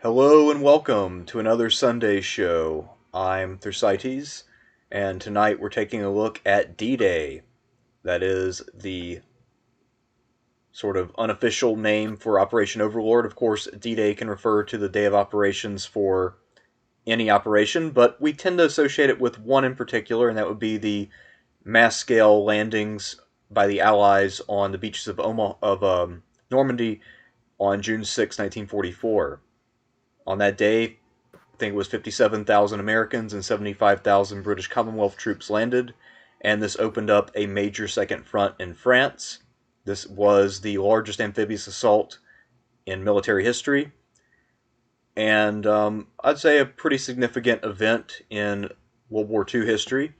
Hello and welcome to another Sunday show. I'm Thersites, and tonight we're taking a look at D-Day. That is the sort of unofficial name for Operation Overlord. Of course, D-Day can refer to the day of operations for any operation, but we tend to associate it with one in particular, and that would be the mass-scale landings by the Allies on the beaches of Normandy on June 6, 1944. On that day, I think it was 57,000 Americans and 75,000 British Commonwealth troops landed, and this opened up a major second front in France. This was the largest amphibious assault in military history, and I'd say a pretty significant event in World War II history.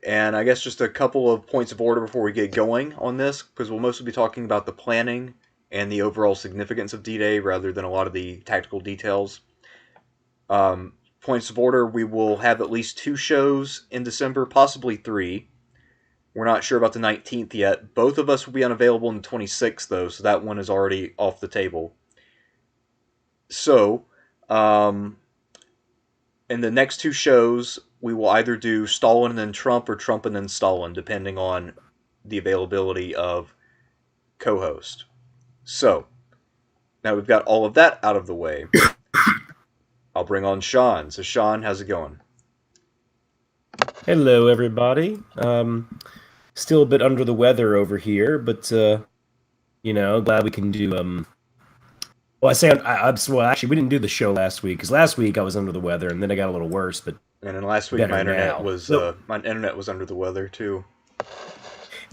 And I guess just a couple of points of order before we get going on this, because we'll mostly be talking about the planning and the overall significance of D-Day rather than a lot of the tactical details. Points of order, we will have at least 2 shows in December, possibly 3. We're not sure about the 19th yet. Both of us will be unavailable on the 26th, though, so that one is already off the table. So, in the next 2 shows, we will either do Stalin and then Trump or Trump and then Stalin, depending on the availability of co-host. So, now we've got all of that out of the way. I'll bring on Sean. So, Sean, how's it going? Hello, everybody. Still a bit under the weather over here, but glad we can do. Well, well, actually, we didn't do the show last week because last week I was under the weather, and then I got a little worse. But And then last week better now. my internet was under the weather too.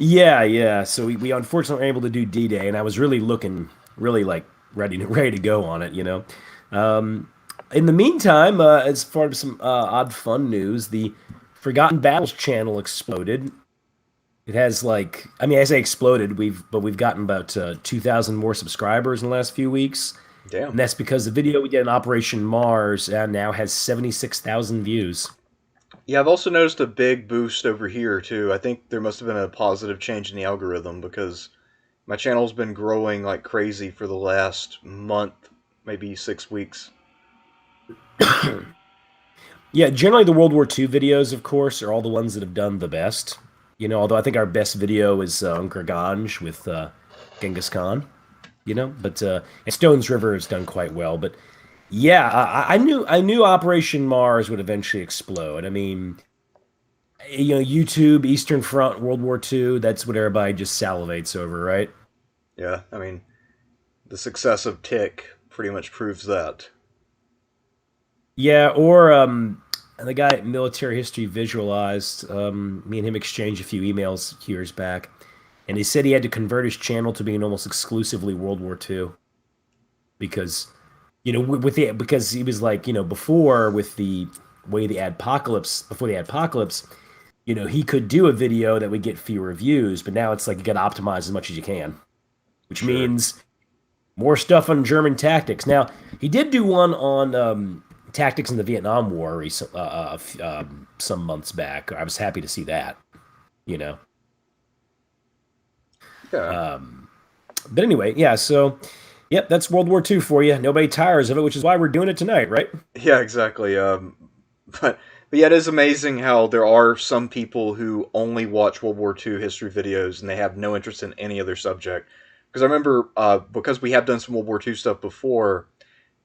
Yeah. So we unfortunately were able to do D-Day, and I was really looking, really like ready to go on it. In the meantime, as far as some odd fun news, the Forgotten Battles channel exploded. It has I say exploded. We've gotten about 2,000 more subscribers in the last few weeks, Damn. and that's because the video we did on Operation Mars now has 76,000 views. Yeah, I've also noticed a big boost over here too. I think there must have been a positive change in the algorithm because my channel's been growing like crazy for the last month, maybe 6 weeks. Yeah, generally the World War II videos, of course, are all the ones that have done the best. Although I think our best video is Gurganj with Genghis Khan. But and Stones River has done quite well. But yeah, I knew Operation Mars would eventually explode. I mean, YouTube, Eastern Front, World War II, that's what everybody just salivates over, right? Yeah, I mean, the success of Tick pretty much proves that. Yeah, or the guy at Military History Visualized, me and him exchanged a few emails years back, and he said he had to convert his channel to being almost exclusively World War II because, because he was like, before with the way before the apocalypse, he could do a video that would get fewer views, but now it's like you got to optimize as much as you can, which Sure. means more stuff on German tactics. Now, he did do one on tactics in the Vietnam War some months back. I was happy to see that, you know. Yeah. But anyway, yeah. So, yep, that's World War II for you. Nobody tires of it, which is why we're doing it tonight, right? Yeah, exactly. But yeah, it is amazing how there are some people who only watch World War II history videos and they have no interest in any other subject. Because I remember, because we have done some World War II stuff before,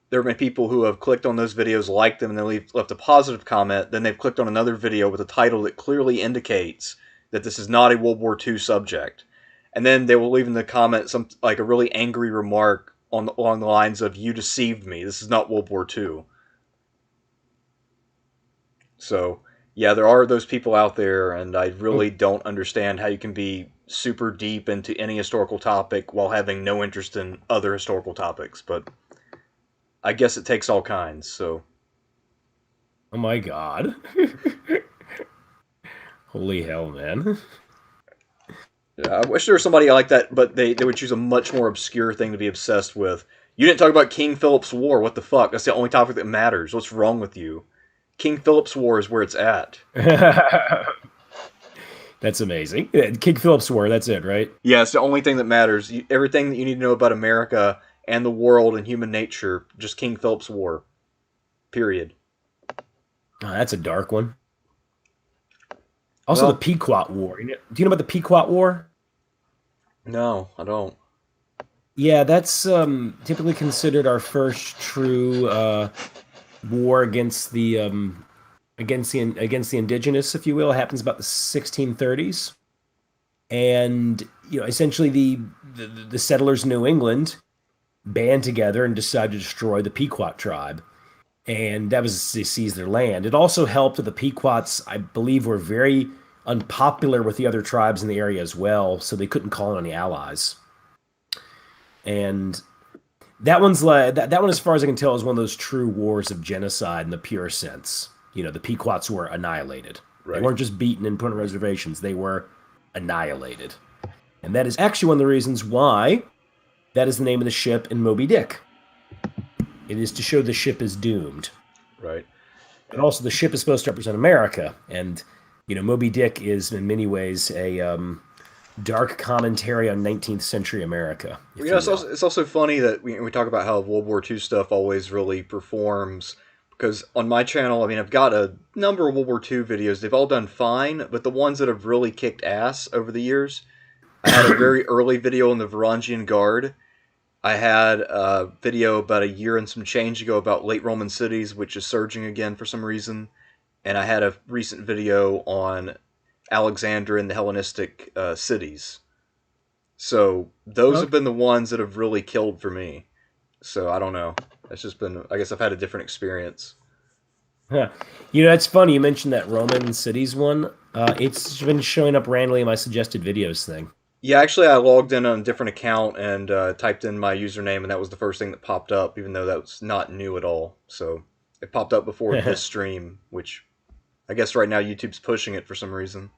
there have been people who have clicked on those videos, liked them, and then left a positive comment. Then they've clicked on another video with a title that clearly indicates that this is not a World War II subject. And then they will leave in the comment some like a really angry remark along the lines of "You deceived me. This is not World War II." So yeah, there are those people out there, and I really don't understand how you can be super deep into any historical topic while having no interest in other historical topics. But I guess it takes all kinds. So Oh my God. Holy hell, man. yeah, I wish there was somebody like that, but they would choose a much more obscure thing to be obsessed with. You didn't talk about King Philip's War. What the fuck? That's the only topic that matters. What's wrong with you? King Philip's War is where it's at. That's amazing. King Philip's War, that's it, right? Yeah, it's the only thing that matters. Everything that you need to know about America and the world and human nature. Just King Philip's War. Period. Oh, that's a dark one. Also, the Well, Pequot War. Do you know about the Pequot War? no, I don't. Yeah, that's typically considered our first true war against the indigenous, if you will. It happens about the 1630s, and essentially the settlers in New England band together and decided to destroy the Pequot tribe, and that was to seize their land. It also helped that the Pequots, I believe, were very unpopular with the other tribes in the area as well, so they couldn't call on any allies. And that one's like that one, as far as I can tell, is one of those true wars of genocide in the pure sense. The Pequots were annihilated. They Right. weren't just beaten and put on reservations; they were annihilated. And that is actually one of the reasons why that is the name of the ship in Moby Dick. It is to show the ship is doomed. Right. But also, the ship is supposed to represent America, and Moby Dick is in many ways a dark commentary on 19th century America, You if know, you will. it's also funny that we talk about how World War II stuff always really performs. Because on my channel, I mean, I've got a number of World War II videos. They've all done fine, but the ones that have really kicked ass over the years, I had a very early video on the Varangian Guard. I had a video about a year and some change ago about late Roman cities, which is surging again for some reason. And I had a recent video on Alexander and the Hellenistic cities. So those have Okay. been the ones that have really killed for me. So I don't know. It's just been. I guess I've had a different experience. Huh. It's funny you mentioned that Roman cities one. It's been showing up randomly in my suggested videos thing. Yeah, actually, I logged in on a different account and typed in my username, and that was the first thing that popped up, even though that was not new at all. So it popped up before this stream, which I guess right now YouTube's pushing it for some reason.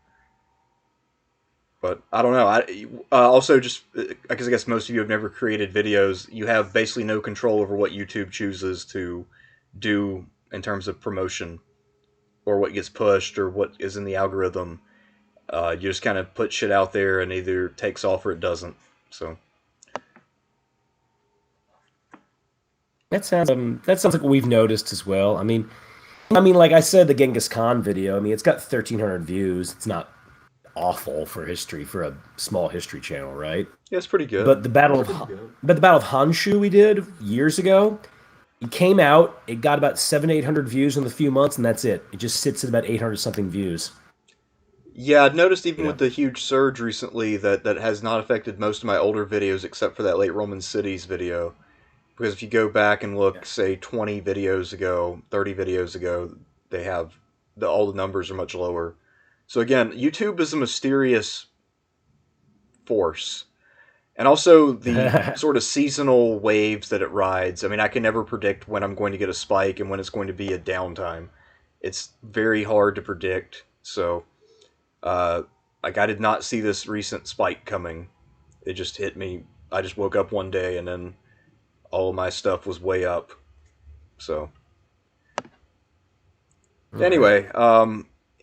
But I don't know. Also just because I guess most of you have never created videos, you have basically no control over what YouTube chooses to do in terms of promotion or what gets pushed or what is in the algorithm. You just kind of put shit out there and either takes off or it doesn't. So That sounds like what we've noticed as well. I mean, like I said, the Genghis Khan video. I mean, it's got 1,300 views. It's not awful for history for a small history channel, right? yeah, it's pretty good. But the Battle of Honshu we did years ago, it came out. It got about 700 800 views in a few months, and that's it. It just sits at about 800 something views. Yeah, I've noticed even You with know. the huge surge recently that has not affected most of my older videos except for that late Roman cities video. Because if you go back and Yeah. look, say 20 videos ago, 30 videos ago, they have all the numbers are much lower. So again, YouTube is a mysterious force. And also the sort of seasonal waves that it rides. I mean, I can never predict when I'm going to get a spike and when it's going to be a downtime. It's very hard to predict. So, uh, like, I did not see this recent spike coming. It just hit me. I just woke up one day and then all of my stuff was way up. So, All right. anyway,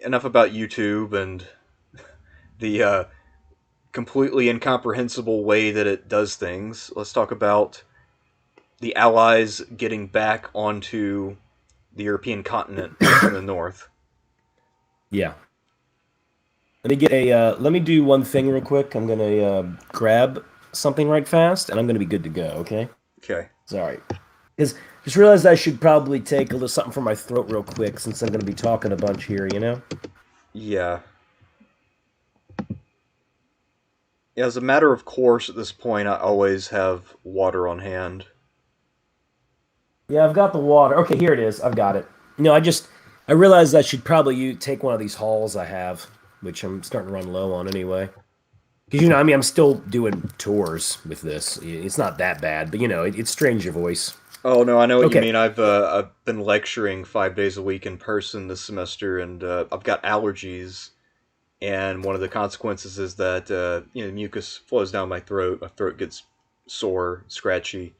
enough about YouTube and the completely incomprehensible way that it does things. Let's talk about the Allies getting back onto the European continent from the north. Yeah. Let me do one thing real quick. I'm gonna grab something right fast, and I'm gonna be good to go. Okay. Okay. Sorry. Because just realized I should probably take a little something from my throat real quick since I'm gonna be talking a bunch here. Yeah. Yeah, as a matter of course, at this point, I always have water on hand. Yeah, I've got the water. Okay, here it is. I've got it. I realized I should probably take one of these hauls I have, which I'm starting to run low on anyway. Because I mean, I'm still doing tours with this. It's not that bad, but it strains your voice. Oh no, I know what you Okay. mean. I've been lecturing 5 days a week in person this semester, and I've got allergies. And one of the consequences is that mucus flows down my throat. My throat gets sore, scratchy,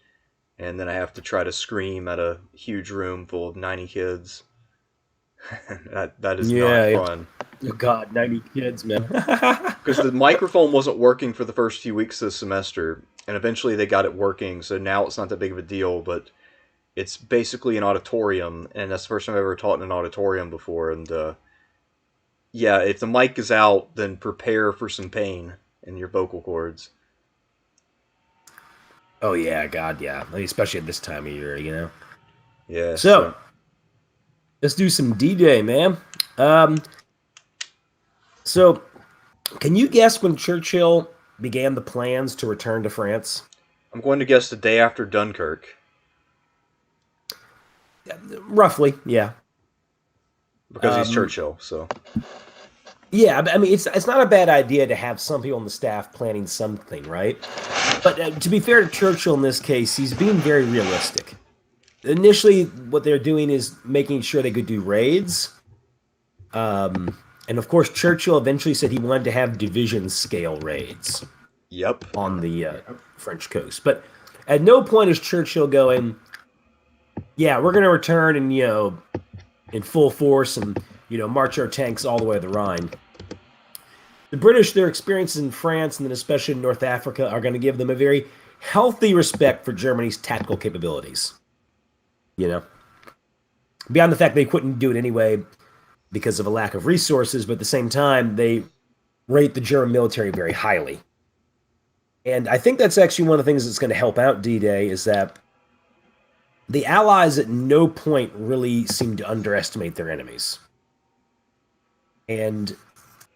and then I have to try to scream at a huge room full of 90 kids. That is not Yeah. Yeah. fun Oh God, 90 kids, man. because the microphone wasn't working for the first few weeks of the semester, and eventually they got it working. So now it's not that big of a deal, but it's basically an auditorium, and that's the first time I've ever taught in an auditorium before. And yeah, if the mic is out, then prepare for some pain in your vocal cords. Oh yeah, God, yeah. Like, especially at this time of year, you know. Yeah, So so let's do some D-Day, man. Um, so can you guess when Churchill began the plans to return to France? I'm going to guess the day after Dunkirk Roughly, yeah. because he's Um, Churchill. So yeah, I mean, it's not a bad idea to have some people on the staff planning something, right? But to be fair to Churchill in this case, he's being very realistic. Initially, what they're doing is making sure they could do raids. And of course, Churchill eventually said he wanted to have division scale raids yep, on the French coast. But at no point is Churchill going, yeah, we're going to return and, in full force and, march our tanks all the way to the Rhine. The British, their experiences in France and then especially in North Africa are going to give them a very healthy respect for Germany's tactical capabilities. Beyond the fact they couldn't do it anyway because of a lack of resources, but at the same time, they rate the German military very highly. And I think that's actually one of the things that's going to help out D-Day is that the Allies at no point really seem to underestimate their enemies. And,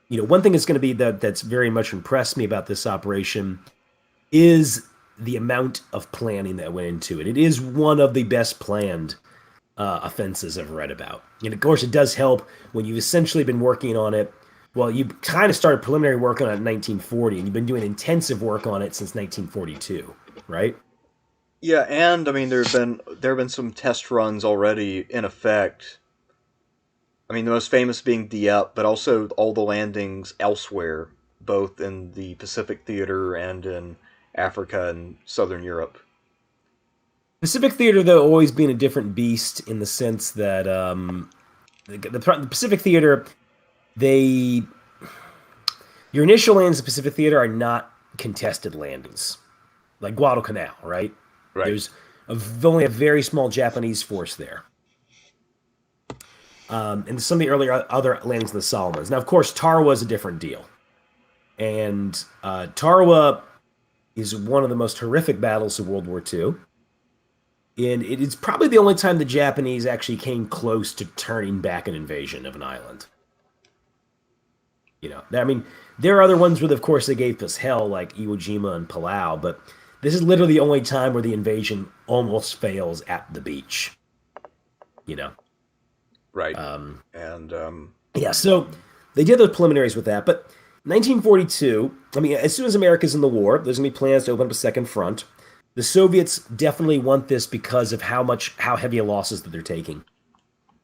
one thing that's going to be that's very much impressed me about this operation is the amount of planning that went into it. It is one of the best planned offenses I've read about. And of course, it does help when you've essentially been working on it. Well, you kind of started preliminary work on it in 1940, and you've been doing intensive work on it since 1942, right? yeah, and I mean there have been some test runs already in effect. I mean, the most famous being Dieppe, but also all the landings elsewhere, both in the Pacific theater and in Africa and Southern Europe. Pacific theater, though, always being a different beast in the sense that the Pacific theater, they your initial lands in the Pacific theater are not contested landings, like Guadalcanal, right? Right. There's only a very small Japanese force there. And some of the earlier other landings in the Solomons. Now, of course, Tarawa is a different deal. And Tarawa is one of the most horrific battles of World War II. And it is probably the only time the Japanese actually came close to turning back an invasion of an island. I mean, there are other ones where, of course, they gave us hell, like Iwo Jima and Palau, but this is literally the only time where the invasion almost fails at the beach. Right. Um, And yeah, so they did those preliminaries with that, but 1942, I mean, as soon as America's in the war, there's going to be plans to open up a second front. The Soviets definitely want this because of how heavy losses that they're taking.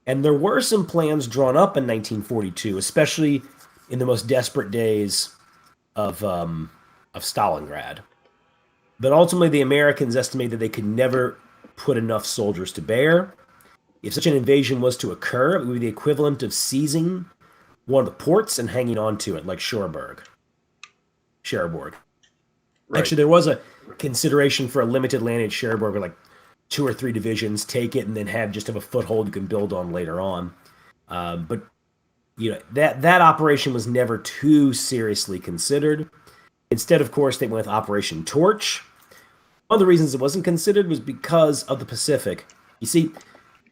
And there were some plans drawn up in 1942, especially in the most desperate days of Stalingrad. But ultimately, the Americans estimated that they could never put enough soldiers to bear. If such an invasion was to occur, it would be the equivalent of seizing one of the ports and hanging on to it, like Cherbourg. right. Actually, there was a consideration for a limited landing at Cherbourg, where like 2 or 3 divisions take it and then have a foothold you can build on later on. But that operation was never too seriously considered. Instead, of course, they went with Operation Torch. One of the reasons it wasn't considered was because of the Pacific. You see,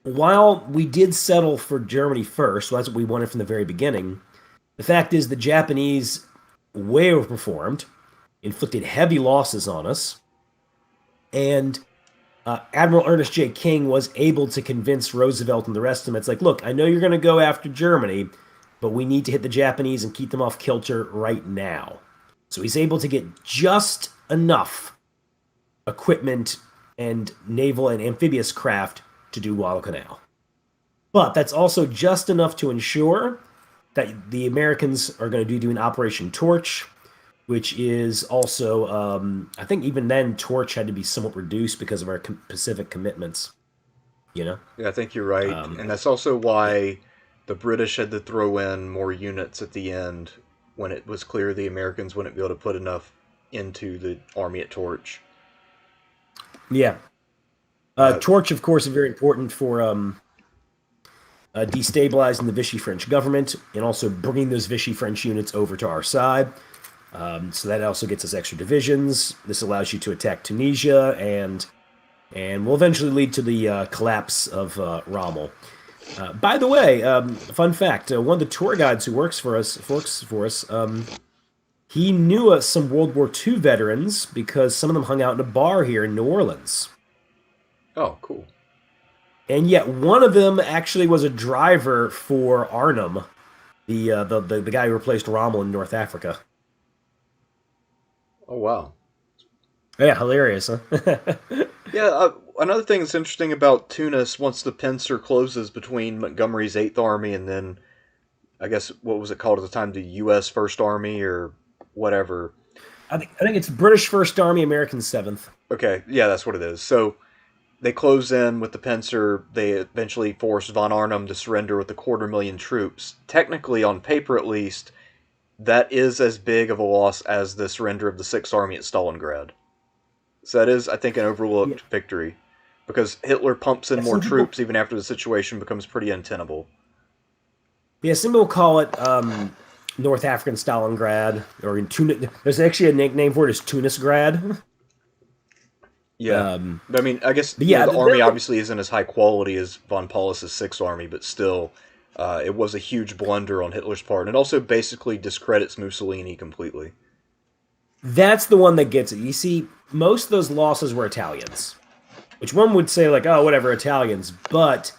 while we did settle for Germany first, well, that's what we wanted from the very beginning, the fact is the Japanese way overperformed, inflicted heavy losses on us, and Admiral Ernest J. King was able to convince Roosevelt and the rest of them, it's like, look, I know you're going to go after Germany, but we need to hit the Japanese and keep them off kilter right now. So he's able to get just enough equipment and naval and amphibious craft to do Guadalcanal. But that's also just enough to ensure that the Americans are going to do an Operation Torch, which is also, I think even then, Torch had to be somewhat reduced because of our Pacific commitments. Yeah, I think you're right, Um, and that's also why the British had to throw in more units at the end when it was clear the Americans wouldn't be able to put enough into the army at Torch. Yeah. Uh, Torch, of course, is very important for destabilizing the Vichy French government and also bringing those Vichy French units over to our side. So that also gets us extra divisions. This allows you to attack Tunisia and will eventually lead to the collapse of Rommel. By the way, fun fact: one of the tour guides who works for us, he knew some World War II veterans because some of them hung out in a bar here in New Orleans. oh, cool. And yet, one of them actually was a driver for Arnhem, the guy who replaced Rommel in North Africa. Oh, wow. Yeah, hilarious, huh? Yeah, another thing that's interesting about Tunis, once the pincer closes between Montgomery's Eighth Army and then, I guess, what was it called at the time, the U.S. First Army or whatever. I think it's British First Army, American Seventh. Okay, yeah, that's what it is. So they close in with the pincer. They eventually force von Arnim to surrender with 250,000 troops. Technically, on paper at least, that is as big of a loss as the surrender of the Sixth Army at Stalingrad. So that is, I think, an Yeah, overlooked victory because Hitler pumps in yeah, more some people, troops even after the situation becomes pretty untenable. yeah, some people call it North African Stalingrad or in Tunis. There's actually a name for it is Tunisgrad. Yeah, but I mean, I guess But yeah, the army obviously isn't as high quality as von Paulus's Sixth Army, but still, it was a huge blunder on Hitler's part, and it also basically discredits Mussolini completely. that's the one that gets it. You see, most of those losses were Italians, which one would say like, oh, whatever, Italians. But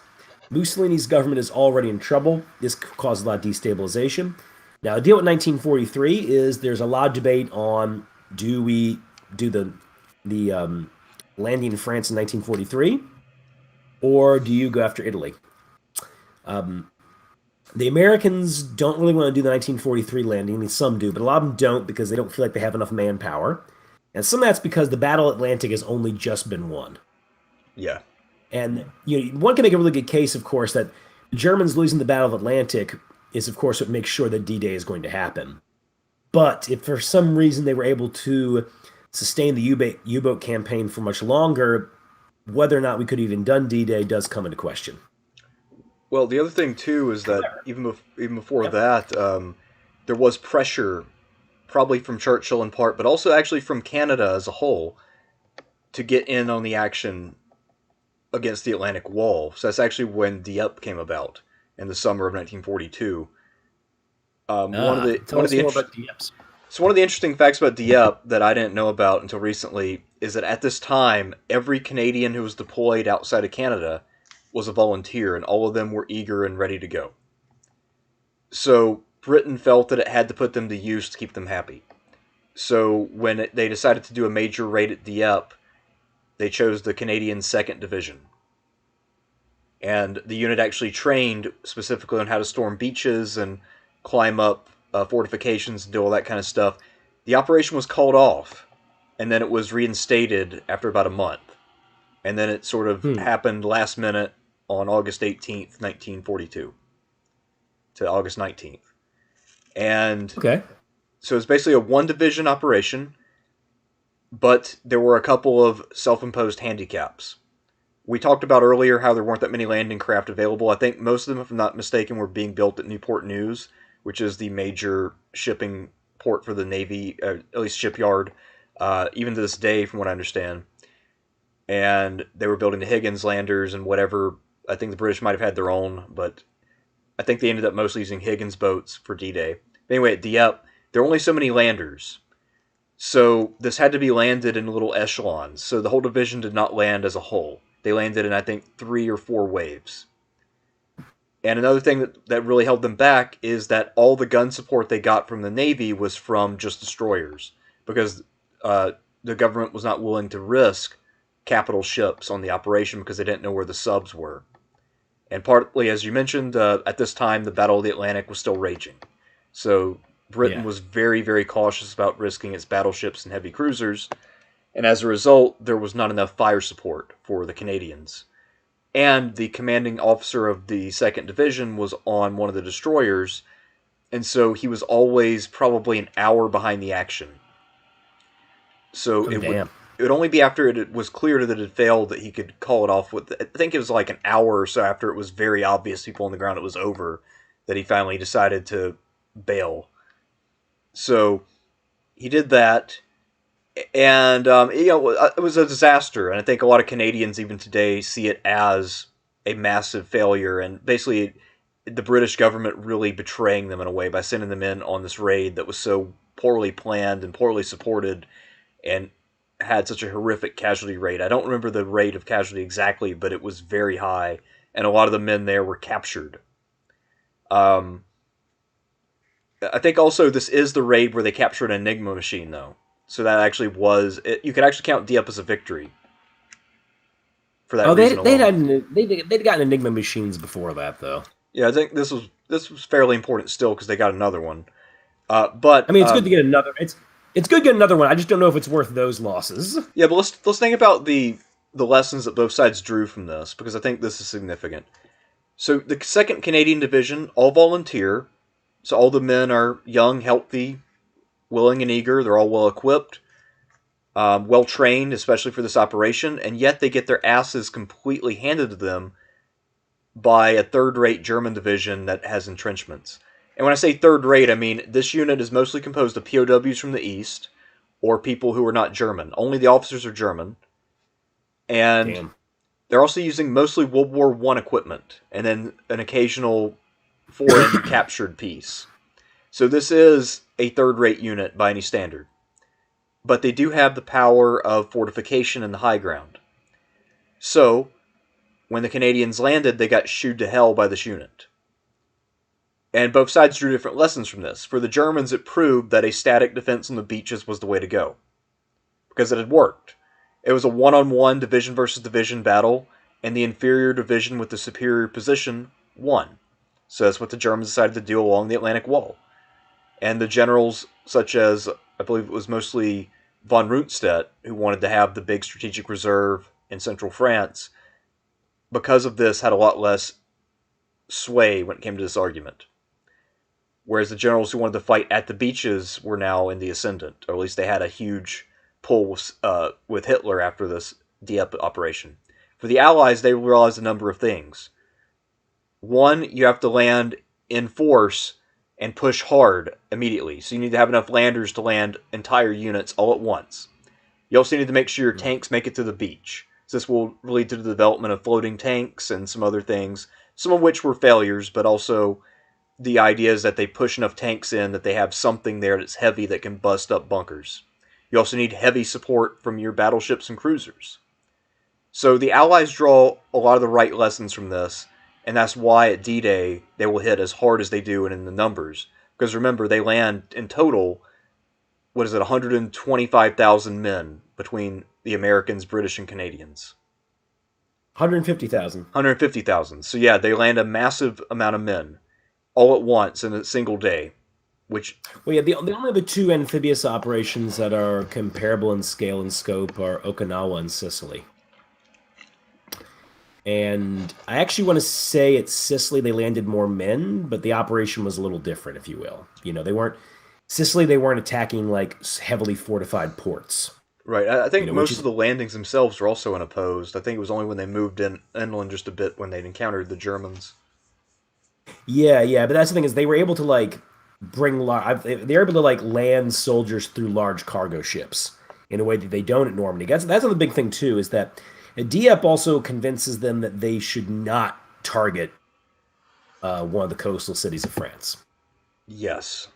Mussolini's government is already in trouble. This caused a lot of destabilization. Now, the deal with 1943 is there's a lot of debate on do we do the landing in France in 1943 or do you go after Italy? The Americans don't really want to do the 1943 landing. I mean, some do, but a lot of them don't because they don't feel like they have enough manpower. And some of that's because the Battle of Atlantic has only just been won. Yeah, And one can make a really good case, of course, that the Germans losing the Battle of Atlantic is, of course, what makes sure that D-Day is going to happen. But if for some reason they were able to sustain the U-boat campaign for much longer, whether or not we could have even done D-Day does come into question. well, the other thing too is that even before Yep. that, there was pressure, probably from Churchill in part, but also actually from Canada as a whole, to get in on the action against the Atlantic Wall. So that's actually when Dieppe came about in the summer of 1942. Tell us more about DMs. One of the interesting facts about Dieppe that I didn't know about until recently is that at this time, every Canadian who was deployed outside of Canada was a volunteer, and all of them were eager and ready to go. So Britain felt that it had to put them to use to keep them happy. So when they decided to do a major raid at Dieppe, they chose the Canadian 2nd Division. And the unit actually trained specifically on how to storm beaches and climb up fortifications and do all that kind of stuff. The operation was called off, and then it was reinstated after about a month. And then it sort of Hmm. happened last minute on August 18th, 1942 to August 19th. And Okay. so it's basically a one division operation, but there were a couple of self imposed handicaps. We talked about earlier how there weren't that many landing craft available. I think most of them, if I'm not mistaken, were being built at Newport News, which is the major shipping port for the Navy, at least shipyard, even to this day, from what I understand. And they were building the Higgins landers and whatever. I think the British might have had their own, but I think they ended up mostly using Higgins boats for D-Day. But anyway, at Dieppe, there are only so many landers. So this had to be landed in little echelons. So the whole division did not land as a whole. They landed in, I think, 3 or 4 waves. And another thing that really held them back is that all the gun support they got from the Navy was from just destroyers. Because the government was not willing to risk capital ships on the operation because they didn't know where the subs were. And partly, as you mentioned, at this time, the Battle of the Atlantic was still raging. So Britain Yeah. was very, very cautious about risking its battleships and heavy cruisers, and as a result, there was not enough fire support for the Canadians. And the commanding officer of the 2nd Division was on one of the destroyers, and so he was always probably an hour behind the action. So Oh, damn. it would only be after it was clear that it had failed that he could call it off. With I think it was like an hour or so after it was very obvious to people on the ground it was over that he finally decided to bail. So he did that, and it was a disaster. And I think a lot of Canadians even today see it as a massive failure, and basically the British government really betraying them in a way by sending them in on this raid that was so poorly planned and poorly supported, and had such a horrific casualty rate. I don't remember the rate of casualty exactly, but it was very high, and a lot of the men there were captured. Um, I think also this is the raid where they captured an Enigma machine, though. So that actually was you could actually count Dieppe as a victory for that Oh, reason alone. they'd gotten Enigma machines before that, though. Yeah, I think this was fairly important still because they got another one. But I mean, it's good to get another. It's good to get another one. I just don't know if it's worth those losses. yeah, but let's think about the lessons that both sides drew from this because I think this is significant. So the Second Canadian Division, all volunteer, so all the men are young, healthy, willing, and eager. They're all well equipped, well trained, especially for this operation, and yet they get their asses completely handed to them by a third-rate German division that has entrenchments. And when I say third-rate, I mean this unit is mostly composed of POWs from the east or people who are not German. Only the officers are German, and Damn. they're also using mostly World War One equipment, and then an occasional foreign captured piece. So this is a third-rate unit by any standard, but they do have the power of fortification in the high ground. So when the Canadians landed, they got shooed to hell by this unit. And both sides drew different lessons from this. For the Germans, it proved that a static defense on the beaches was the way to go, because it had worked. It was a one-on-one division versus division battle, and the inferior division with the superior position won. So that's what the Germans decided to do along the Atlantic Wall. And the generals, such as, I believe it was mostly von Rundstedt, who wanted to have the big strategic reserve in central France, because of this, had a lot less sway when it came to this argument. Whereas the generals who wanted to fight at the beaches were now in the ascendant, or at least they had a huge pull with Hitler after this Dieppe operation. For the Allies, they realized a number of things. One, you have to land in force and push hard immediately. So you need to have enough landers to land entire units all at once. You also need to make sure your tanks make it to the beach. So this will lead to the development of floating tanks and some other things, some of which were failures, but also the idea is that they push enough tanks in that they have something there that's heavy that can bust up bunkers. You also need heavy support from your battleships and cruisers. So the Allies draw a lot of the right lessons from this, and that's why at D-Day they will hit as hard as they do and in the numbers. Because remember, they land in total, 125,000 men between the Americans, British, and Canadians. 150,000. 150,000. So yeah, they land a massive amount of men all at once in a single day, which Well, yeah, the only other two amphibious operations that are comparable in scale and scope are Okinawa and Sicily. And I actually want to say at Sicily they landed more men, but the operation was a little different, if you will. They weren't Sicily. They weren't attacking like heavily fortified ports. right. I think Which most of is the landings themselves were also unopposed. I think it was only when they moved inland just a bit when they'd encountered the Germans. yeah. But that's the thing is they were able to like they're able to like land soldiers through large cargo ships in a way that they don't at Normandy. That's another big thing too is that Dieppe also convinces them that they should not target one of the coastal cities of France. Yes.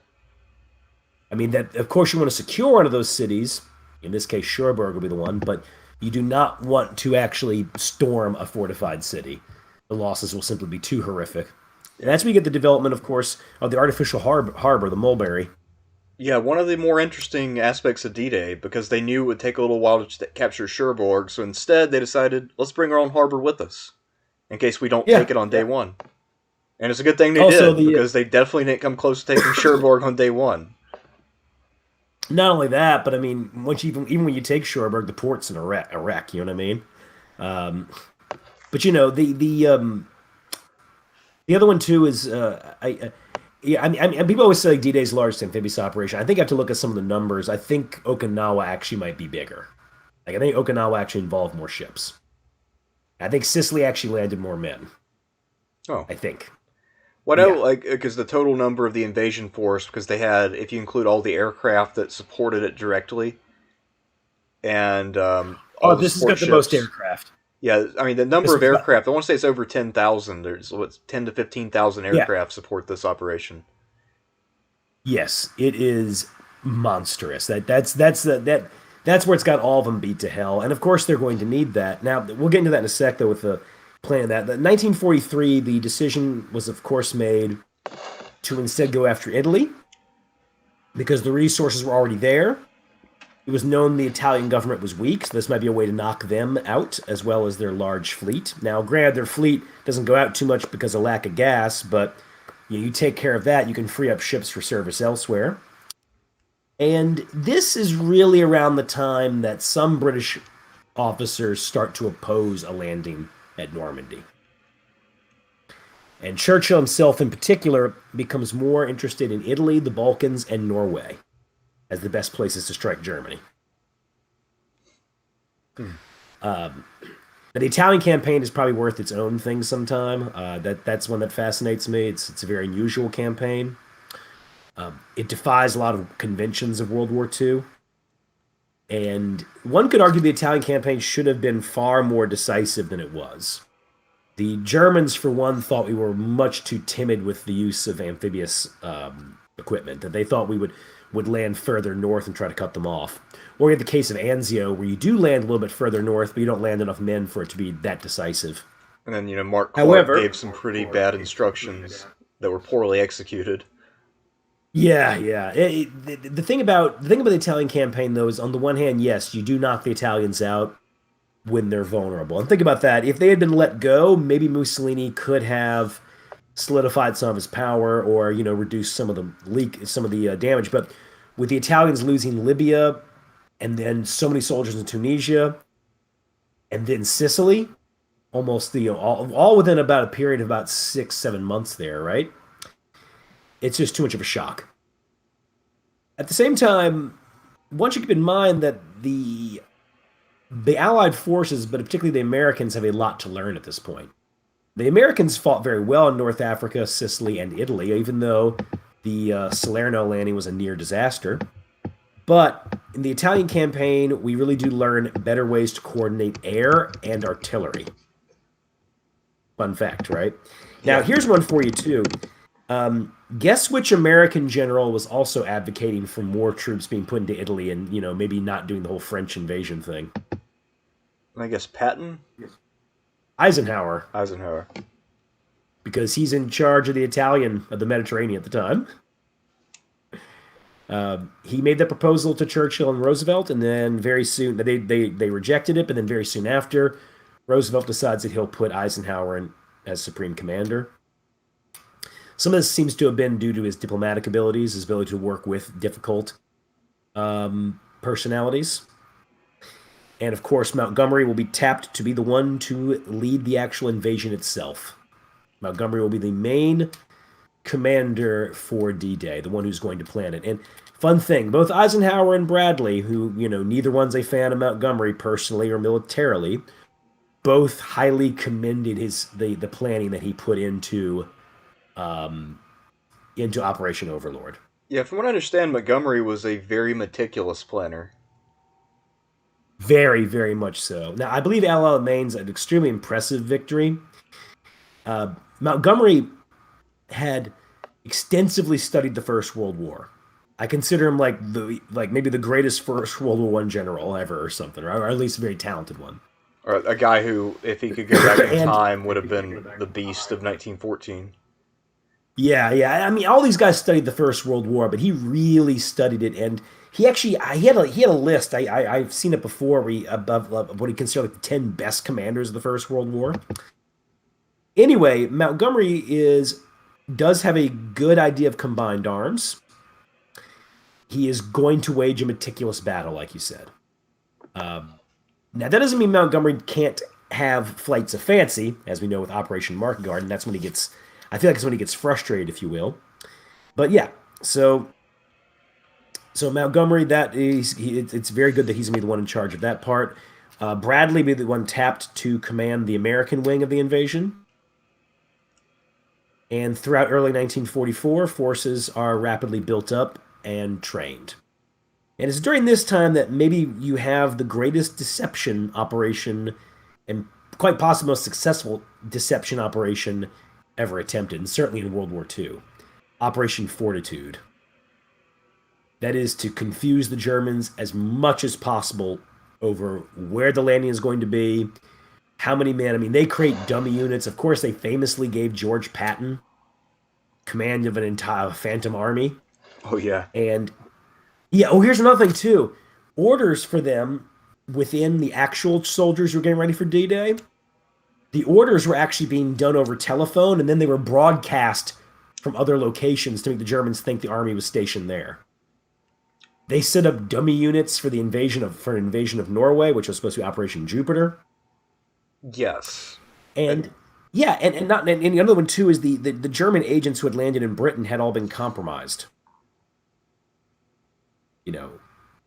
I mean, that of course you want to secure one of those cities. In this case, Cherbourg will be the one, but you do not want to actually storm a fortified city. The losses will simply be too horrific. And that's where you get the development, of course, of the artificial harbor, the Mulberry. Yeah, one of the more interesting aspects of D-Day, because they knew it would take a little while to capture Cherbourg, so instead they decided, let's bring our own harbor with us, in case we don't take Yeah, it on day yeah. one. And it's a good thing they Also, did, because they definitely didn't come close to taking Cherbourg on day one. not only that, but I mean, once even when you take Cherbourg, the port's in a wreck. You know what I mean? Um, but the other one too is Yeah, I mean, people always say like D-Day's largest amphibious operation. I think I have to look at some of the numbers. I think Okinawa actually might be bigger. Like I think Okinawa actually involved more ships. I think Sicily actually landed more men. Oh, I think. what else? Yeah. Like, because the total number of the invasion force, because they had, if you include all the aircraft that supported it directly, and all Oh, the this has support got the most ships. aircraft. Yeah, I mean the number This of one's got aircraft. I want to say it's over 10,000. There's what's 10 to 15,000 yeah. aircraft support this operation. Yes, it is monstrous. That's where it's got all of them beat to hell. And of course they're going to need that. Now we'll get into that in a sec though with the plan of that. The 1943, the decision was of course made to instead go after Italy because the resources were already there. It was known the Italian government was weak, so this might be a way to knock them out as well as their large fleet. Now, granted, their fleet doesn't go out too much because of lack of gas, but you take care of that, you can free up ships for service elsewhere. And this is really around the time that some British officers start to oppose a landing at Normandy. And Churchill himself, in particular, becomes more interested in Italy, the Balkans, and Norway as the best places to strike Germany. Hmm. But the Italian campaign is probably worth its own thing sometime. That's one that fascinates me. It's a very unusual campaign. It defies a lot of conventions of World War II. And one could argue the Italian campaign should have been far more decisive than it was. The Germans, for one, thought we were much too timid with the use of amphibious equipment, that they thought we would land further north and try to cut them off. Or you have the case of Anzio, where you do land a little bit further north, but you don't land enough men for it to be that decisive. And then Mark Clark However, gave some pretty bad instructions that were poorly executed. yeah. The thing about the Italian campaign, though, is on the one hand, yes, you do knock the Italians out when they're vulnerable. And think about that. If they had been let go, maybe Mussolini could have solidified some of his power or reduced some of the damage. But with the Italians losing Libya and then so many soldiers in Tunisia and then Sicily, almost all within about a period of about 6-7 months there, right? It's just too much of a shock. At the same time, one should keep in mind that the Allied forces, but particularly the Americans, have a lot to learn at this point. The Americans fought very well in North Africa, Sicily, and Italy, even though the Salerno landing was a near disaster. But in the Italian campaign, we really do learn better ways to coordinate air and artillery. Fun fact, right? Now, Yeah. here's one for you, too. Guess which American general was also advocating for more troops being put into Italy and, maybe not doing the whole French invasion thing? I guess Patton? Eisenhower, Eisenhower. because he's in charge of the Mediterranean at the time. He made that proposal to Churchill and Roosevelt, and then very soon they rejected it. But then very soon after, Roosevelt decides that he'll put Eisenhower in as supreme commander. Some of this seems to have been due to his diplomatic abilities, his ability to work with difficult personalities. And of course, Montgomery will be tapped to be the one to lead the actual invasion itself. Montgomery will be the main commander for D-Day, the one who's going to plan it. And fun thing, both Eisenhower and Bradley, who, neither one's a fan of Montgomery personally or militarily, both highly commended the planning that he put into Operation Overlord. Yeah, from what I understand, Montgomery was a very meticulous planner. Very, very much so. Now, I believe El Alamein's an extremely impressive victory. Montgomery had extensively studied the First World War. I consider him like maybe the greatest First World War I general ever, or something, or at least a very talented one. Or a guy who, if he could go back in And time, would have been the beast of 1914. yeah. I mean, all these guys studied the First World War, but he really studied it, and he had a list. I've seen it before. Above what he considered like the 10 best commanders of the First World War. Anyway, Montgomery does have a good idea of combined arms. He is going to wage a meticulous battle, like you said. Now, that doesn't mean Montgomery can't have flights of fancy, as we know with Operation Market Garden. That's when he gets, I feel like it's when he gets frustrated, if you will. But yeah, so Montgomery, it's very good that he's gonna be the one in charge of that part. Bradley be the one tapped to command the American wing of the invasion. And throughout early 1944, forces are rapidly built up and trained. And it's during this time that maybe you have the greatest deception operation and quite possibly most successful deception operation ever attempted, and certainly in World War II. Operation Fortitude. That is to confuse the Germans as much as possible over where the landing is going to be, how many men. I mean, they create dummy units. Of course, they famously gave George Patton command of an entire Phantom Army. Oh yeah. And yeah, oh, here's another thing too. Orders for them within the actual soldiers who were getting ready for D-Day, the orders were actually being done over telephone, and then they were broadcast from other locations to make the Germans think the army was stationed there. They set up dummy units for an invasion of Norway, which was supposed to be Operation Jupiter. Yes. And yeah, and the other one too is the German agents who had landed in Britain had all been compromised. You know,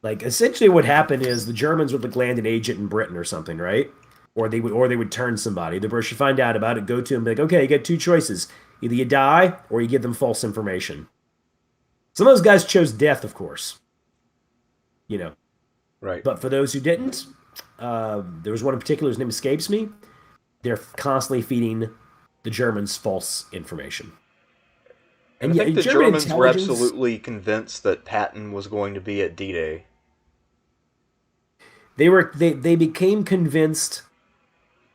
like essentially what happened is the Germans would like land an agent in Britain or something, right? Or they would turn somebody. The British would find out about it, go to him, be like, okay, you get two choices: either you die or you give them false information. Some of those guys chose death, of course. You know, Right. but for those who didn't, there was one in particular whose name escapes me. They're constantly feeding the Germans false information. And I yeah, think the German Germans were intelligence. absolutely convinced that Patton was going to be at D-Day. They became convinced,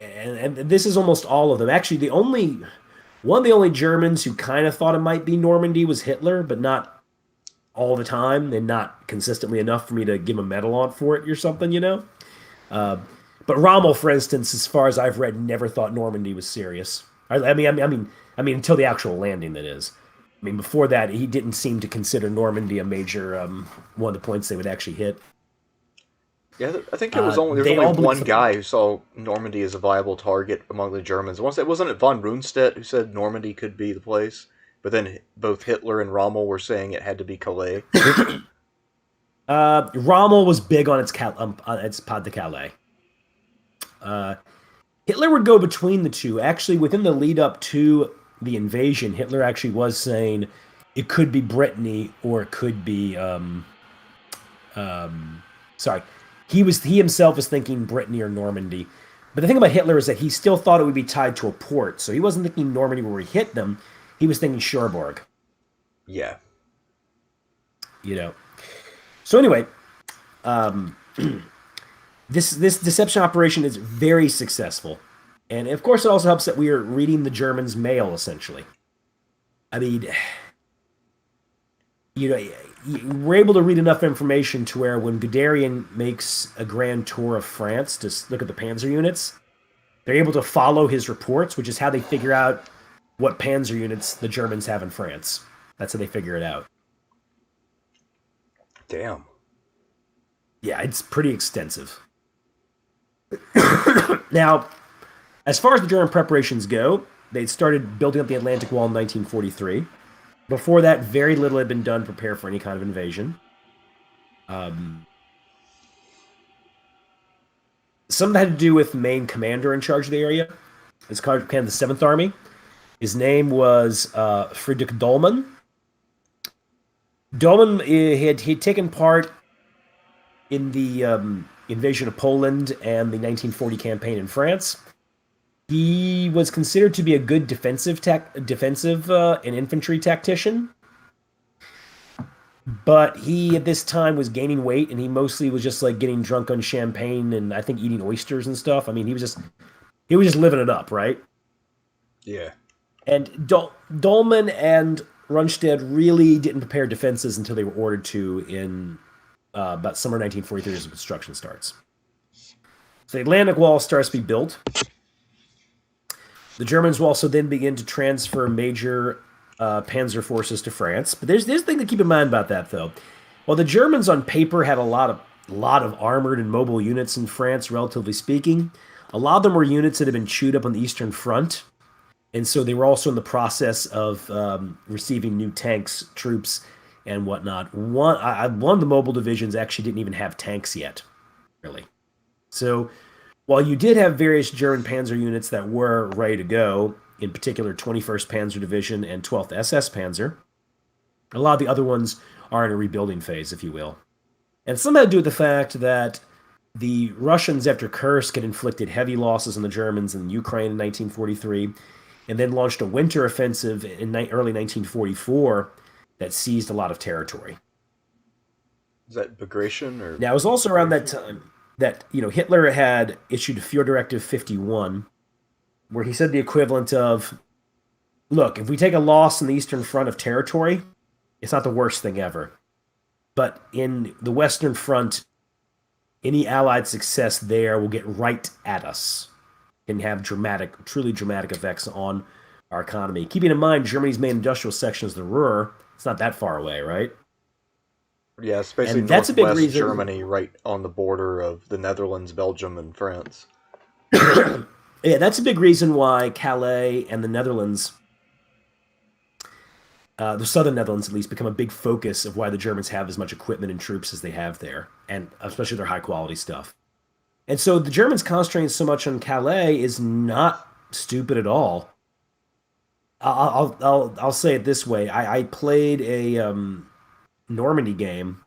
and this is almost all of them. Actually, one of the only Germans who kind of thought it might be Normandy was Hitler, but not all the time and not consistently enough for me to give him a medal on for it or something, you know. But Rommel, for instance, as far as I've read, never thought Normandy was serious. I mean, until the actual landing, that is. I mean, before that, he didn't seem to consider Normandy a major one of the points they would actually hit. Yeah, I think it was only They there's all only believe one guy who saw Normandy as a viable target among the Germans. Wasn't it von Rundstedt who said Normandy could be the place? But then both Hitler and Rommel were saying it had to be Calais. Rommel was big on its Pas de Calais. Hitler would go between the two. Actually, within the lead up to the invasion, Hitler actually was saying it could be Brittany or it could be. Sorry, he himself was thinking Brittany or Normandy. But the thing about Hitler is that he still thought it would be tied to a port, so he wasn't thinking Normandy where he hit them. He was thinking Cherbourg. Yeah. You know. So anyway, this deception operation is very successful, and of course it also helps that we are reading the Germans' mail essentially. I mean, you know, we're able to read enough information to where when Guderian makes a grand tour of France to look at the Panzer units, they're able to follow his reports, which is how they figure out what Panzer units the Germans have in France. That's how they figure it out. Damn. Yeah, it's pretty extensive. Now, as far as the German preparations go, they'd started building up the Atlantic Wall in 1943. Before that, very little had been done to prepare for any kind of invasion. Some of that had to do with the main commander in charge of the area. It's called the 7th Army. His name was Frederick Doleman. Doleman he'd taken part in the invasion of Poland and the 1940 campaign in France. He was considered to be a good defensive and infantry tactician, but he at this time was gaining weight, and he mostly was just like getting drunk on champagne and I think eating oysters and stuff. I mean, he was just living it up, right? Yeah. And Dolman and Rundstedt really didn't prepare defenses until they were ordered to in about summer 1943 as the construction starts. So the Atlantic Wall starts to be built. The Germans will also then begin to transfer major panzer forces to France. But there's this thing to keep in mind about that, though. While the Germans on paper had a lot of armored and mobile units in France, relatively speaking, a lot of them were units that had been chewed up on the Eastern Front And so they were also in the process of receiving new tanks, troops, and whatnot. One of the mobile divisions actually didn't even have tanks yet, really. So while you did have various German panzer units that were ready to go, in particular 21st Panzer Division and 12th SS Panzer, a lot of the other ones are in a rebuilding phase, if you will. And some had to do with the fact that the Russians, after Kursk, had inflicted heavy losses on the Germans in Ukraine in 1943, and then launched a winter offensive in early 1944 that seized a lot of territory. Is that Bagration or Now, it was also around that time that Hitler had issued Fuhrer Directive 51, where he said the equivalent of, "Look, if we take a loss in the Eastern Front of territory, it's not the worst thing ever. But in the Western Front, any Allied success there will get right at us and have dramatic, truly dramatic effects on our economy." Keeping in mind, Germany's main industrial section is the Ruhr. It's not that far away, right? yeah, it's basically And that's a big northwest reason. Germany, right on the border of the Netherlands, Belgium, and France. Yeah, that's a big reason why Calais and the Netherlands, the southern Netherlands at least, become a big focus of why the Germans have as much equipment and troops as they have there, and especially their high quality stuff. And so the Germans concentrating so much on Calais is not stupid at all. I'll say it this way: I played a Normandy game,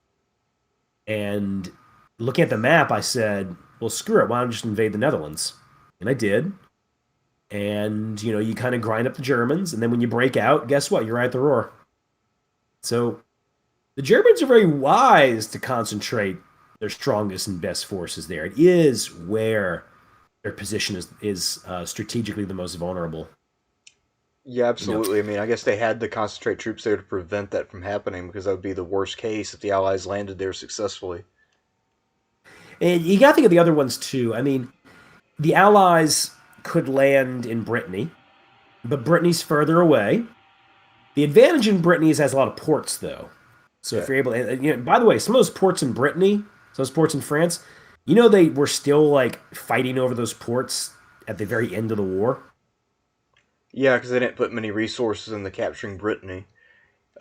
and looking at the map, I said, "Well, screw it. Why don't I just invade the Netherlands?" And I did. And you kind of grind up the Germans, and then when you break out, guess what? You're right at the Ruhr. So the Germans are very wise to concentrate their strongest and best forces there. It is where their position is strategically the most vulnerable. Yeah, You know, absolutely. I mean, I guess they had to concentrate troops there to prevent that from happening because that would be the worst case if the Allies landed there successfully. and you got to think of the other ones too. I mean, the Allies could land in Brittany, but Brittany's further away. The advantage in Brittany is it has a lot of ports, though. So if Yeah. you're able, by the way, some of those ports in Brittany, some of those ports in France, they were still like fighting over those ports at the very end of the war. Yeah, because they didn't put many resources into capturing Brittany.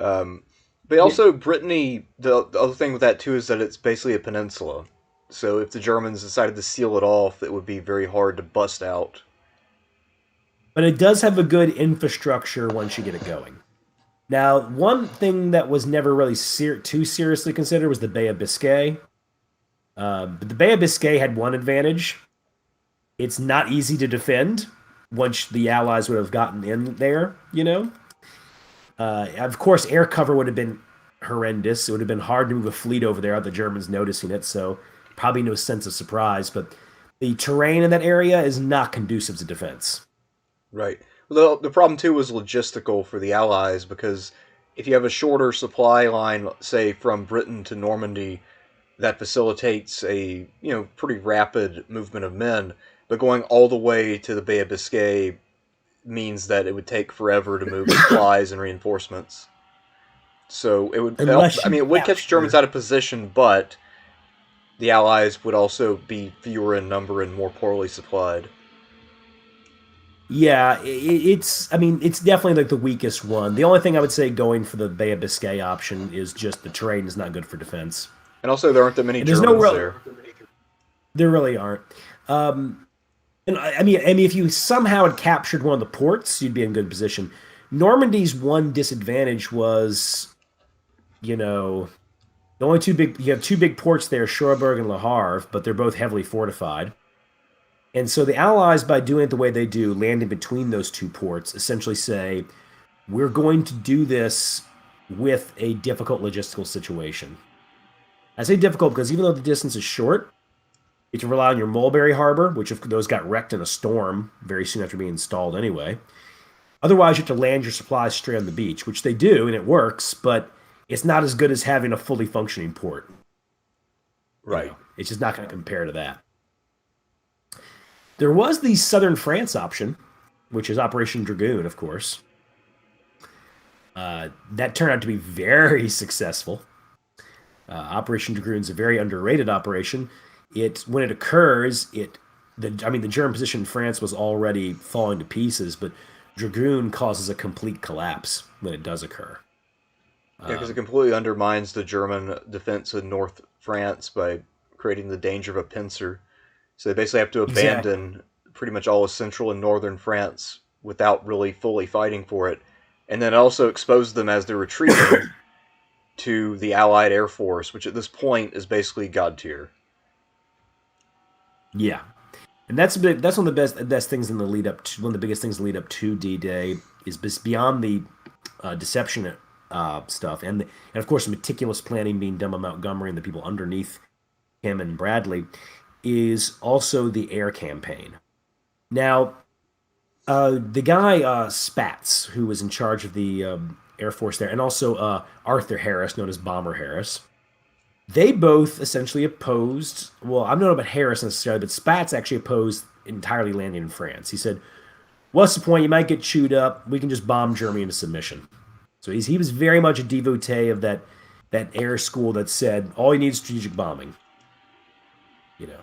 Um, but Yeah, also, Brittany, the other thing with that too is that it's basically a peninsula. So if the Germans decided to seal it off, it would be very hard to bust out. but it does have a good infrastructure once you get it going. Now, one thing that was never really too seriously considered was the Bay of Biscay. But the Bay of Biscay had one advantage: it's not easy to defend once the Allies would have gotten in there. Of course, air cover would have been horrendous. It would have been hard to move a fleet over there without the Germans noticing it. So probably no sense of surprise. But the terrain in that area is not conducive to defense. Right. The problem too was logistical for the Allies because if you have a shorter supply line, say from Britain to Normandy, that facilitates a pretty rapid movement of men. But going all the way to the Bay of Biscay means that it would take forever to move supplies and reinforcements. So it would. Unless I you mean, it would catch Germans capture. out of position, but the Allies would also be fewer in number and more poorly supplied. Yeah, it's. I mean, it's definitely like the weakest one. The only thing I would say going for the Bay of Biscay option is just the terrain is not good for defense, And also, there aren't that many and there's no Germans real. there. There really aren't. Um, and I mean, if you somehow had captured one of the ports, you'd be in good position. Normandy's one disadvantage was, you know, the only two big you have two big ports there, Cherbourg and Le Havre, but they're both heavily fortified. And so the Allies, by doing it the way they do, landing between those two ports, essentially say, we're going to do this with a difficult logistical situation. I say difficult because even though the distance is short, you can rely on your Mulberry Harbor, which if those got wrecked in a storm very soon after being installed anyway. Otherwise, you have to land your supplies straight on the beach, which they do, and it works, but it's not as good as having a fully functioning port. Right. It's just not going to compare to that. There was the Southern France option, which is Operation Dragoon, of course. That turned out to be very successful. Operation Dragoon is a very underrated operation. When it occurs, the German position in France was already falling to pieces, but dragoon causes a complete collapse when it does occur. Yeah, because it Um, completely undermines the German defense in North France by creating the danger of a pincer. So they basically have to exactly. abandon pretty much all of central and northern France without really fully fighting for it. And then it also exposes them as they're retreating to the Allied Air Force, which at this point is basically God tier. Yeah, and that's one of the best things in the lead up to one of the biggest things in the lead up to D-Day is beyond the deception stuff and of course meticulous planning being done by Montgomery and the people underneath him and Bradley is also the air campaign. Now, the guy Spatz, who was in charge of the Air Force there, and also Arthur Harris, known as Bomber Harris, they both essentially opposed. Well, I'm not about Harris necessarily, but Spatz actually opposed entirely landing in France. He said, "What's the point? You might get chewed up. We can just bomb Germany into submission." So he was very much a devotee of that air school that said all you need is strategic bombing. You know,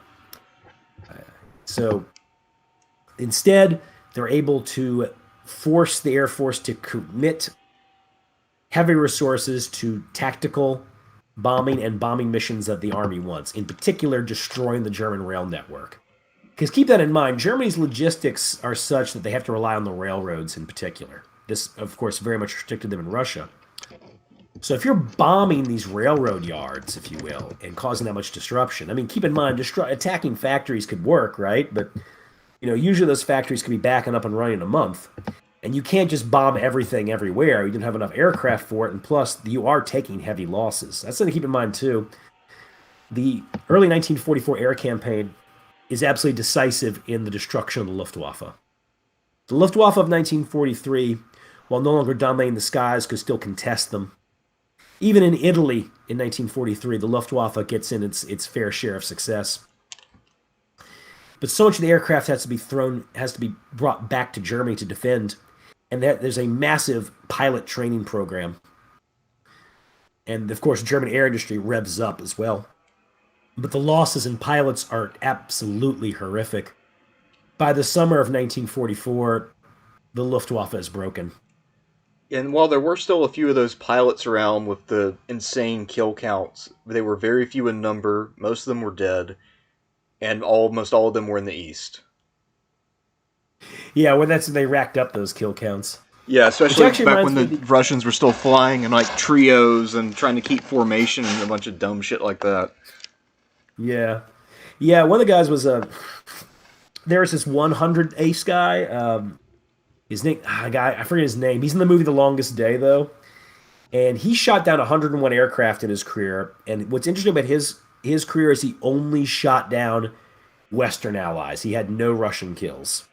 so instead they're able to force the Air Force to commit heavy resources to tactical bombing and bombing missions that the Army wants, in particular, destroying the German rail network. Because keep that in mind, Germany's logistics are such that they have to rely on the railroads in particular. This, of course, very much restricted them in Russia. So if you're bombing these railroad yards, if you will, and causing that much disruption, I mean, keep in mind, attacking factories could work, right? But usually those factories could be backing up and running in a month. And you can't just bomb everything everywhere. You don't have enough aircraft for it. And plus, you are taking heavy losses. That's something to keep in mind, too. The early 1944 air campaign is absolutely decisive in the destruction of the Luftwaffe. The Luftwaffe of 1943, while no longer dominating the skies, could still contest them. Even in Italy in 1943, the Luftwaffe gets in its fair share of success. But so much of the aircraft has to be brought back to Germany to defend. And there's a massive pilot training program. And of course, German air industry revs up as well. But the losses in pilots are absolutely horrific. By the summer of 1944, the Luftwaffe is broken. And while there were still a few of those pilots around with the insane kill counts, they were very few in number. Most of them were dead, and almost all of them were in the east. Yeah, when they racked up those kill counts. Yeah, Which especially actually back when reminds me the of the, Russians were still flying in like trios and trying to keep formation and a bunch of dumb shit like that. yeah. Yeah, one of the guys was there was this 100 ace guy. His name, guy, I forget his name. He's in the movie The Longest Day, though. And he shot down 101 aircraft in his career. And what's interesting about his career is he only shot down Western allies. He had no Russian kills.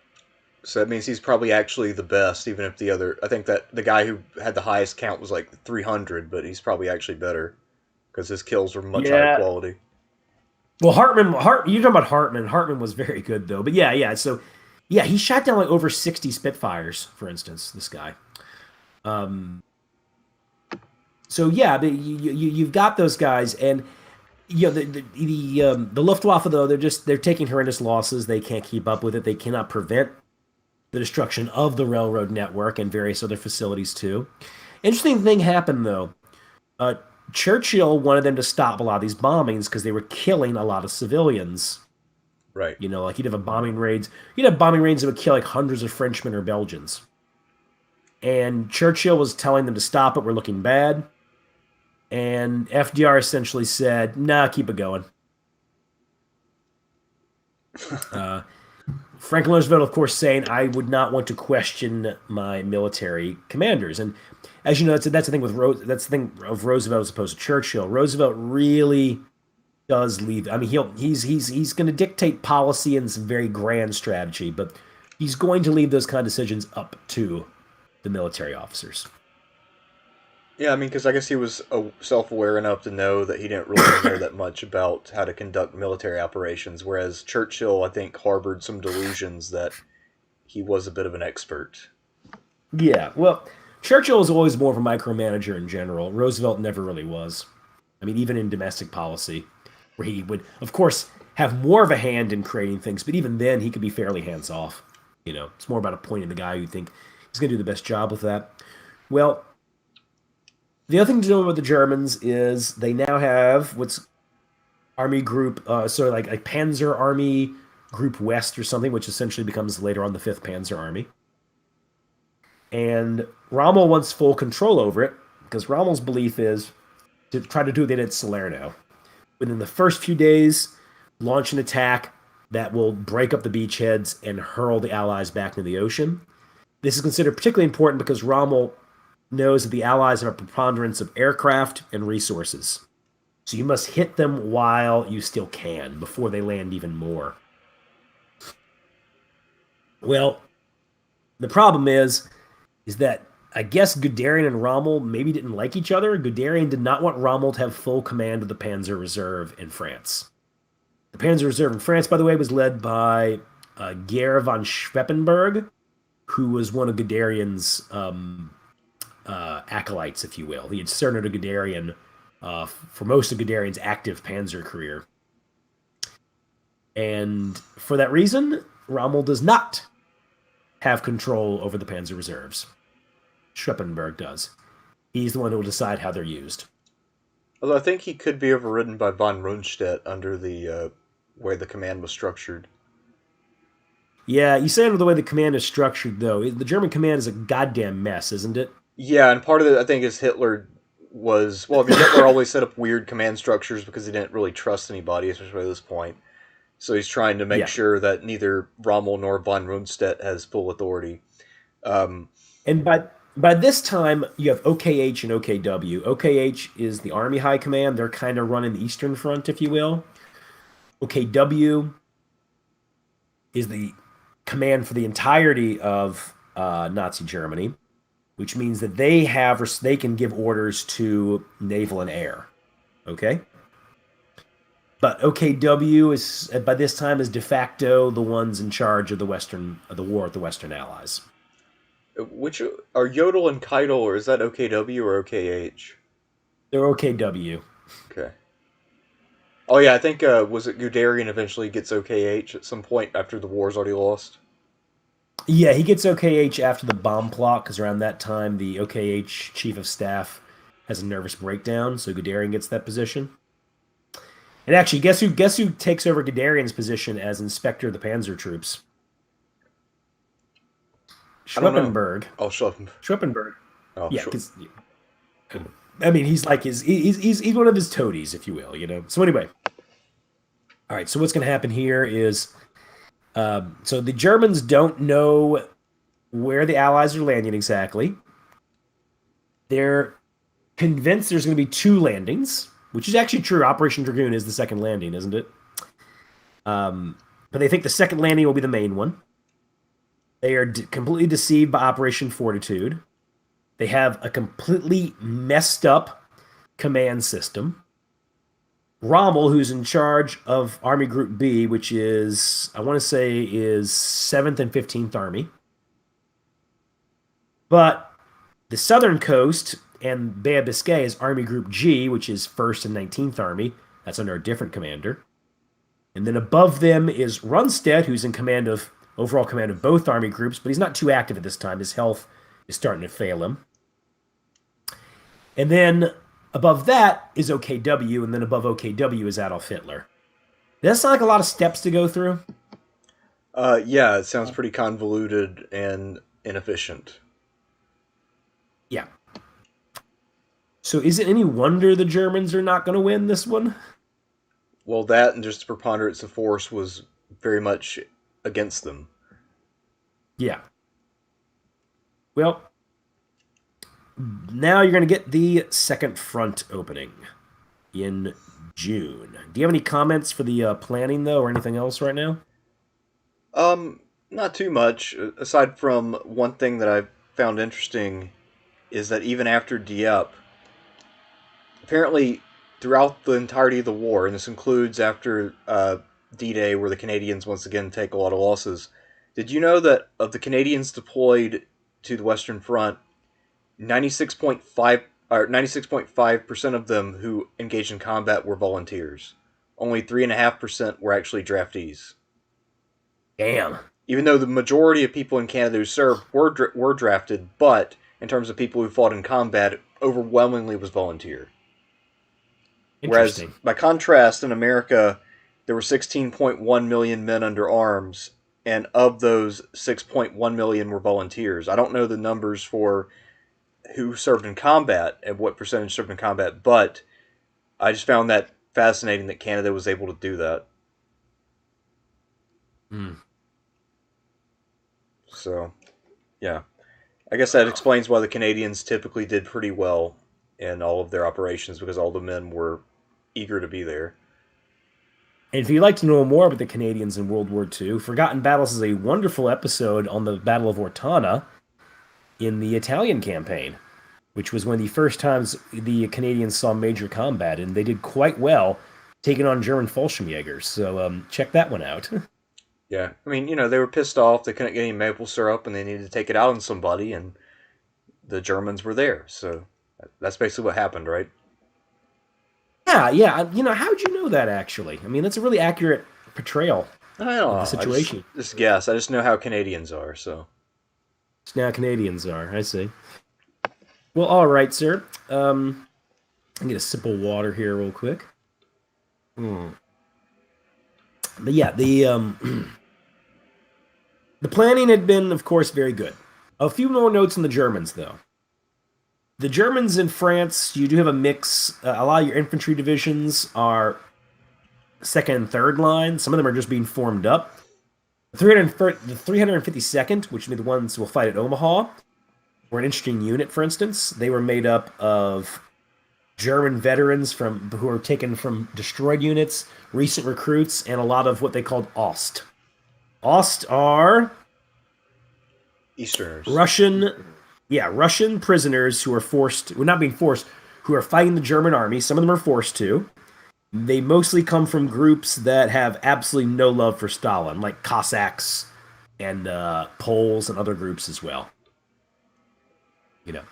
So that means he's probably actually the best, even if the other. I think that the guy who had the highest count was like 300, but he's probably actually better because his kills were much higher Yeah. quality. Well, you're talking about Hartman. Hartman was very good, though. But yeah, yeah. So, yeah, he shot down like over 60 Spitfires, for instance, this guy. Um, so, yeah, but you've got those guys. And, the Luftwaffe, though, they're taking horrendous losses. They can't keep up with it. They cannot prevent the destruction of the railroad network and various other facilities too. Interesting thing happened though. Uh, Churchill wanted them to stop a lot of these bombings because they were killing a lot of civilians. Right. Like he'd have bombing raids. You'd have bombing raids that would kill like hundreds of Frenchmen or Belgians. And Churchill was telling them to stop it. We're looking bad. And FDR essentially said, "Nah, keep it going." Uh, Franklin Roosevelt, of course, saying, "I would not want to question my military commanders." And as you know, that's the thing with that's the thing of Roosevelt as opposed to Churchill. Roosevelt really does leave. I mean, he's going to dictate policy and some very grand strategy, but he's going to leave those kind of decisions up to the military officers. Yeah, I mean, because I guess he was self-aware enough to know that he didn't really know that much about how to conduct military operations, whereas Churchill, I think, harbored some delusions that he was a bit of an expert. Yeah, well, Churchill was always more of a micromanager in general. Roosevelt never really was. I mean, even in domestic policy, where he would, of course, have more of a hand in creating things, but even then, he could be fairly hands off. It's more about appointing the guy who think He's going to do the best job with that. Well, the other thing to know about the Germans is they now have what's Army Group, so like Panzer Army Group West or something, which essentially becomes later on the Fifth Panzer Army. And Rommel wants full control over it because Rommel's belief is to try to do what they did at Salerno. Within the first few days, launch an attack that will break up the beachheads and hurl the Allies back into the ocean. This is considered particularly important because Rommel knows that the Allies have a preponderance of aircraft and resources. So you must hit them while you still can before they land even more. Well, the problem is that I guess Guderian and Rommel maybe didn't like each other. Guderian did not want Rommel to have full command of the Panzer Reserve in France. The Panzer Reserve in France, by the way, was led by Gehr von Schweppenberg, who was one of Guderian's acolytes, if you will. He had served under Guderian for most of Guderian's active Panzer career. And for that reason, Rommel does not have control over the Panzer Reserves. Schweppenberg does. He's the one who will decide how they're used. Although I think he could be overridden by von Rundstedt under the way the command was structured. Yeah, you say under the way the command is structured, though. The German command is a goddamn mess, isn't it? Yeah, and part of it, I think, is Hitler was... Well, I mean, Hitler always set up weird command structures because he didn't really trust anybody, especially at this point. So he's trying to make sure that neither Rommel nor von Rundstedt has full authority. And by this time, you have OKH and OKW. OKH is the Army High Command. They're kind of running the Eastern Front, if you will. OKW is the command for the entirety of Nazi Germany, which means that they can give orders to naval and air. Okay? But OKW is by this time is de facto the ones in charge of the war with the Western Allies. Which are Yodel and Keitel, or is that OKW or OKH? They're OKW. Okay. Oh yeah, I think was it Guderian eventually gets OKH at some point after the war's already lost? Yeah, he gets OKH after the bomb plot because around that time the OKH chief of staff has a nervous breakdown, so Guderian gets that position. And actually, guess who takes over Guderian's position as inspector of the Panzer troops? Schweppenberg. Oh, Schweppenberg. Oh, yeah, because I mean, he's like he's one of his toadies, if you will, you know. So anyway, all right. So what's going to happen here is, so the Germans don't know where the Allies are landing exactly. They're convinced there's going to be two landings, which is actually true. Operation Dragoon is the second landing, isn't it? But they think the second landing will be the main one. They are completely deceived by Operation Fortitude. They have a completely messed up command system. Rommel, who's in charge of Army Group B, which is, I want to say, is 7th and 15th Army. But the southern coast and Bay of Biscay is Army Group G, which is 1st and 19th Army. That's under a different commander. And then above them is Rundstedt, who's in overall command of both army groups, but he's not too active at this time. His health is starting to fail him. And then above that is OKW, and then above OKW is Adolf Hitler. Does that sound like a lot of steps to go through? Yeah, it sounds pretty convoluted and inefficient. Yeah. So is it any wonder the Germans are not going to win this one? Well, that and just the preponderance of force was very much against them. Yeah. Well, now you're going to get the second front opening in June. Do you have any comments for the planning, though, or anything else right now? Not too much. Aside from one thing that I found interesting is that even after Dieppe, apparently throughout the entirety of the war, and this includes after D-Day, where the Canadians once again take a lot of losses, did you know that of the Canadians deployed to the Western Front, 96.5% of them who engaged in combat were volunteers. Only 3.5% were actually draftees. Damn. even though the majority of people in Canada who served were drafted, but in terms of people who fought in combat, it overwhelmingly was volunteer. Whereas, Interesting. by contrast, in America, there were 16.1 million men under arms, and of those, 6.1 million were volunteers. I don't know the numbers for who served in combat and what percentage served in combat, but I just found that fascinating that Canada was able to do that. Hmm. So, yeah. I guess that explains why the Canadians typically did pretty well in all of their operations because all the men were eager to be there. And if you'd like to know more about the Canadians in World War II, Forgotten Battles is a wonderful episode on the Battle of Ortona in the Italian campaign, which was one of the first times the Canadians saw major combat, and they did quite well taking on German Fallschirmjägers. So check that one out. Yeah, I mean, they were pissed off. They couldn't get any maple syrup, and they needed to take it out on somebody, and the Germans were there. So that's basically what happened, right? Yeah, yeah. How'd you know that actually? I mean, that's a really accurate portrayal I don't of the know. I just situation. just guess. I just know how Canadians are. So Now Canadians are. I see. Well, all right, sir. I get a sip of water here real quick. Hmm. But yeah, the planning had been, of course, very good. A few more notes on the Germans, though. The Germans in France, you do have a mix. A lot of your infantry divisions are second and third line. Some of them are just being formed up. The 352nd, which would be the ones who will fight at Omaha, were an interesting unit, for instance. They were made up of German veterans who were taken from destroyed units, recent recruits, and a lot of what they called Ost. Ost are Easterners. Russian, yeah, Russian prisoners who are forced, well, not being forced, who are fighting the German army. Some of them are forced to. They mostly come from groups that have absolutely no love for Stalin, like Cossacks and Poles and other groups as well. You know,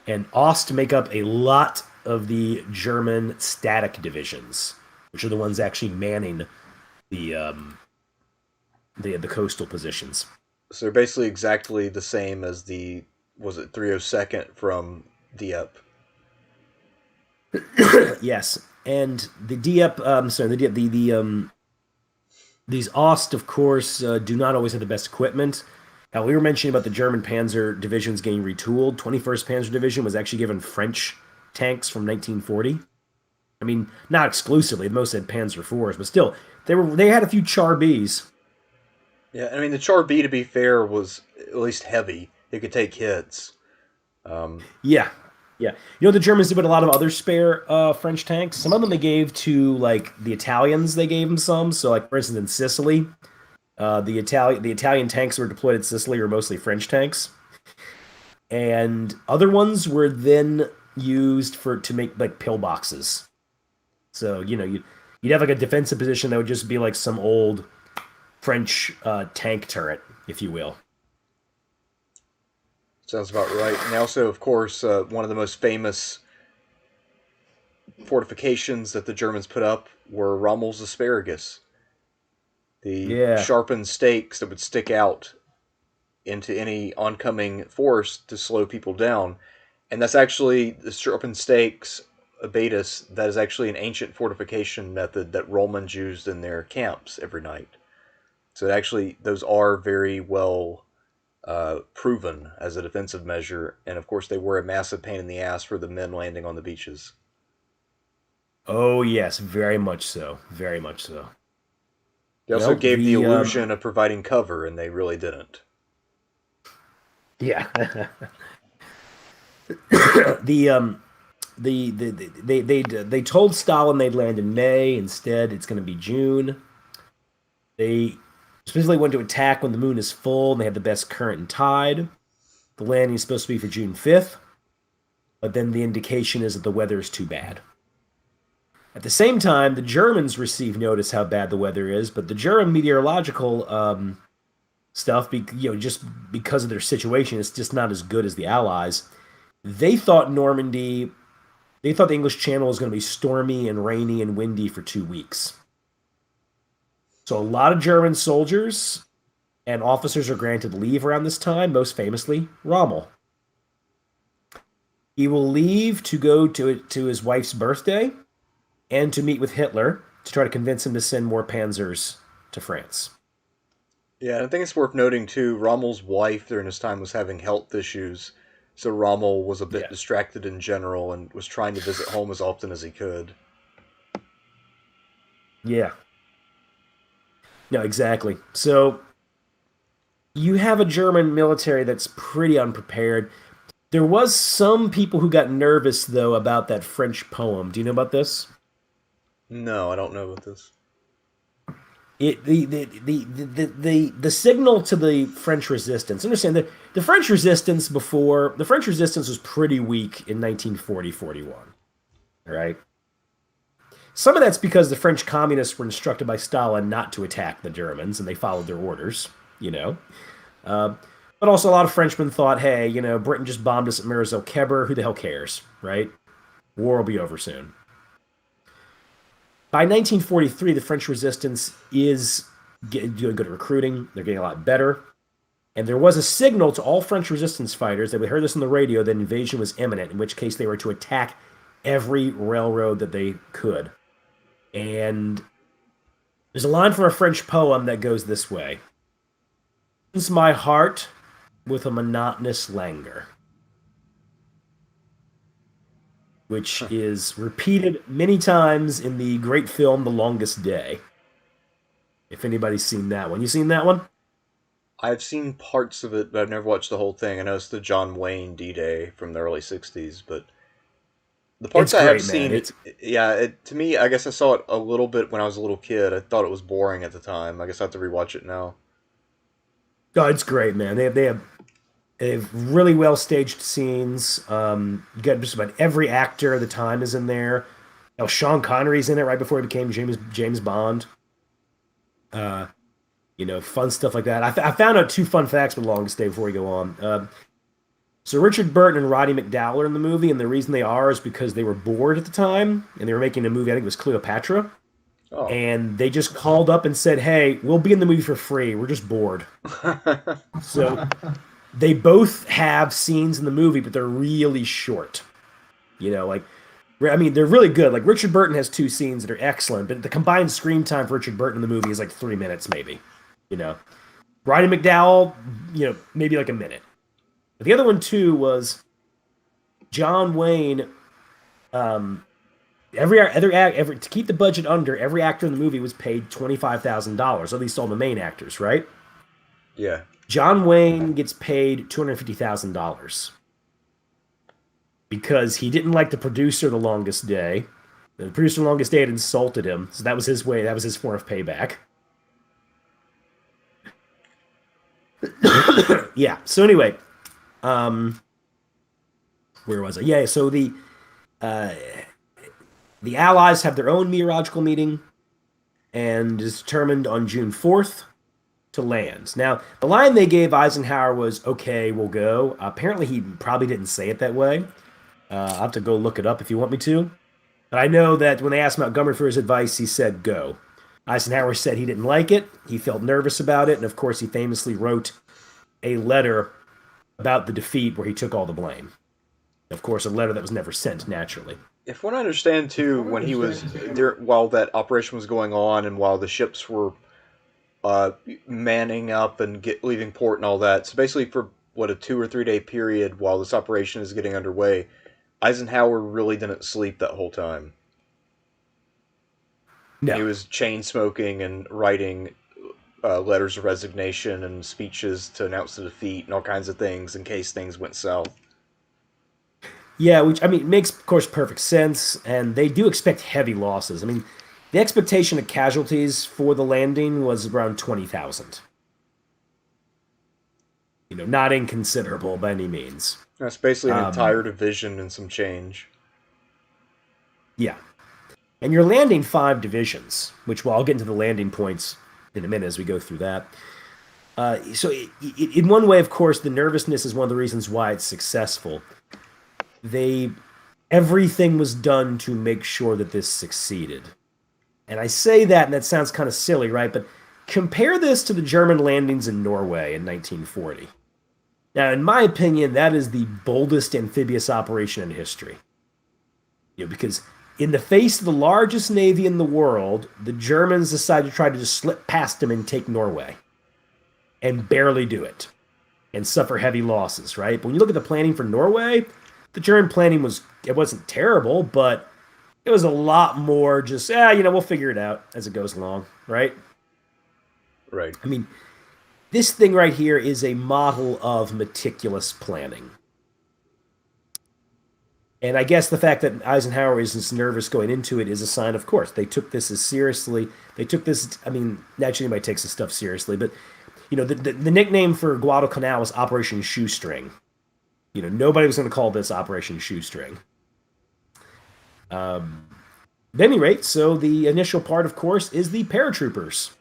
and Ost make up a lot of the German static divisions, which are the ones actually manning the the coastal positions. So they're basically exactly the same as the was it 302nd from Dieppe. Yes, and the Dieppe, sorry, the Dieppe, these Ost, of course, do not always have the best equipment. Now, we were mentioning about the German Panzer divisions getting retooled. 21st Panzer Division was actually given French tanks from 1940. I mean, not exclusively; most had Panzer IVs, but still, they had a few Char Bs. Yeah, I mean the Char B, to be fair, was at least heavy. It could take hits. Um, Yeah, yeah. The Germans did with a lot of other spare French tanks. Some of them they gave to like the Italians. They gave them some. So, like for instance, in Sicily, the Italian tanks were deployed in Sicily were mostly French tanks, and other ones were then used to make like pillboxes. So you'd have like a defensive position that would just be like some old French tank turret, if you will. Sounds about right. And also, of course, one of the most famous fortifications that the Germans put up were Rommel's asparagus, the Yeah. sharpened stakes that would stick out into any oncoming force to slow people down. And that's actually the sharpened stakes, abatis, that is actually an ancient fortification method that Romans used in their camps every night. So actually, those are very well proven as a defensive measure, and of course, they were a massive pain in the ass for the men landing on the beaches. Oh yes, very much so. Very much so. They also Well, gave the illusion of providing cover, and they really didn't. yeah. the they told Stalin they'd land in May. Instead, it's going to be June. They specifically went to attack when the moon is full and they have the best current and tide. The landing is supposed to be for June 5th, but then the indication is that the weather is too bad. At the same time, the Germans receive notice how bad the weather is, but the German meteorological stuff, just because of their situation, it's just not as good as the Allies. They thought they thought the English Channel was going to be stormy and rainy and windy for 2 weeks. So a lot of German soldiers and officers are granted leave around this time, most famously Rommel. He will leave to go to his wife's birthday and to meet with Hitler to try to convince him to send more panzers to France. Yeah, and I think it's worth noting too, Rommel's wife during this time was having health issues, so Rommel was a bit Yeah. distracted in general and was trying to visit home as often as he could. Yeah. No, exactly. So you have a German military that's pretty unprepared. There was some people who got nervous though about that French poem. Do you know about this? No, I don't know about this. It the signal to the French resistance. Understand that the French resistance was pretty weak in 1940-41. Right? Some of that's because the French communists were instructed by Stalin not to attack the Germans, and they followed their orders. You know, uh, but also a lot of Frenchmen thought, hey, Britain just bombed us at Merzl-Keber. Who the hell cares, right? War will be over soon. By 1943, the French resistance is doing good recruiting. They're getting a lot better. And there was a signal to all French resistance fighters that we heard this on the radio that invasion was imminent, in which case they were to attack every railroad that they could. And there's a line from a French poem that goes this way: "Fills my heart with a monotonous languor," which is repeated many times in the great film The Longest Day. If anybody's seen that one. You seen that one? I've seen parts of it, but I've never watched the whole thing. I know it's the John Wayne D-Day from the early 60s, but the parts It's I have great, man. seen, yeah, to me, I guess I saw it a little bit when I was a little kid. I thought it was boring at the time. I guess I have to rewatch it now. It's great, man. They have really well staged scenes. You got just about every actor of the time is in there. Sean Connery's in it right before he became James Bond. Uh, fun stuff like that. I found out two fun facts with Longest Day before we go on. So Richard Burton and Roddy McDowall are in the movie, and the reason they are is because they were bored at the time, and they were making a movie. I think it was Cleopatra, Oh. and they just called up and said, "Hey, we'll be in the movie for free. We're just bored." So they both have scenes in the movie, but they're really short. Like they're really good. Like Richard Burton has two scenes that are excellent, but the combined screen time for Richard Burton in the movie is like 3 minutes, maybe. You know, Roddy McDowall, maybe like a minute. But the other one too was John Wayne. Every to keep the budget under, every actor in the movie was paid $25,000. At least all the main actors, right? Yeah. John Wayne gets paid $250,000 because he didn't like the producer of The Longest Day. The producer of The Longest Day had insulted him, so that was his way. That was his form of payback. Yeah. So anyway, where was I? Yeah. So uh, the Allies have their own meteorological meeting, and is determined on June 4th to land. Now, the line they gave Eisenhower was, "Okay, we'll go." Apparently, he probably didn't say it that way. I'll have to go look it up if you want me to. But I know that when they asked Montgomery for his advice, he said, "Go." Eisenhower said he didn't like it. He felt nervous about it. And of course, he famously wrote a letter about the defeat where he took all the blame. Of course, a letter that was never sent, naturally. If what I understand too, when he was there, while that operation was going on, and while the ships were manning up and leaving port and all that, so basically for what, a 2 or 3 day period while this operation is getting underway, Eisenhower really didn't sleep that whole time. He No. was chain smoking and writing letters of resignation and speeches to announce the defeat and all kinds of things in case things went south. Yeah, which, makes, of course, perfect sense. And they do expect heavy losses. The expectation of casualties for the landing was around 20,000. Not inconsiderable by any means. That's basically an Um, entire division and some change. yeah. And you're landing 5 divisions, which, well, I'll get into the landing points in a minute as we go through that. In one way, of course, the nervousness is one of the reasons why it's successful. They Everything was done to make sure that this succeeded. And I say that, and that sounds kind of silly, right? But Compare this to the German landings in Norway in 1940. Now, in my opinion, that is the boldest amphibious operation in history. Because in the face of the largest navy in the world, the Germans decided to try to just slip past them and take Norway, and barely do it, and suffer heavy losses. Right? But when you look at the planning for Norway, the German planning wasn't terrible, but it was a lot more just we'll figure it out as it goes along. Right? Right. I mean, this thing right here is a model of meticulous planning. And I guess the fact that Eisenhower is as nervous going into it is a sign, of course. They took this as seriously. They took this, I mean, naturally anybody takes this stuff seriously, but, the nickname for Guadalcanal was Operation Shoestring. Nobody was going to call this Operation Shoestring. At any rate, so the initial part, of course, is the Paratroopers.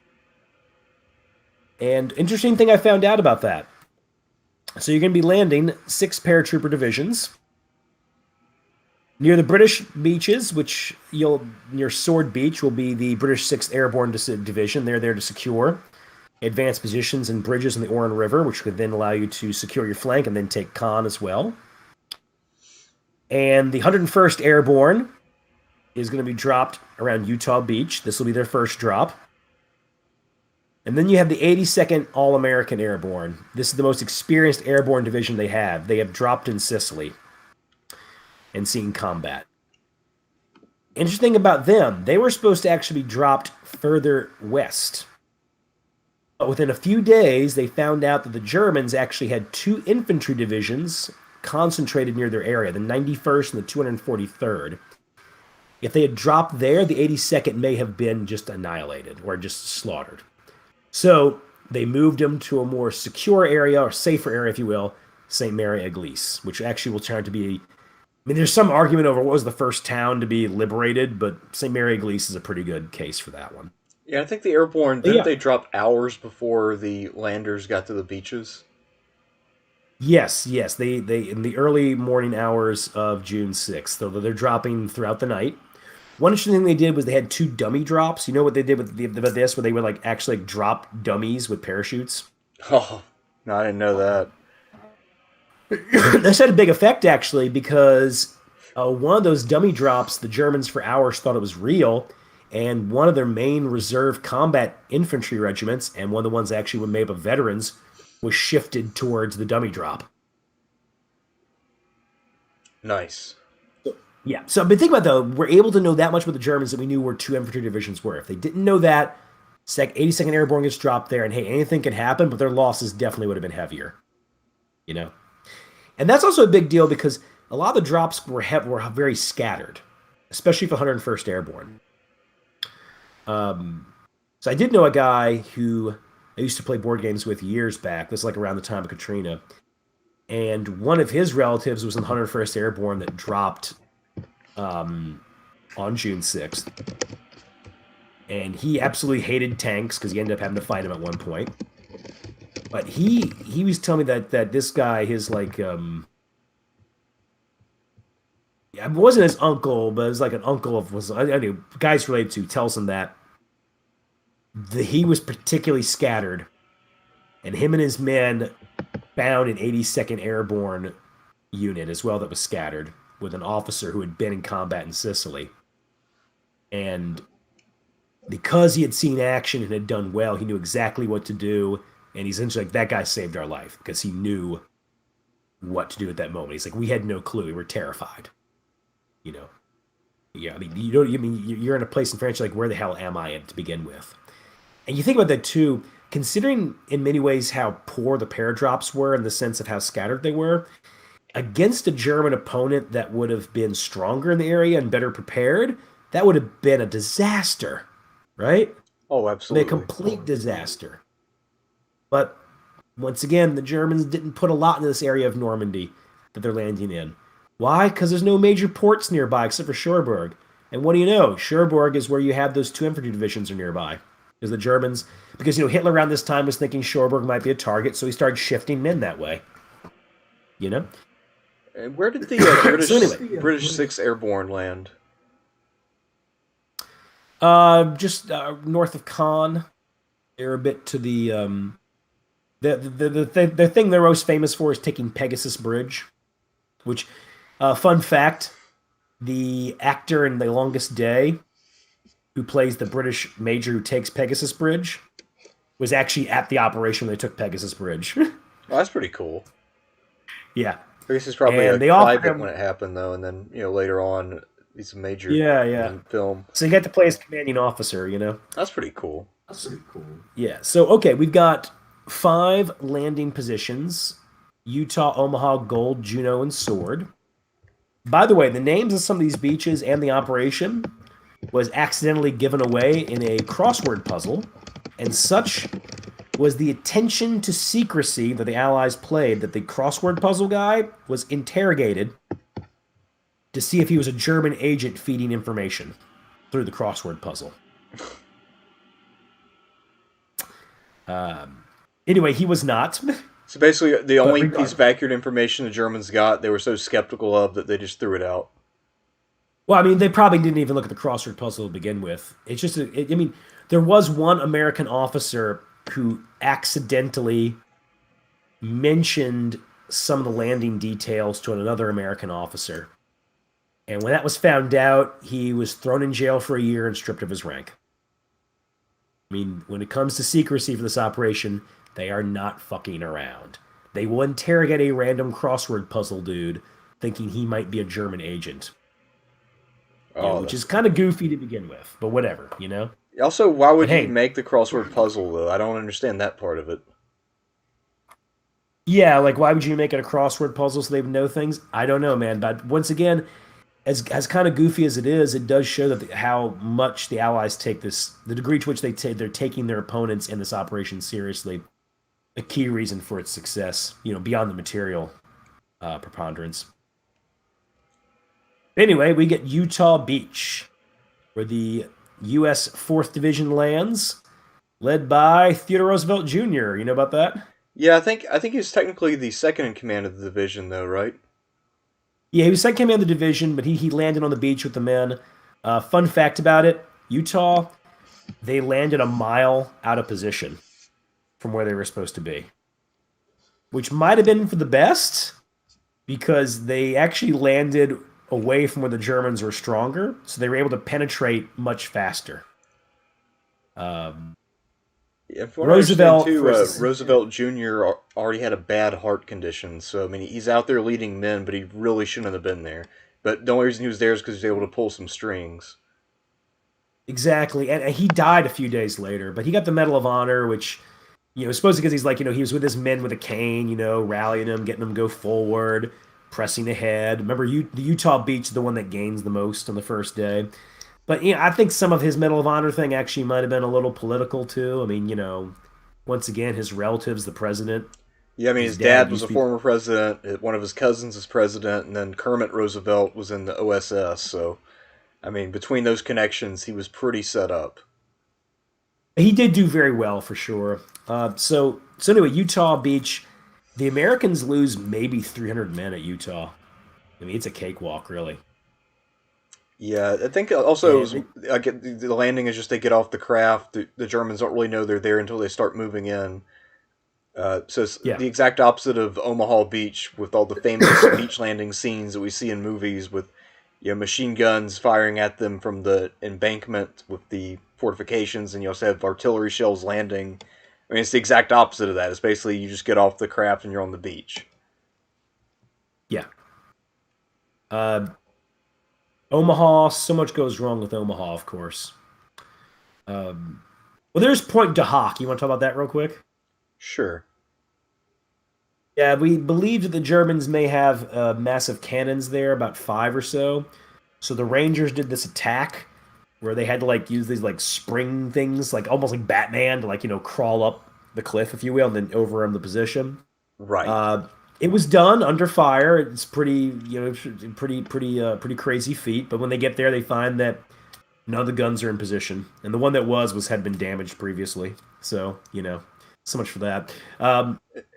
And interesting thing I found out about that. So you're going to be landing 6 paratrooper divisions near the British beaches, which near Sword Beach will be the British 6th Airborne Division. They're there to secure advanced positions and bridges in the Orne River, which could then allow you to secure your flank and then take Caen as well. And the 101st Airborne is going to be dropped around Utah Beach. This will be their first drop. And then you have the 82nd All-American Airborne. This is the most experienced airborne division they have. They have dropped in Sicily and seen combat. Interesting about them, they were supposed to actually be dropped further west. But within a few days, they found out that the Germans actually had 2 infantry divisions concentrated near their area, the 91st and the 243rd. If they had dropped there, the 82nd may have been just annihilated or just slaughtered. So they moved them to a more secure area, or safer area, if you will, St. Mary Église, which actually will turn out to be... I mean, there's some argument over what was the first town to be liberated, but St. Mary Église is a pretty good case for that one. Yeah, I think the Airborne, didn't they drop hours before the landers got to the beaches? Yes. They in the early morning hours of June 6th, so they're dropping throughout the night. One interesting thing they did was they had 2 dummy drops. You know what they did with this, where they would actually drop dummies with parachutes? Oh, no, I didn't know that. This had a big effect, actually, because one of those dummy drops, the Germans for hours thought it was real, and one of their main reserve combat infantry regiments, and one of the ones that actually were made up of veterans, was shifted towards the dummy drop. Nice. Yeah, so but think about though, we're able to know that much about the Germans that we knew where 2 infantry divisions were. If they didn't know that, 82nd Airborne gets dropped there, and hey, anything can happen, but their losses definitely would have been heavier. And that's also a big deal because a lot of the drops were very scattered, especially for 101st Airborne. So I did know a guy who I used to play board games with years back. This is like around the time of Katrina. And one of his relatives was in the 101st Airborne that dropped on June 6th. And he absolutely hated tanks because he ended up having to fight him at one point. But he was telling me that this guy, his it wasn't his uncle, but it was like an uncle of guys related to, tells him that he was particularly scattered, and him and his men found an 82nd Airborne unit as well that was scattered with an officer who had been in combat in Sicily. And because he had seen action and had done well, he knew exactly what to do. And he's essentially like, that guy saved our life because he knew what to do at that moment. He's like, we had no clue. We were terrified. Yeah, I mean, you're in a place in France, like, where the hell am I to begin with? And you think about that too, considering in many ways how poor the paradrops were in the sense of how scattered they were, against a German opponent that would have been stronger in the area and better prepared, that would have been a disaster, right? Oh, absolutely. A complete disaster. But once again, the Germans didn't put a lot into this area of Normandy that they're landing in. Why? Because there's no major ports nearby except for Cherbourg. And what do you know? Cherbourg is where you have those 2 infantry divisions are nearby. Because the Germans, Hitler around this time was thinking Cherbourg might be a target, so he started shifting men that way. And where did the British 6th Airborne land? Just north of Caen. They're a bit to the thing they're most famous for is taking Pegasus Bridge, which, fun fact, the actor in The Longest Day who plays the British major who takes Pegasus Bridge was actually at the operation when they took Pegasus Bridge. Well, that's pretty cool. Yeah. I guess he's probably And a they offered private when him, it happened, though, and then later on he's a major yeah, yeah. in film. So he got to play as commanding officer, you know? That's pretty cool. That's pretty cool. Yeah. So, okay, we've got five landing positions: Utah, Omaha, Gold, Juno, and Sword. By the way, the names of some of these beaches and the operation was accidentally given away in a crossword puzzle, and such was the attention to secrecy that the Allies played that the crossword puzzle guy was interrogated to see if he was a German agent feeding information through the crossword puzzle. Anyway, he was not. So basically, the But only piece regardless. of accurate information the Germans got, they were so skeptical of that they just threw it out. Well, I mean, they probably didn't even look at the crossword puzzle to begin with. It's just, I mean, there was one American officer who accidentally mentioned some of the landing details to another American officer. And when that was found out, he was thrown in jail for a year and stripped of his rank. I mean, when it comes to secrecy for this operation, they are not fucking around. They will interrogate a random crossword puzzle dude thinking he might be a German agent, Oh, which that's is kind of goofy to begin with, but whatever, you know? also, why But would you hey, make the crossword puzzle though? I don't understand that part of it. yeah, like why would you make it a crossword puzzle so they would know things? I don't know, man. But once again, as kind of goofy as it is, it does show that how much the Allies take this, the degree to which they're taking their opponents in this operation seriously. A key reason for its success, beyond the material preponderance. Anyway, we get Utah Beach, where the U.S. 4th Division lands, led by Theodore Roosevelt Jr. You know about that? Yeah, I think he was technically the second in command of the division, though, right? Yeah, he was second command of the division, but he landed on the beach with the men. Fun fact about it: Utah, they landed a mile out of position from where they were supposed to be, which might have been for the best because they actually landed away from where the Germans were stronger, so they were able to penetrate much faster. Um, Yeah, from what I understand Roosevelt, too, for his Roosevelt Jr. Already had a bad heart condition, so I mean he's out there leading men, but he really shouldn't have been there. But the only reason he was there is because he was able to pull some strings. exactly, and he died a few days later, but he got the Medal of Honor, which supposed because he's like, he was with his men with a cane, rallying them, getting them to go forward, pressing ahead. Remember, the Utah Beach is the one that gains the most on the first day. But I think some of his Medal of Honor thing actually might have been a little political too. I mean, once again, his relatives, the president, Yeah, I mean his his dad dad was used a to be. former president, one of his cousins is president, and then Kermit Roosevelt was in the OSS. So I mean between those connections, he was pretty set up. He did do very well for sure. So anyway, Utah Beach, the Americans lose maybe 300 men at Utah. I mean, it's a cakewalk, really. Yeah, I think also it And was, I get the landing is just they get off the craft. The Germans don't really know they're there until they start moving in. So it's yeah, the exact opposite of Omaha Beach with all the famous beach landing scenes that we see in movies with machine guns firing at them from the embankment with the fortifications, and you also have artillery shells landing. I mean, it's the exact opposite of that. It's basically you just get off the craft and you're on the beach. yeah. Uh, Omaha, so much goes wrong with Omaha, of course. Um, well, there's Point de Hoc. You want to talk about that real quick? Sure. Yeah, we believe that the Germans may have massive cannons there, about five or so. So the Rangers did this attack where they had to like use these like spring things, like almost like Batman, to like crawl up the cliff, if you will, and then overrun the position. Right. Uh, it was done under fire. It's pretty, pretty crazy feat. But when they get there, they find that none of the guns are in position, and the one that was had been damaged previously. So so much for that.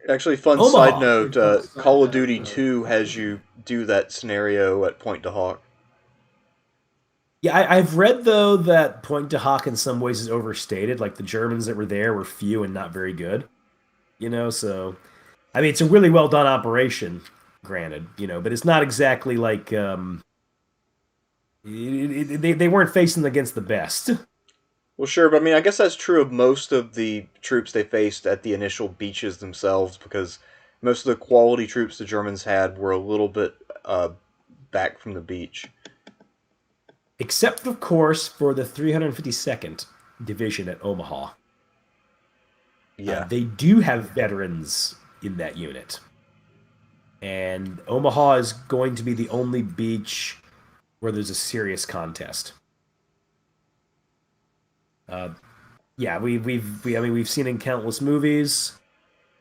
Actually, fun side Omaha. note: Call of Duty 2 has you do that scenario at Point de Hoc. Yeah, I've read though that Pointe du Hoc in some ways is overstated. Like the Germans that were there were few and not very good. So I mean, it's a really well done operation, granted. But it's not exactly like they weren't facing against the best. Well, sure, but I mean, I guess that's true of most of the troops they faced at the initial beaches themselves, because most of the quality troops the Germans had were a little bit back from the beach. Except, of course, for the 352nd Division at Omaha. Yeah, They do have veterans in that unit. And Omaha is going to be the only beach where there's a serious contest. Uh, yeah, I mean, we've seen it in countless movies.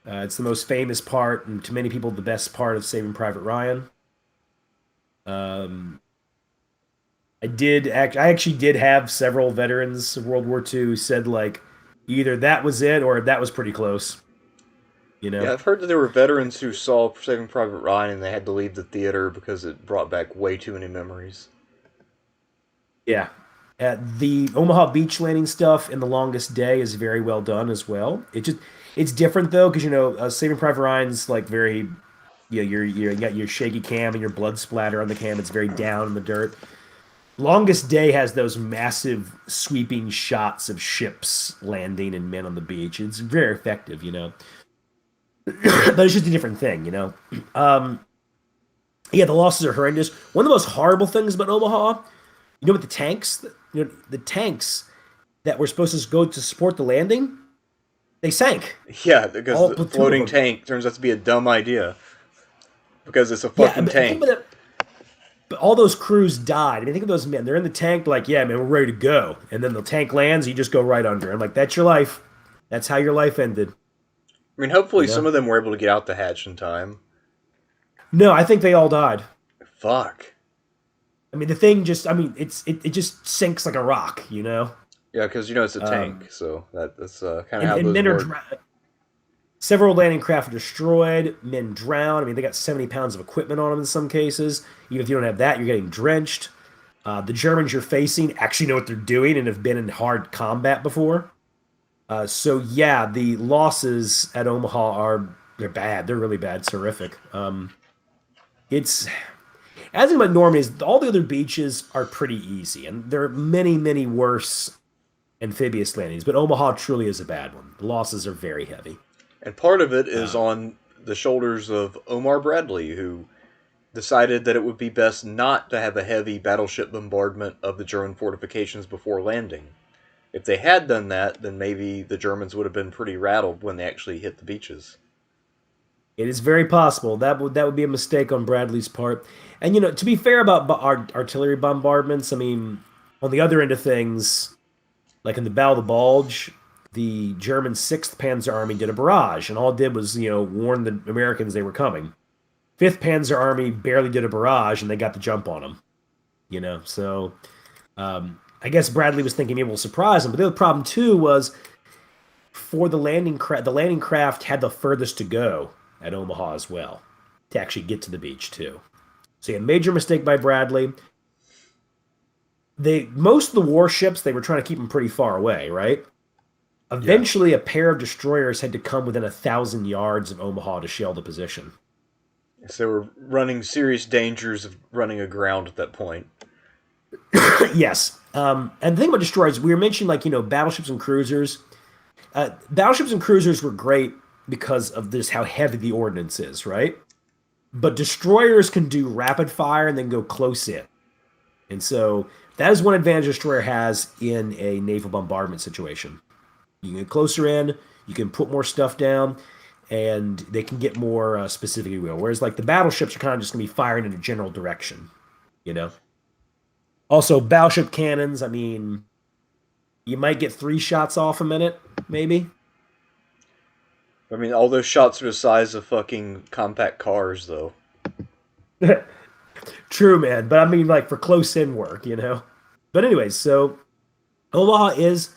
It's the most famous part, and to many people, the best part of Saving Private Ryan. Um, I actually did have several veterans of World War II who said like either that was it or that was pretty close. You yeah, know? I've heard that there were veterans who saw Saving Private Ryan and they had to leave the theater because it brought back way too many memories. Yeah. The Omaha beach landing stuff in The Longest Day is very well done as well. It's different though because Saving Private Ryan's like very you got your shaky cam and your blood splatter on the cam. It's very down in the dirt. Longest Day has those massive sweeping shots of ships landing and men on the beach. It's very effective. But it's just a different thing. Um, yeah, the losses are horrendous. One of the most horrible things about Omaha, with the tanks, the tanks that were supposed to go to support the landing, they sank. Yeah, because All the platoon of floating them. tank turns out to be a dumb idea because it's a Yeah, fucking think about tank. it. But all those crews died. I mean, think of those men. They're in the tank, like, yeah, man, we're ready to go. And then the tank lands, you just go right under. I'm like, that's your life. That's how your life ended. I mean, You hopefully some know? of them were able to get out the hatch in time. No, I think they all died. Fuck. I mean, the thing just, I mean, it just sinks like a rock. Yeah, because it's a Um, tank, so that's kind of and, how and those men are work. drowned. Several landing craft are destroyed. Men drown. I mean, they got 70 pounds of equipment on them in some cases. Even if you don't have that, you're getting drenched. The Germans you're facing actually know what they're doing and have been in hard combat before. So yeah, the losses at Omaha they're bad. They're really bad. It's horrific. It's as about Normandy is all the other beaches are pretty easy, and there are many worse amphibious landings, but Omaha truly is a bad one. The losses are very heavy. And part of it is Uh, on the shoulders of Omar Bradley, who decided that it would be best not to have a heavy battleship bombardment of the German fortifications before landing. If they had done that, then maybe the Germans would have been pretty rattled when they actually hit the beaches. it is very possible that would be a mistake on Bradley's part. And to be fair about our artillery bombardments, I mean, on the other end of things, like in the Battle of the Bulge, the German Sixth Panzer Army did a barrage, and all it did was warn the Americans they were coming. Fifth Panzer Army barely did a barrage, and they got the jump on them. So I guess Bradley was thinking maybe we'll surprise them. But the other problem too was for the landing craft had the furthest to go at Omaha as well to actually get to the beach too. So yeah, major mistake by Bradley. Most of the warships they were trying to keep them pretty far away, right? Yeah. Eventually, a pair of destroyers had to come within 1,000 yards of Omaha to shell the position. So they were running serious dangers of running aground at that point. Yes, and the thing about destroyers, we were mentioning like battleships and cruisers. Battleships and cruisers were great because of this how heavy the ordnance is, right? But destroyers can do rapid fire and then go close in. And so that is one advantage a destroyer has in a naval bombardment situation. You can get closer in, you can put more stuff down, and they can get more specific, if you will. Whereas like the battleships are kind of just going to be firing in a general direction, you know. Also, battleship cannons. I mean, you might get 3 shots off a minute, maybe. I mean, all those shots are the size of fucking compact cars, though. True, man. But I mean, like for close in work. But anyways, so Omaha is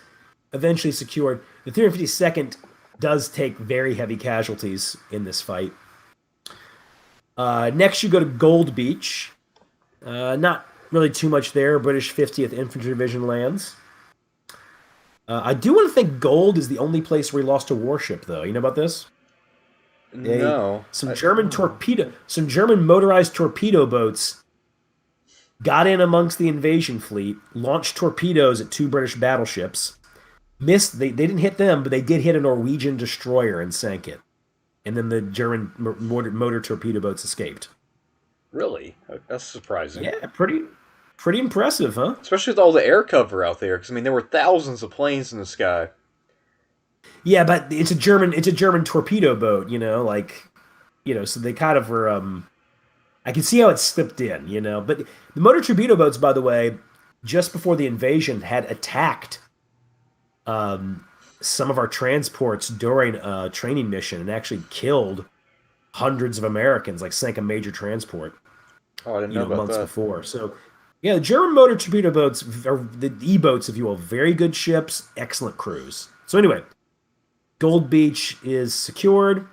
eventually secured. The 352nd does take very heavy casualties in this fight. Next, you go to Gold Beach. Not really too much there. British 50th Infantry Division lands. I do want to think Gold is the only place where he lost a warship, though. You know about this? They No. some German motorized torpedo boats got in amongst the invasion fleet, launched torpedoes at two British battleships. Missed. They didn't hit them, but they did hit a Norwegian destroyer and sank it. And then the German motor torpedo boats escaped. Really? That's surprising. Yeah, pretty impressive, huh? Especially with all the air cover out there, because I mean there were thousands of planes in the sky. Yeah, but it's a German torpedo boat, so they kind of were. I can see how it slipped in, But the motor torpedo boats, by the way, just before the invasion, had attacked some of our transports during a training mission and actually killed hundreds of Americans, like sank a major transport. Oh, I didn't know about Months that. before. So, yeah, the German motor torpedo boats, or the E-boats, if you will, very good ships, excellent crews. So anyway, Gold Beach is secured.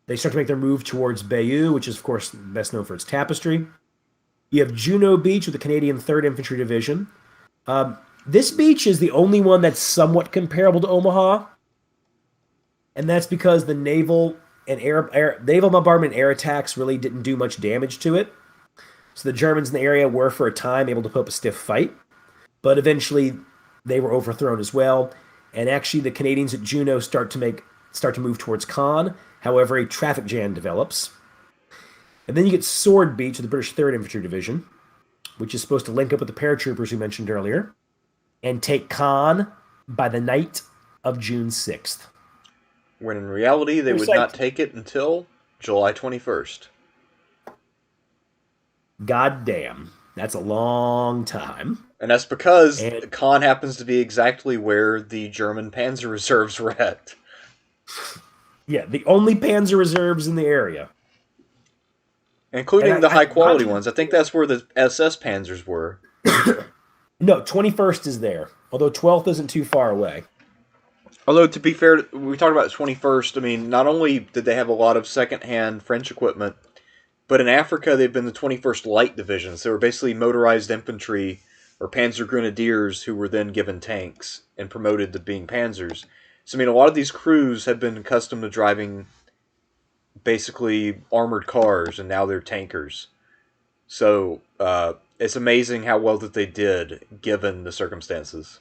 They start to make their move towards Bayeux, which is, of course, best known for its tapestry. You have Juno Beach with the Canadian 3rd Infantry Division. This beach is the only one that's somewhat comparable to Omaha, and that's because the naval bombardment and air attacks really didn't do much damage to it. So the Germans in the area were, for a time, able to put up a stiff fight, but eventually they were overthrown as well. And actually, the Canadians at Juno start to move towards Caen. However, a traffic jam develops. And then you get Sword Beach with the British 3rd Infantry Division, which is supposed to link up with the paratroopers we mentioned earlier, and take Caen by the night of June 6th. When in reality, they would not take it until July 21st. God damn. That's a long time. And that's because Caen happens to be exactly where the German Panzer reserves were at. Yeah, the only Panzer reserves in the area. Including the high-quality ones. I think that's where the SS Panzers were. No, 21st is there. Although 12th isn't too far away. Although, to be fair, we talked about 21st. I mean, not only did they have a lot of second-hand French equipment, but in Africa, they've been the 21st Light Divisions. They were basically motorized infantry or Panzer Grenadiers who were then given tanks and promoted to being Panzers. So, I mean, a lot of these crews had been accustomed to driving basically armored cars, and now they're tankers. So, it's amazing how well that they did, given the circumstances.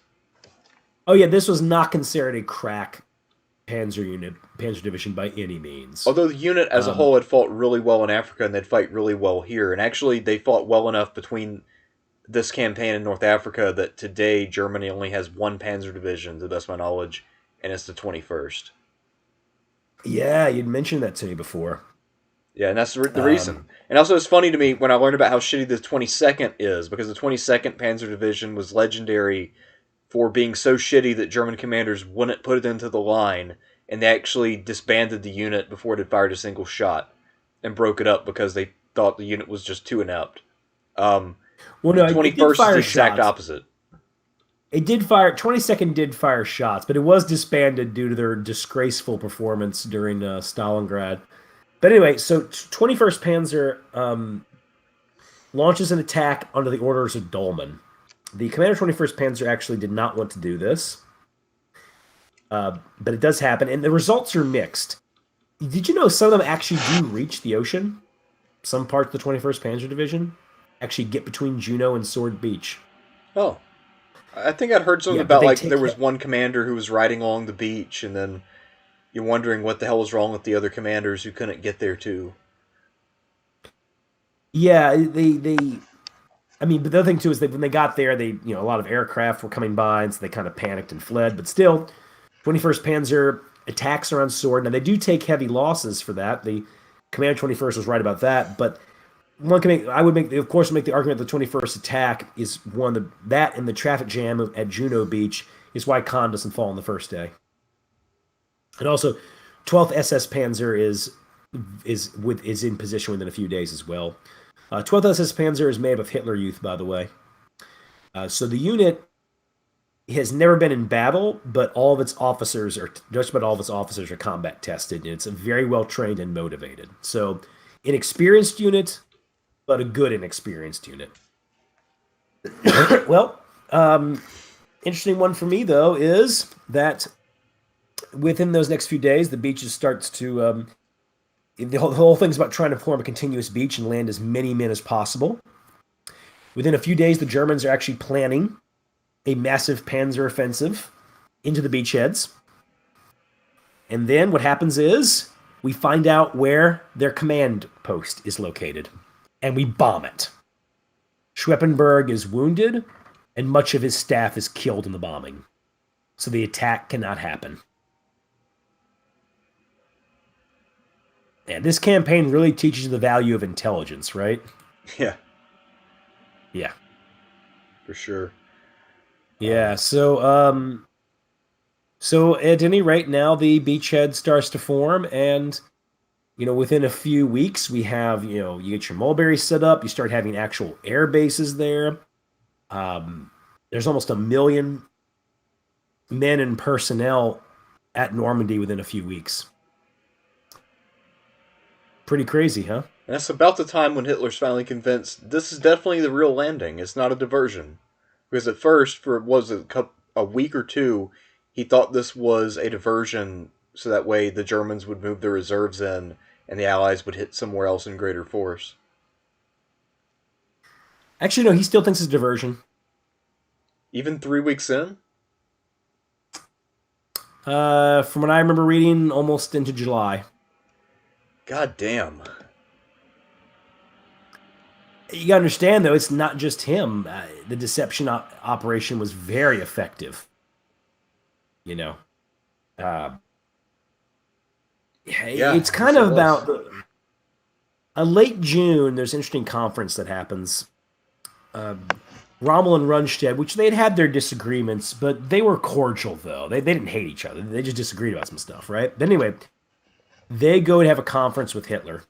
Oh, yeah, this was not considered a crack Panzer Division by any means. Although the unit as a whole had fought really well in Africa, and they'd fight really well here. And actually, they fought well enough between this campaign in North Africa that today Germany only has one Panzer Division, to the best of my knowledge, and it's the 21st. Yeah, you'd mentioned that to me before. Yeah, and that's the reason. And also, it's funny to me when I learned about how shitty the 22nd is, because the 22nd Panzer Division was legendary for being so shitty that German commanders wouldn't put it into the line, and they actually disbanded the unit before it had fired a single shot, and broke it up because they thought the unit was just too inept. Well, no, the 21st is the exact opposite. It did fire. 22nd did fire shots, but it was disbanded due to their disgraceful performance during Stalingrad. But anyway, so 21st Panzer launches an attack under the orders of Doleman. The commander of 21st Panzer actually did not want to do this, but it does happen, and the results are mixed. Did you know some of them actually do reach the ocean? Some parts of the 21st Panzer Division actually get between Juno and Sword Beach. Oh. I think I'd heard something about, like, there was one commander who was riding along the beach, and then you're wondering what the hell was wrong with the other commanders who couldn't get there, too. Yeah, I mean, but the other thing, too, is that when they got there, a lot of aircraft were coming by, and so they kind of panicked and fled. But still, 21st Panzer attacks around Sword. Now, they do take heavy losses for that. The commander 21st was right about that, but I would make the argument that the 21st attack is one that and the traffic jam at Juno Beach is why Caen doesn't fall on the first day. And also, 12th SS Panzer is in position within a few days as well. 12th SS Panzer is made up of Hitler Youth, by the way. So the unit has never been in battle, but just about all of its officers are combat tested, and it's a very well trained and motivated. So, inexperienced unit, but a good inexperienced unit. Well, interesting one for me though is that within those next few days, the beaches starts to the whole thing's about trying to form a continuous beach and land as many men as possible. Within a few days, the Germans are actually planning a massive Panzer offensive into the beachheads. And then what happens is we find out where their command post is located, and we bomb it. Schweppenberg is wounded, and much of his staff is killed in the bombing. So the attack cannot happen. And this campaign really teaches you the value of intelligence, right? Yeah, Yeah. for sure. Yeah. So at any rate, now the beachhead starts to form, and within a few weeks, we have you get your mulberry set up, you start having actual air bases there. There's almost 1 million men and personnel at Normandy within a few weeks. Pretty crazy, huh? And that's about the time when Hitler's finally convinced this is definitely the real landing. It's not a diversion. Because at first, for was a week or two, he thought this was a diversion, so that way the Germans would move their reserves in, and the Allies would hit somewhere else in greater force. Actually, no, he still thinks it's a diversion. Even 3 weeks in? From what I remember reading, almost into July. God damn. You gotta understand, though, it's not just him. The deception operation was very effective. You know, uh, Yeah, it's I guess kind it of was. about a late June. There's an interesting conference that happens. Rommel and Rundstedt, which they'd had their disagreements, but they were cordial, though. They didn't hate each other. They just disagreed about some stuff, right? But anyway, they go to have a conference with Hitler.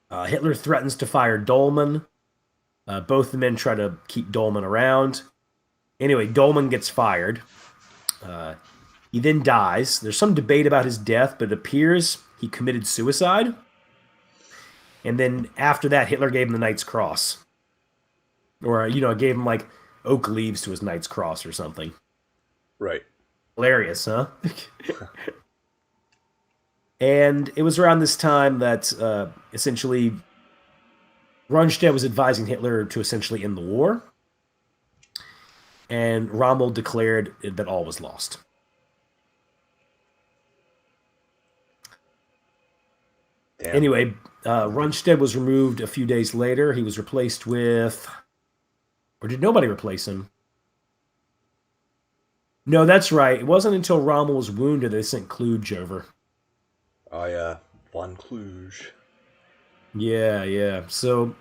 Hitler threatens to fire Doleman. Both the men try to keep Doleman around. Anyway, Doleman gets fired. He then dies. There's some debate about his death, but it appears he committed suicide. And then after that, Hitler gave him the Knight's Cross. Or, gave him like oak leaves to his Knight's Cross or something. Right. Hilarious, huh? And it was around this time that essentially Rundstedt was advising Hitler to essentially end the war. And Rommel declared that all was lost. Damn. Anyway, Rundstedt was removed a few days later. He was replaced with... Or did nobody replace him? No, that's right. It wasn't until Rommel was wounded they sent Kluge over. Oh, yeah. Von Kluge. Yeah. So,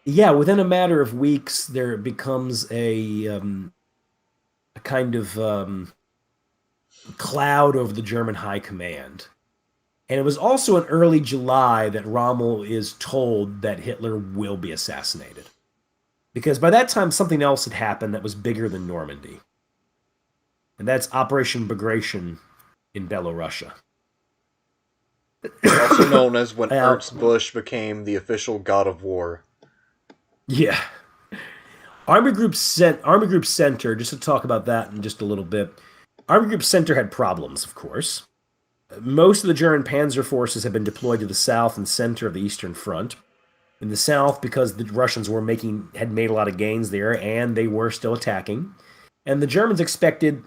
yeah, within a matter of weeks, there becomes a kind of cloud over the German high command. And it was also in early July that Rommel is told that Hitler will be assassinated. Because by that time, something else had happened that was bigger than Normandy. And that's Operation Bagration in Belorussia. Also known as when Ernst Busch became the official god of war. Yeah. Army Group Center, just to talk about that in just a little bit. Army Group Center had problems, of course. Most of the German panzer forces had been deployed to the south and center of the Eastern Front. In the south, because the Russians had made a lot of gains there, and they were still attacking. And the Germans expected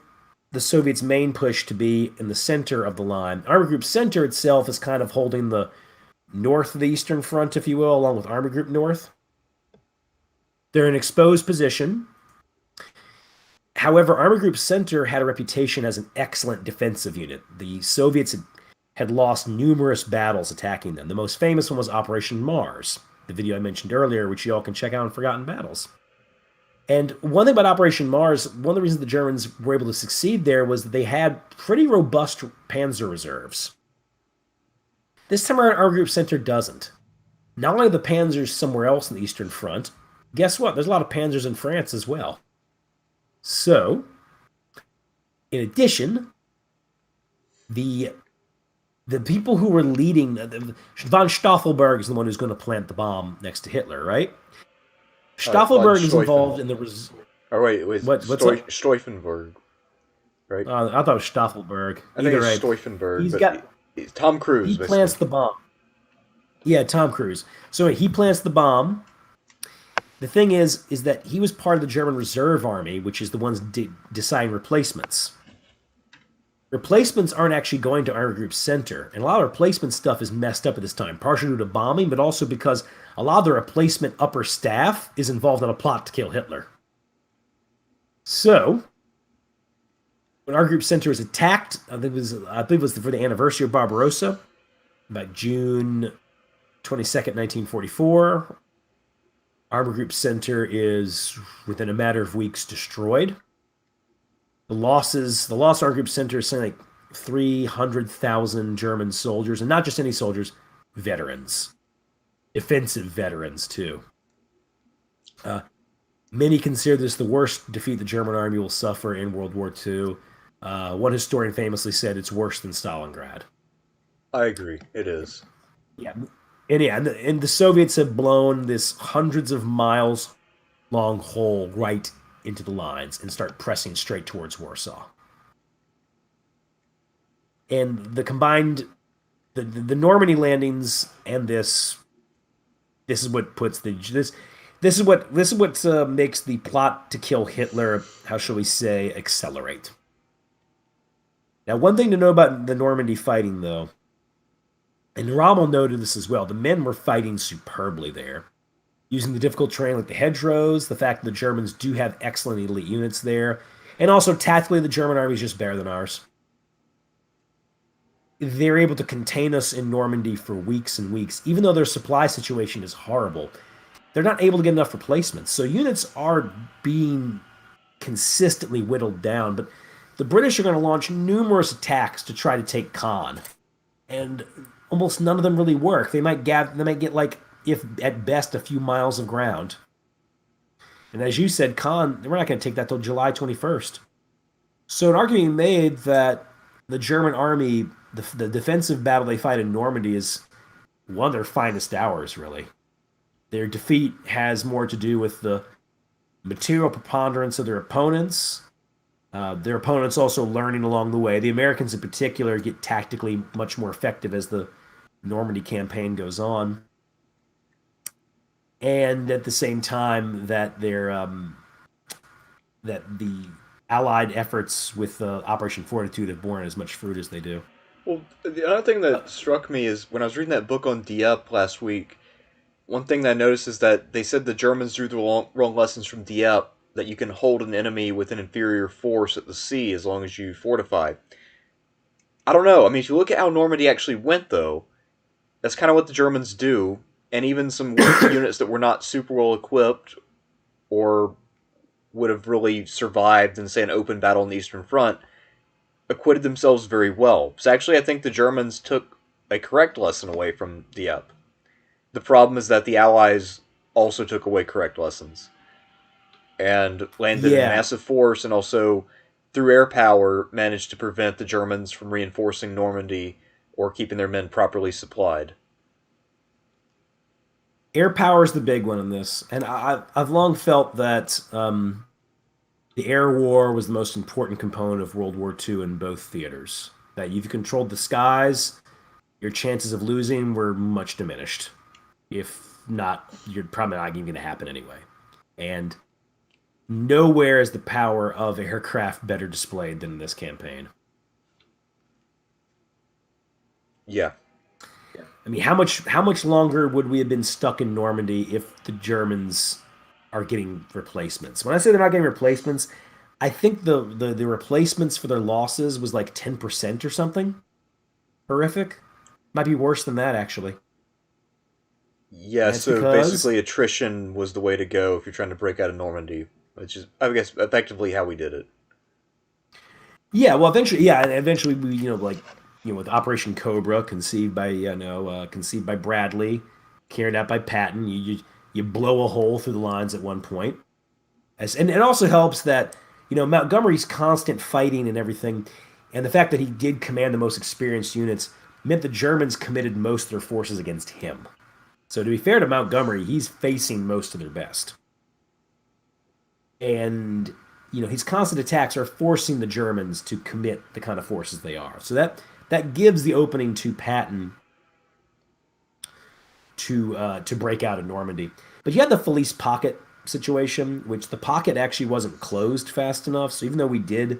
the Soviets' main push to be in the center of the line. Army Group Center itself is kind of holding the north of the Eastern Front, if you will, along with Army Group North. They're in an exposed position. However, Army Group Center had a reputation as an excellent defensive unit. The Soviets had lost numerous battles attacking them. The most famous one was Operation Mars, the video I mentioned earlier, which you all can check out on Forgotten Battles. And one thing about Operation Mars, one of the reasons the Germans were able to succeed there was that they had pretty robust panzer reserves. This time around, Army Group Center doesn't. Not only the panzers somewhere else in the Eastern Front, guess what? There's a lot of panzers in France as well. So, in addition, the people who were leading... von Stauffenberg is the one who's going to plant the bomb next to Hitler, right? von Staffelberg is Steuffen. involved in the Or wait, it was what's up? Stauffenberg, right? I thought it was Staffelberg. I think Either it's way, Stauffenberg, he's but got Tom he Cruise, basically. plants the bomb. Yeah, Tom Cruise. So he plants the bomb. The thing is that he was part of the German Reserve Army, which is the ones deciding replacements. Replacements aren't actually going to Army Group Center, and a lot of replacement stuff is messed up at this time, partially due to bombing, but also because a lot of the replacement upper staff is involved in a plot to kill Hitler. So, when Army Group Center was attacked, I believe it was for the anniversary of Barbarossa, about June 22nd, 1944. Armor Group Center is, within a matter of weeks, destroyed. The lost Armor Group Center is something like 300,000 German soldiers, and not just any soldiers, veterans. Defensive veterans, too. Many consider this the worst defeat the German army will suffer in World War II. One historian famously said it's worse than Stalingrad. I agree. It is. Yeah, and the Soviets have blown this hundreds of miles long hole right into the lines and start pressing straight towards Warsaw. And the combined, the Normandy landings and this is what puts this is what makes the plot to kill Hitler, how shall we say, accelerate. Now, one thing to know about the Normandy fighting, though, and Rommel noted this as well, the men were fighting superbly there, using the difficult terrain like the hedgerows, the fact that the Germans do have excellent elite units there, and also tactically the German army is just better than ours. They're able to contain us in Normandy for weeks and weeks, even though their supply situation is horrible. They're not able to get enough replacements, so units are being consistently whittled down, but the British are going to launch numerous attacks to try to take Caen, and almost none of them really work. They might get like, if at best, a few miles of ground. And as you said, Caen, we're not going to take that till July 21st. So an argument made that the German army, the defensive battle they fight in Normandy is one of their finest hours, really. Their defeat has more to do with the material preponderance of their opponents. Their opponents also learning along the way. The Americans in particular get tactically much more effective as the Normandy campaign goes on. And at the same time that that the Allied efforts with Operation Fortitude have borne as much fruit as they do. Well, the other thing that struck me is when I was reading that book on Dieppe last week, one thing that I noticed is that they said the Germans drew the wrong lessons from Dieppe, that you can hold an enemy with an inferior force at the sea as long as you fortify. I don't know. I mean, if you look at how Normandy actually went, though, that's kind of what the Germans do, and even some units that were not super well equipped or would have really survived in, say, an open battle on the Eastern Front, acquitted themselves very well. So actually, I think the Germans took a correct lesson away from Dieppe. The problem is that the Allies also took away correct lessons and landed in massive force, and also, through air power, managed to prevent the Germans from reinforcing Normandy or keeping their men properly supplied. Air power is the big one in this, and I've long felt that the air war was the most important component of World War II in both theaters. That if you controlled the skies, your chances of losing were much diminished. If not, you're probably not even going to happen anyway. And nowhere is the power of aircraft better displayed than in this campaign. Yeah. I mean, how much longer would we have been stuck in Normandy if the Germans are getting replacements? When I say they're not getting replacements, I think the replacements for their losses was like 10% or something. Horrific. Might be worse than that, actually. Yeah, so basically attrition was the way to go if you're trying to break out of Normandy, which is, I guess, effectively how we did it. Yeah, well, eventually we, with Operation Cobra, conceived by Bradley, carried out by Patton, you blow a hole through the lines at one point. And it also helps that, Montgomery's constant fighting and everything, and the fact that he did command the most experienced units meant the Germans committed most of their forces against him. So to be fair to Montgomery, he's facing most of their best. and his constant attacks are forcing the Germans to commit the kind of forces they are. So that gives the opening to Patton to break out of Normandy. But you had the Felice Pocket situation, which the pocket actually wasn't closed fast enough. So even though we did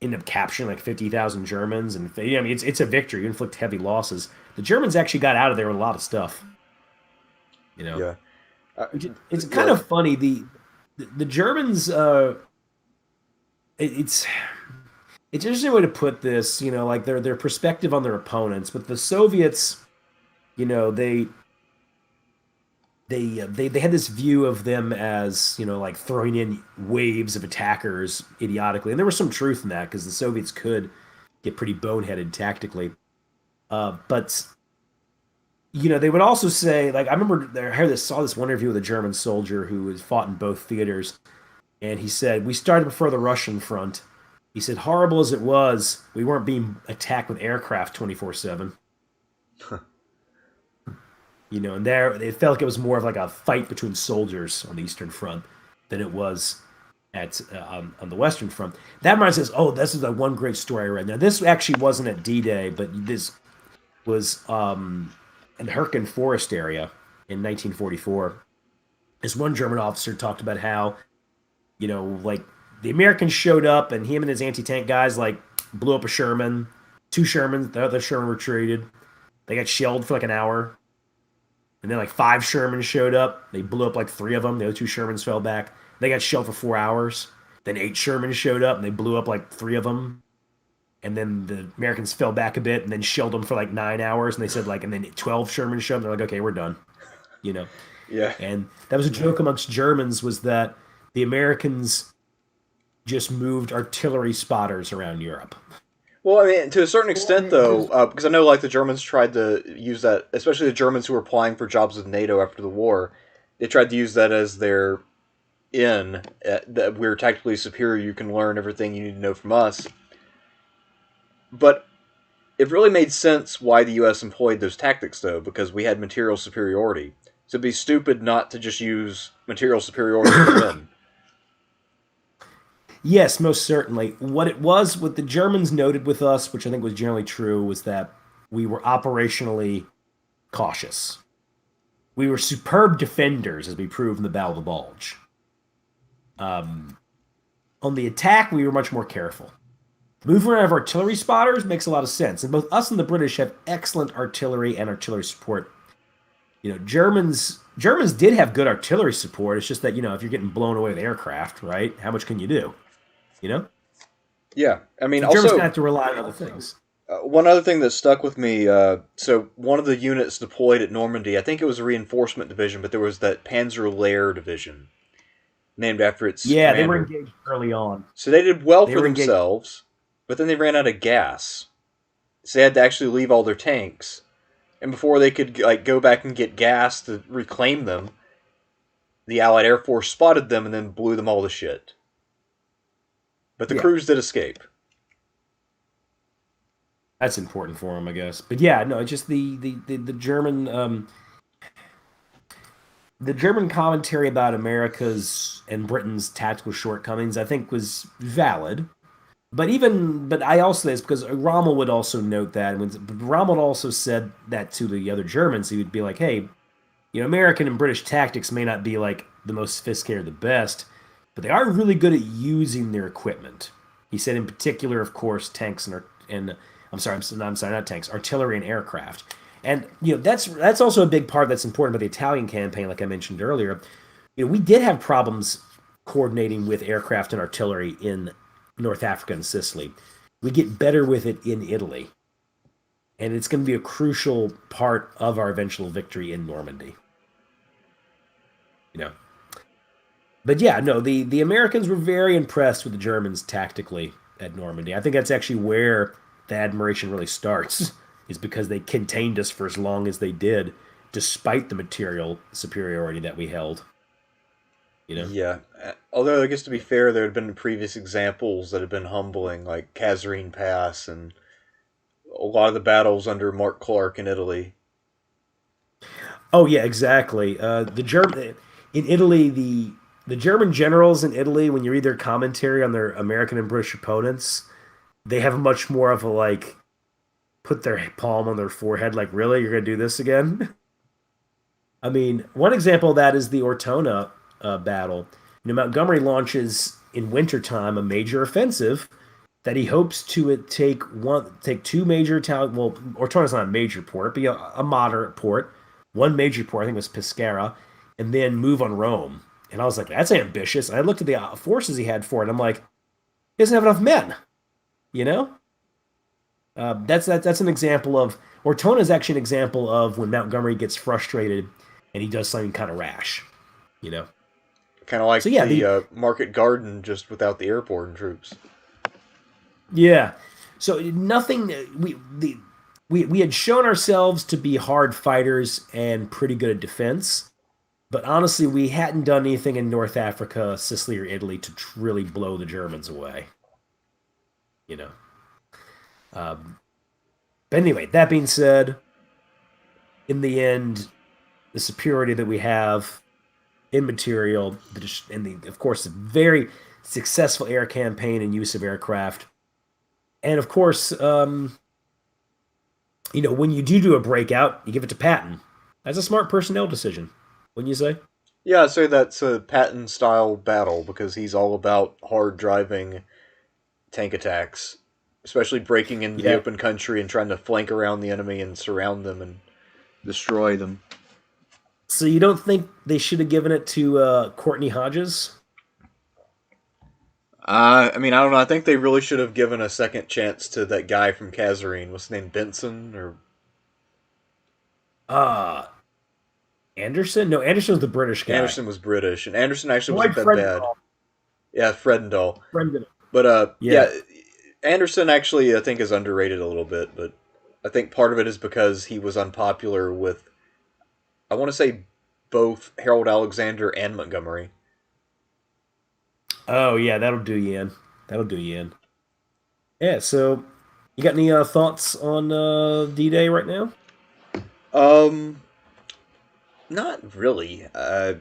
end up capturing like 50,000 Germans, and I mean it's a victory, you inflict heavy losses. The Germans actually got out of there with a lot of stuff. You know, Yeah. Uh, it's kind yeah. of funny. The Germans, it's it's an interesting way to put this. Like their perspective on their opponents, but the Soviets, you know, they had this view of them as like throwing in waves of attackers idiotically, and there was some truth in that because the Soviets could get pretty boneheaded tactically. But they would also say, like, I remember saw this one interview with a German soldier who was fought in both theaters, and he said we started before the Russian front. He said, horrible as it was, we weren't being attacked with aircraft 24/7. And there it felt like it was more of like a fight between soldiers on the Eastern Front than it was at on the Western Front. That reminds us, oh, this is the one great story I read. Now, this actually wasn't at D-Day, but this was in the Hurricane Forest area in 1944. This one German officer talked about how, like the Americans showed up and him and his anti-tank guys like blew up a Sherman, two Shermans, the other Sherman retreated. They got shelled for like an hour. And then like five Shermans showed up. They blew up like three of them. The other two Shermans fell back. They got shelled for 4 hours. Then eight Shermans showed up and they blew up like three of them. And then the Americans fell back a bit and then shelled them for like 9 hours. And they said like, and then 12 Shermans showed up. They're like, okay, we're done. You know. Yeah. And that was a joke amongst Germans, was that the Americans just moved artillery spotters around Europe. Well, I mean, to a certain extent, though, because I know, like, the Germans tried to use that, especially the Germans who were applying for jobs with NATO after the war, they tried to use that as their that we're tactically superior, you can learn everything you need to know from us. But it really made sense why the U.S. employed those tactics, though, because we had material superiority. So it'd be stupid not to just use material superiority to win. Yes, most certainly. What the Germans noted with us, which I think was generally true, was that we were operationally cautious. We were superb defenders, as we proved in the Battle of the Bulge. On the attack, we were much more careful. Moving around of artillery spotters makes a lot of sense, and both us and the British have excellent artillery and artillery support. Germans did have good artillery support. It's just that if you're getting blown away with aircraft, right? How much can you do? You know. Yeah, I mean, So Germans also gonna have to rely on other things. one other thing that stuck with me. So one of the units deployed at Normandy, I think it was a reinforcement division, but there was that Panzer Lehr division named after its Yeah, they were commander. engaged early on. So they did well They for were engaged. themselves, but then they ran out of gas, so they had to actually leave all their tanks. And before they could like go back and get gas to reclaim them, the Allied Air Force spotted them and then blew them all to shit. But the Yeah, crews did escape. that's important for them, I guess. But yeah, no, it's just the German the German commentary about America's and Britain's tactical shortcomings, I think, was valid. But I also say this because Rommel would also note that, and Rommel also said that to the other Germans. He would be like, "Hey, American and British tactics may not be like the most sophisticated or the best, but they are really good at using their equipment." He said, in particular, of course, tanks and I'm sorry, not tanks, artillery and aircraft. And that's also a big part that's important about the Italian campaign, like I mentioned earlier. We did have problems coordinating with aircraft and artillery in North Africa and Sicily. We get better with it in Italy, and it's going to be a crucial part of our eventual victory in Normandy. You know, but yeah, no, the Americans were very impressed with the Germans tactically at Normandy. I think that's actually where the admiration really starts, is because they contained us for as long as they did, despite the material superiority that we held. You know. Yeah. Although I guess to be fair, there had been previous examples that had been humbling, like Kasserine Pass and a lot of the battles under Mark Clark in Italy. Oh yeah, exactly. The German in Italy, the German generals in Italy, when you read their commentary on their American and British opponents, they have much more of a like put their palm on their forehead, like, really, you're gonna do this again? I mean, one example of that is the Ortona battle. Montgomery launches in wintertime a major offensive that he hopes to take two major town. Well, Ortona's not a major port, but a moderate port. One major port, I think it was Pescara, and then move on Rome. And I was like, that's ambitious. And I looked at the forces he had for it. And I'm like, he doesn't have enough men. You know, that's an example of Ortona is actually an example of when Montgomery gets frustrated and he does something kind of rash. You know, Kind of so like yeah, the the Market Garden, just without the airborne troops. yeah. So nothing we had shown ourselves to be hard fighters and pretty good at defense, but honestly, we hadn't done anything in North Africa, Sicily, or Italy to really blow the Germans away. You know. Um, but anyway, that being said, in the end, the superiority that we have in material, and of course, a very successful air campaign and use of aircraft, and of course, when you do a breakout, you give it to Patton. That's a smart personnel decision, wouldn't you say? Yeah, I'd say that's a Patton style battle because he's all about hard driving tank attacks, especially breaking into the Yeah. open country and trying to flank around the enemy and surround them and destroy them. So you don't think they should have given it to Courtney Hodges? I mean, I don't know. I think they really should have given a second chance to that guy from Kazarine. What's his name? Benson or Uh Anderson? No, Anderson was the British guy. Anderson was British, and Anderson actually I wasn't like that bad. Frendenall. Yeah, Fredendall. Brendan. But Yeah. yeah, Anderson actually I think is underrated a little bit, but I think part of it is because he was unpopular with I want to say both Harold Alexander and Montgomery. Oh yeah, that'll do you in. That'll do you in. Yeah, so you got any thoughts on D-Day right now? Um, Not really. I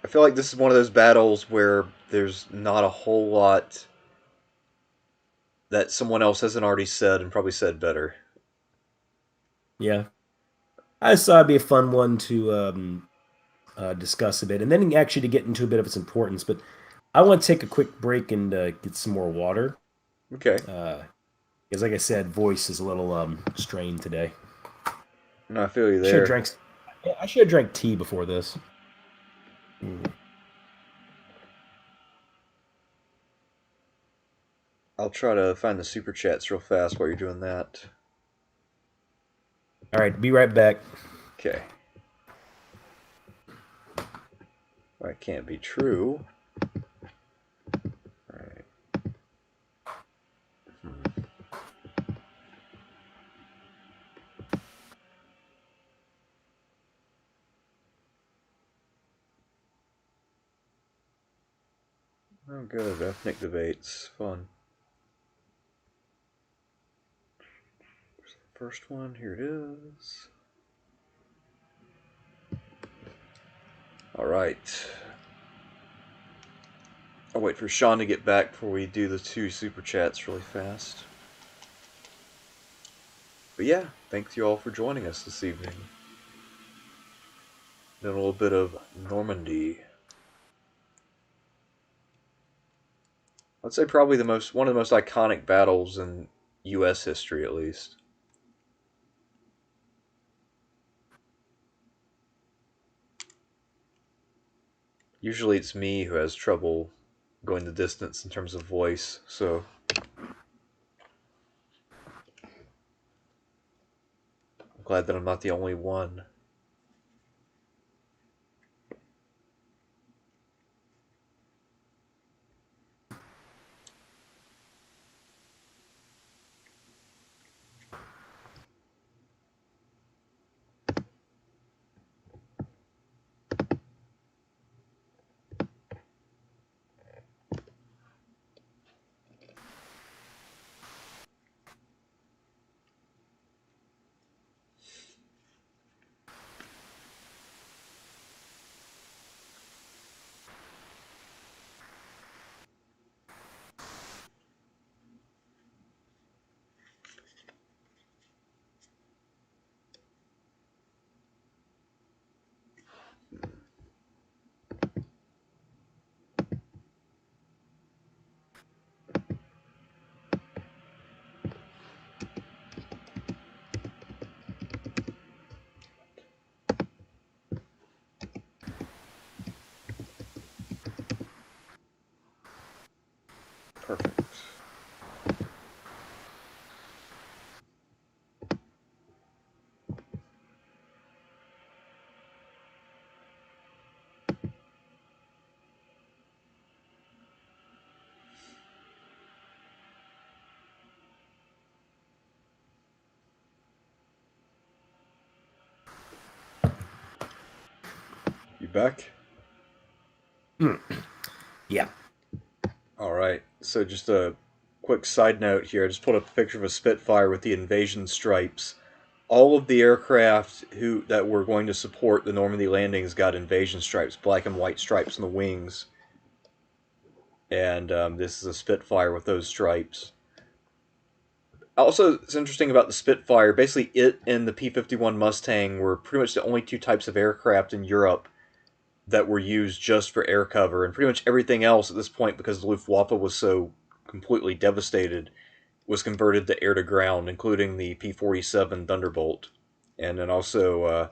feel like this is one of those battles where there's not a whole lot that someone else hasn't already said and probably said better. Yeah. I just thought it'd be a fun one to discuss a bit, and then actually to get into a bit of its importance. But I want to take a quick break and get some more water, Okay. because, like I said, voice is a little strained today. No, I feel you Should have there. drank. Yeah, I should have drank tea before this. Mm. I'll try to find the super chats real fast while you're doing that. All right, be right back. Okay. That can't be true. Alright. Oh, good. Ethnic debates. Fun. First one. Here it is. Alright. I'll wait for Sean to get back before we do the two super chats really fast. But yeah, thanks you all for joining us this evening. Then a little bit of Normandy. I'd say probably one of the most iconic battles in U.S. history, at least. Usually it's me who has trouble going the distance in terms of voice, so I'm glad that I'm not the only one. back? Hmm. Yeah. All right. So just a quick side note here. I just pulled up a picture of a Spitfire with the invasion stripes. All of the aircraft who that were going to support the Normandy landings got invasion stripes, black and white stripes on the wings. And this is a Spitfire with those stripes. Also, it's interesting about the Spitfire. Basically, it and the P-51 Mustang were pretty much the only two types of aircraft in Europe that were used just for air cover, and pretty much everything else at this point, because the Luftwaffe was so completely devastated, was converted to air to ground, including the P-47 Thunderbolt, and then also,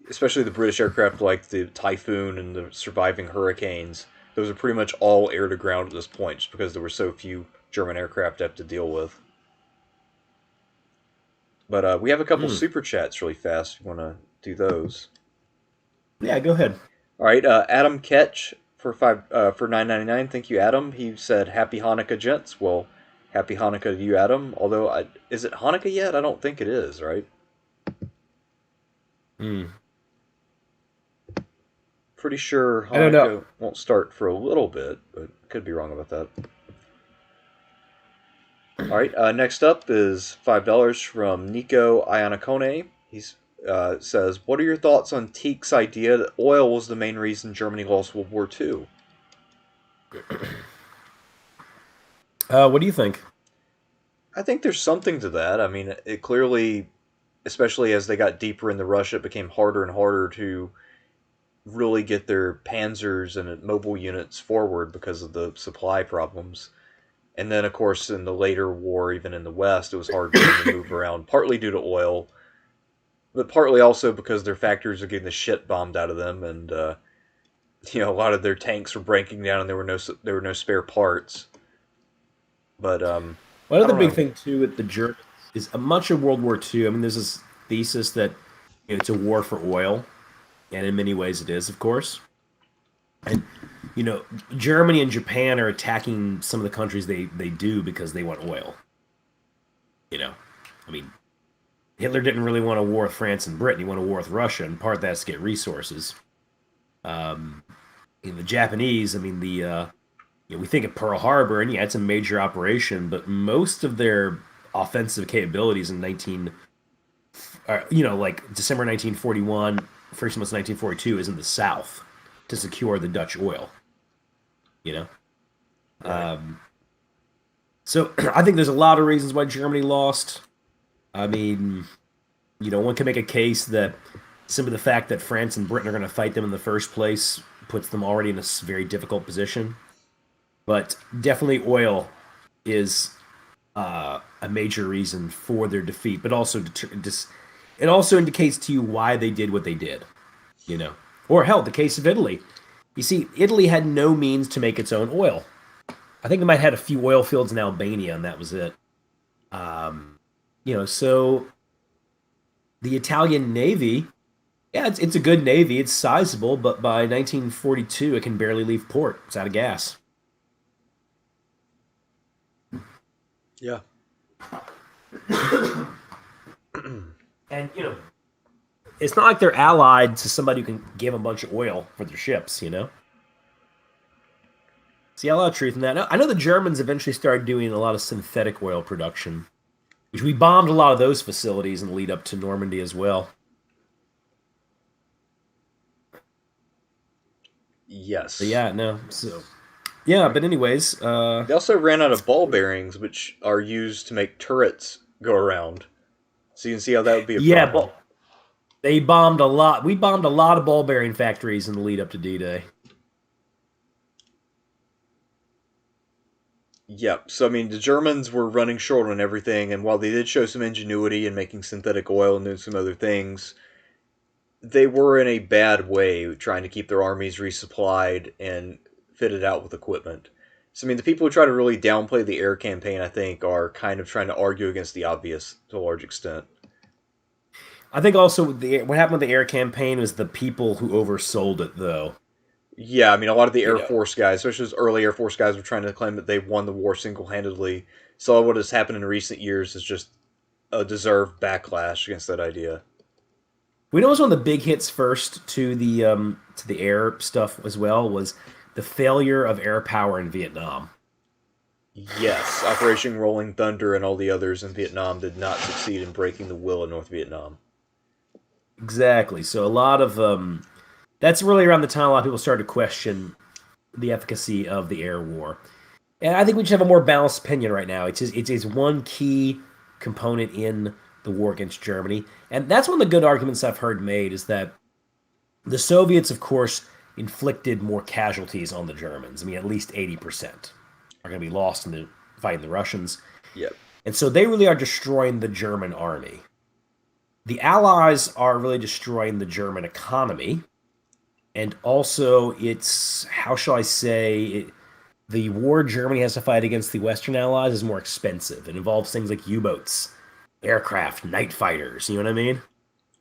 especially the British aircraft like the Typhoon and the surviving Hurricanes. Those are pretty much all air to ground at this point, just because there were so few German aircraft to have to deal with. But we have a couple Hmm. super chats really fast. If you want to do those? Yeah, go ahead. All right, Adam Ketch for 9.99. Thank you, Adam. He said Happy Hanukkah, gents. Well, Happy Hanukkah to you, Adam. Although, is it Hanukkah yet? I don't think it is. Right? Hmm. Pretty sure I don't know. Hanukkah won't start for a little bit, but could be wrong about that. All right, next up is $5 from Nico Iannacone. He says, "What are your thoughts on Teek's idea that oil was the main reason Germany lost World War II?" What do you think? I think there's something to that. I mean, it clearly, especially as they got deeper into Russia, it became harder and harder to really get their panzers and mobile units forward because of the supply problems. And then, of course, in the later war, even in the West, it was hard for them to move around, partly due to oil, but partly also because their factories were getting the shit bombed out of them, and a lot of their tanks were breaking down, and there were no spare parts. But One I other don't big know. thing too with the Germans is much of World War II. I mean, there's this thesis that it's a war for oil, and in many ways it is, of course. And Germany and Japan are attacking some of the countries they do because they want oil. You know, I mean, Hitler didn't really want a war with France and Britain. He wanted a war with Russia, and part of that's to get resources. Um, in the Japanese, I mean, we think of Pearl Harbor, and yeah, it's a major operation, but most of their offensive capabilities in like December 1941, first month 1942, is in the South to secure the Dutch oil. You know, Right. um, so I think there's a lot of reasons why Germany lost. I mean, one can make a case that simply the fact that France and Britain are going to fight them in the first place puts them already in a very difficult position. But definitely, oil is a major reason for their defeat. But also, it also indicates to you why they did what they did. You know, or hell, the case of Italy. You see, Italy had no means to make its own oil. I think they might have had a few oil fields in Albania, and that was it. Um, so the Italian Navy, yeah, it's a good navy. It's sizable, but by 1942, it can barely leave port. It's out of gas. Yeah. And it's not like they're allied to somebody who can give them a bunch of oil for their ships. See a lot of truth in that. I know the Germans eventually started doing a lot of synthetic oil production, which we bombed a lot of those facilities in the lead up to Normandy as well. But Yes. yeah, no. So yeah, but anyways, They also ran out of ball bearings, which are used to make turrets go around. So you can see how that would be a yeah, problem. but they bombed a lot. We bombed a lot of ball bearing factories in the lead up to D-Day. Yep. So I mean, the Germans were running short on everything, and while they did show some ingenuity in making synthetic oil and doing some other things, they were in a bad way trying to keep their armies resupplied and fitted out with equipment. So I mean, the people who try to really downplay the air campaign, I think, are kind of trying to argue against the obvious to a large extent. I think also what happened with the air campaign was the people who oversold it, though. Yeah, I mean, a lot of the You Air know, Force guys, especially those early Air Force guys, were trying to claim that they won the war single handedly. So what has happened in recent years is just a deserved backlash against that idea. We know it was one of the big hits first to the air stuff as well was the failure of air power in Vietnam. Yes, Operation Rolling Thunder and all the others in Vietnam did not succeed in breaking the will of North Vietnam. Exactly. So a lot of that's really around the time a lot of people started to question the efficacy of the air war. And I think we should have a more balanced opinion right now. It's one key component in the war against Germany, and that's one of the good arguments I've heard made is that the Soviets, of course, inflicted more casualties on the Germans. I mean, at least 80% are going to be lost in the fighting the Russians, Yep. and so they really are destroying the German army. The Allies are really destroying the German economy, and also it's how shall I say the war Germany has to fight against the Western Allies is more expensive. It involves things like U-boats, aircraft, night fighters. You know what I mean?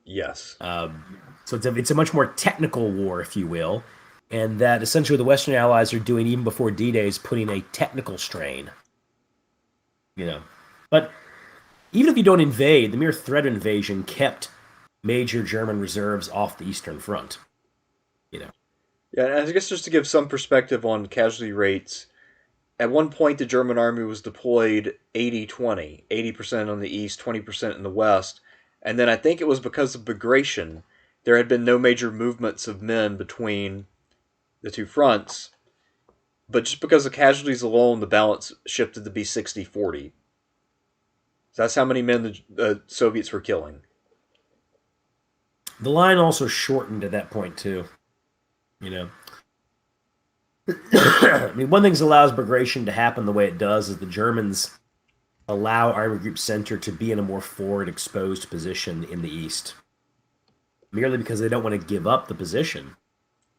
Yes. So it's a much more technical war, if you will, and that essentially the Western Allies are doing even before D-Day is putting a technical strain. You know, but even if you don't invade, the mere threat of invasion kept major German reserves off the Eastern Front. You know. Yeah, and I guess just to give some perspective on casualty rates, at one point the German army was deployed 80-20, 80% on the east, 20% in the west, and then I think it was because of Bagration, there had been no major movements of men between the two fronts, but just because of casualties alone, the balance shifted to be 60-40. So that's how many men the Soviets were killing. The line also shortened at that point too. You know, I mean, one thing that allows Bagration to happen the way it does is the Germans allow Army Group Center to be in a more forward exposed position in the east, merely because they don't want to give up the position.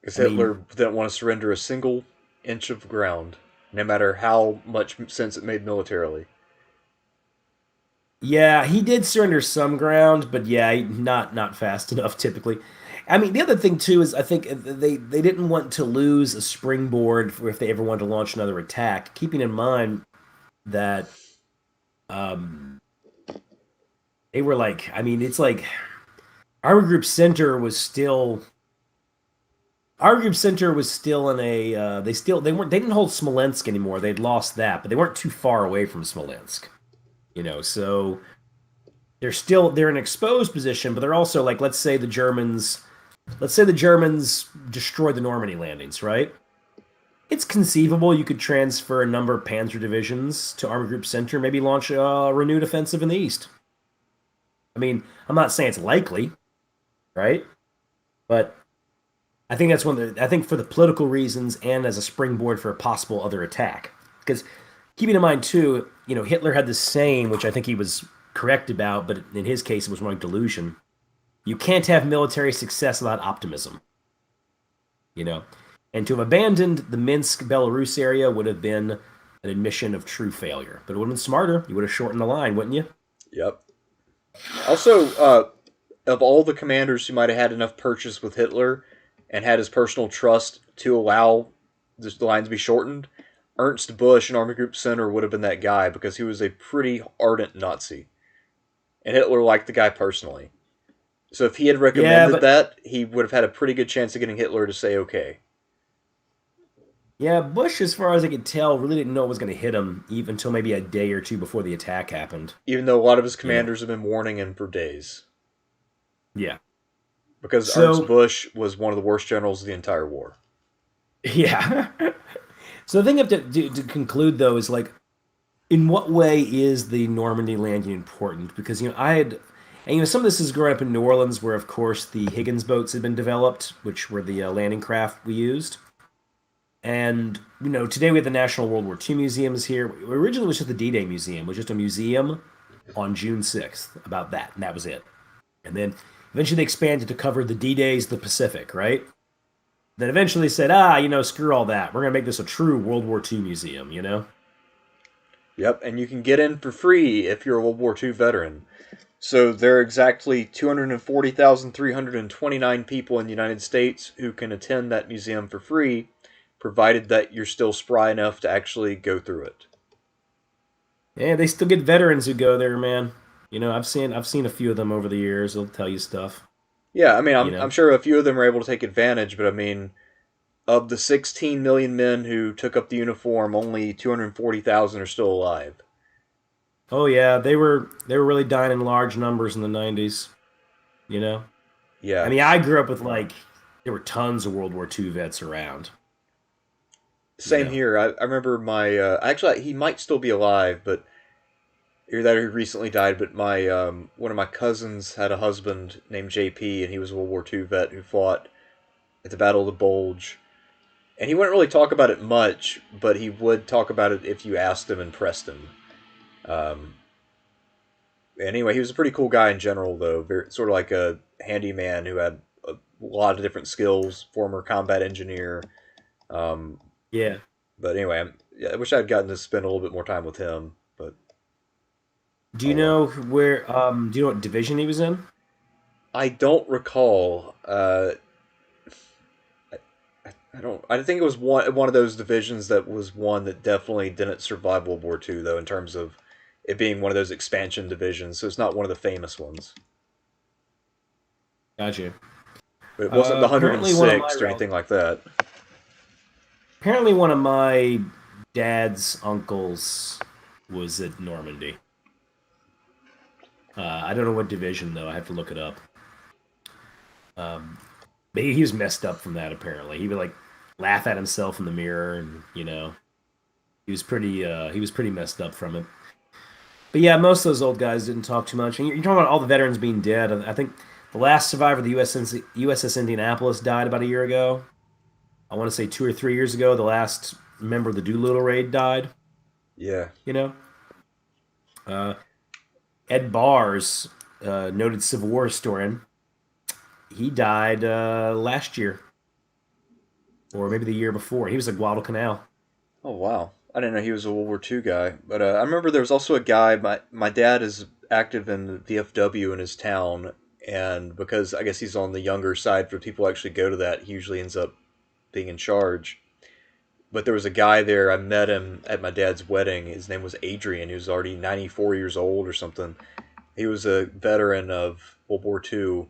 Because I mean, Hitler didn't want to surrender a single inch of ground, no matter how much sense it made militarily. yeah, he did surrender some ground, but yeah, not fast enough typically. I mean, the other thing too is I think they didn't want to lose a springboard for if they ever wanted to launch another attack, keeping in mind that um, they were like, I mean, it's like Army Group Center was still Army Group Center was still in a they didn't hold Smolensk anymore. They'd lost that, but they weren't too far away from Smolensk. You know, so they're in an exposed position, but they're also like let's say the Germans destroy the Normandy landings, right? It's conceivable you could transfer a number of Panzer divisions to Army Group Center, maybe launch a renewed offensive in the east. I mean, I'm not saying it's likely, right? But I think that's I think for the political reasons and as a springboard for a possible other attack. Because keeping in mind too, you know, Hitler had this saying, which I think he was correct about, but in his case it was more like delusion. You can't have military success without optimism. You know, and to have abandoned the Minsk Belarus area would have been an admission of true failure. But it would have been smarter. You would have shortened the line, wouldn't you? Yep. Also, of all the commanders who might have had enough purchase with Hitler and had his personal trust to allow the line to be shortened, Ernst Busch in Army Group Center would have been that guy because he was a pretty ardent Nazi. And Hitler liked the guy personally. So if he had Yeah, recommended but that, he would have had a pretty good chance of getting Hitler to say okay. yeah, Bush, as far as I could tell, really didn't know it was going to hit him even until maybe a day or two before the attack happened. Even though a lot of his You know. commanders have been warning him for days. Yeah. Because Ernst So Busch was one of the worst generals of the entire war. yeah. So the thing I have to conclude though is like, in what way is the Normandy landing important? Because some of this is growing up in New Orleans, where of course the Higgins boats had been developed, which were the landing craft we used. And today we have the National World War II Museums here. Originally, it was just the D-Day Museum, it was just a museum on June 6th about that, and that was it. And then eventually they expanded to cover the D-Days, the Pacific, right? Then eventually said, screw all that. We're gonna make this a true World War II museum, you know? Yep, and you can get in for free if you're a World War II veteran. So there are exactly 240,329 people in the United States who can attend that museum for free, provided that you're still spry enough to actually go through it. Yeah, they still get veterans who go there, man. I've seen a few of them over the years. They'll tell you stuff. Yeah, I mean, You I'm know? sure a few of them are able to take advantage, but I mean, of the 16 million men who took up the uniform, only 240,000 are still alive. Oh yeah, they were really dying in large numbers in the 90s, you know? I Yeah, mean, I grew up with like there were tons of World War II vets around, you same know. here. I remember my actually he might still be alive, but either that or he recently died. But my one of my cousins had a husband named JP, and he was a World War II vet who fought at the Battle of the Bulge. And he wouldn't really talk about it much, but he would talk about it if you asked him and pressed him. Um, anyway, he was a pretty cool guy in general, though. Very, sort of like a handyman who had a lot of different skills. Former combat engineer. Um, Yeah. but anyway, yeah, I wish I'd gotten to spend a little bit more time with him. But Do you oh well. know where do you know what division he was in? I don't recall. I don't. I think it was one of those divisions that was one that definitely didn't survive World War II, though, in terms of it being one of those expansion divisions. So it's not one of the famous ones. Gotcha. But it wasn't the Apparently one of my 106th or anything like that. apparently one of my dad's uncles was at Normandy. I don't know what division though. I have to look it up. Um, but he was messed up from that. Apparently, he would like laugh at himself in the mirror, and he was pretty messed up from it. But yeah, most of those old guys didn't talk too much. And you're talking about all the veterans being dead. I think the last survivor of the USS Indianapolis died about a year ago. I want to say 2 or 3 years ago. The last member of the Doolittle raid died. Yeah. You know, uh, Ed Bars, noted Civil War historian, he died last year or maybe the year before. He was at Guadalcanal. Oh wow. I didn't know he was a World War II guy. But I remember there was also a guy. My dad is active in the VFW in his town, and because I guess he's on the younger side for people who actually go to that, he usually ends up being in charge. But there was a guy there. I met him at my dad's wedding. His name was Adrian. He was already 94 years old or something. He was a veteran of World War II,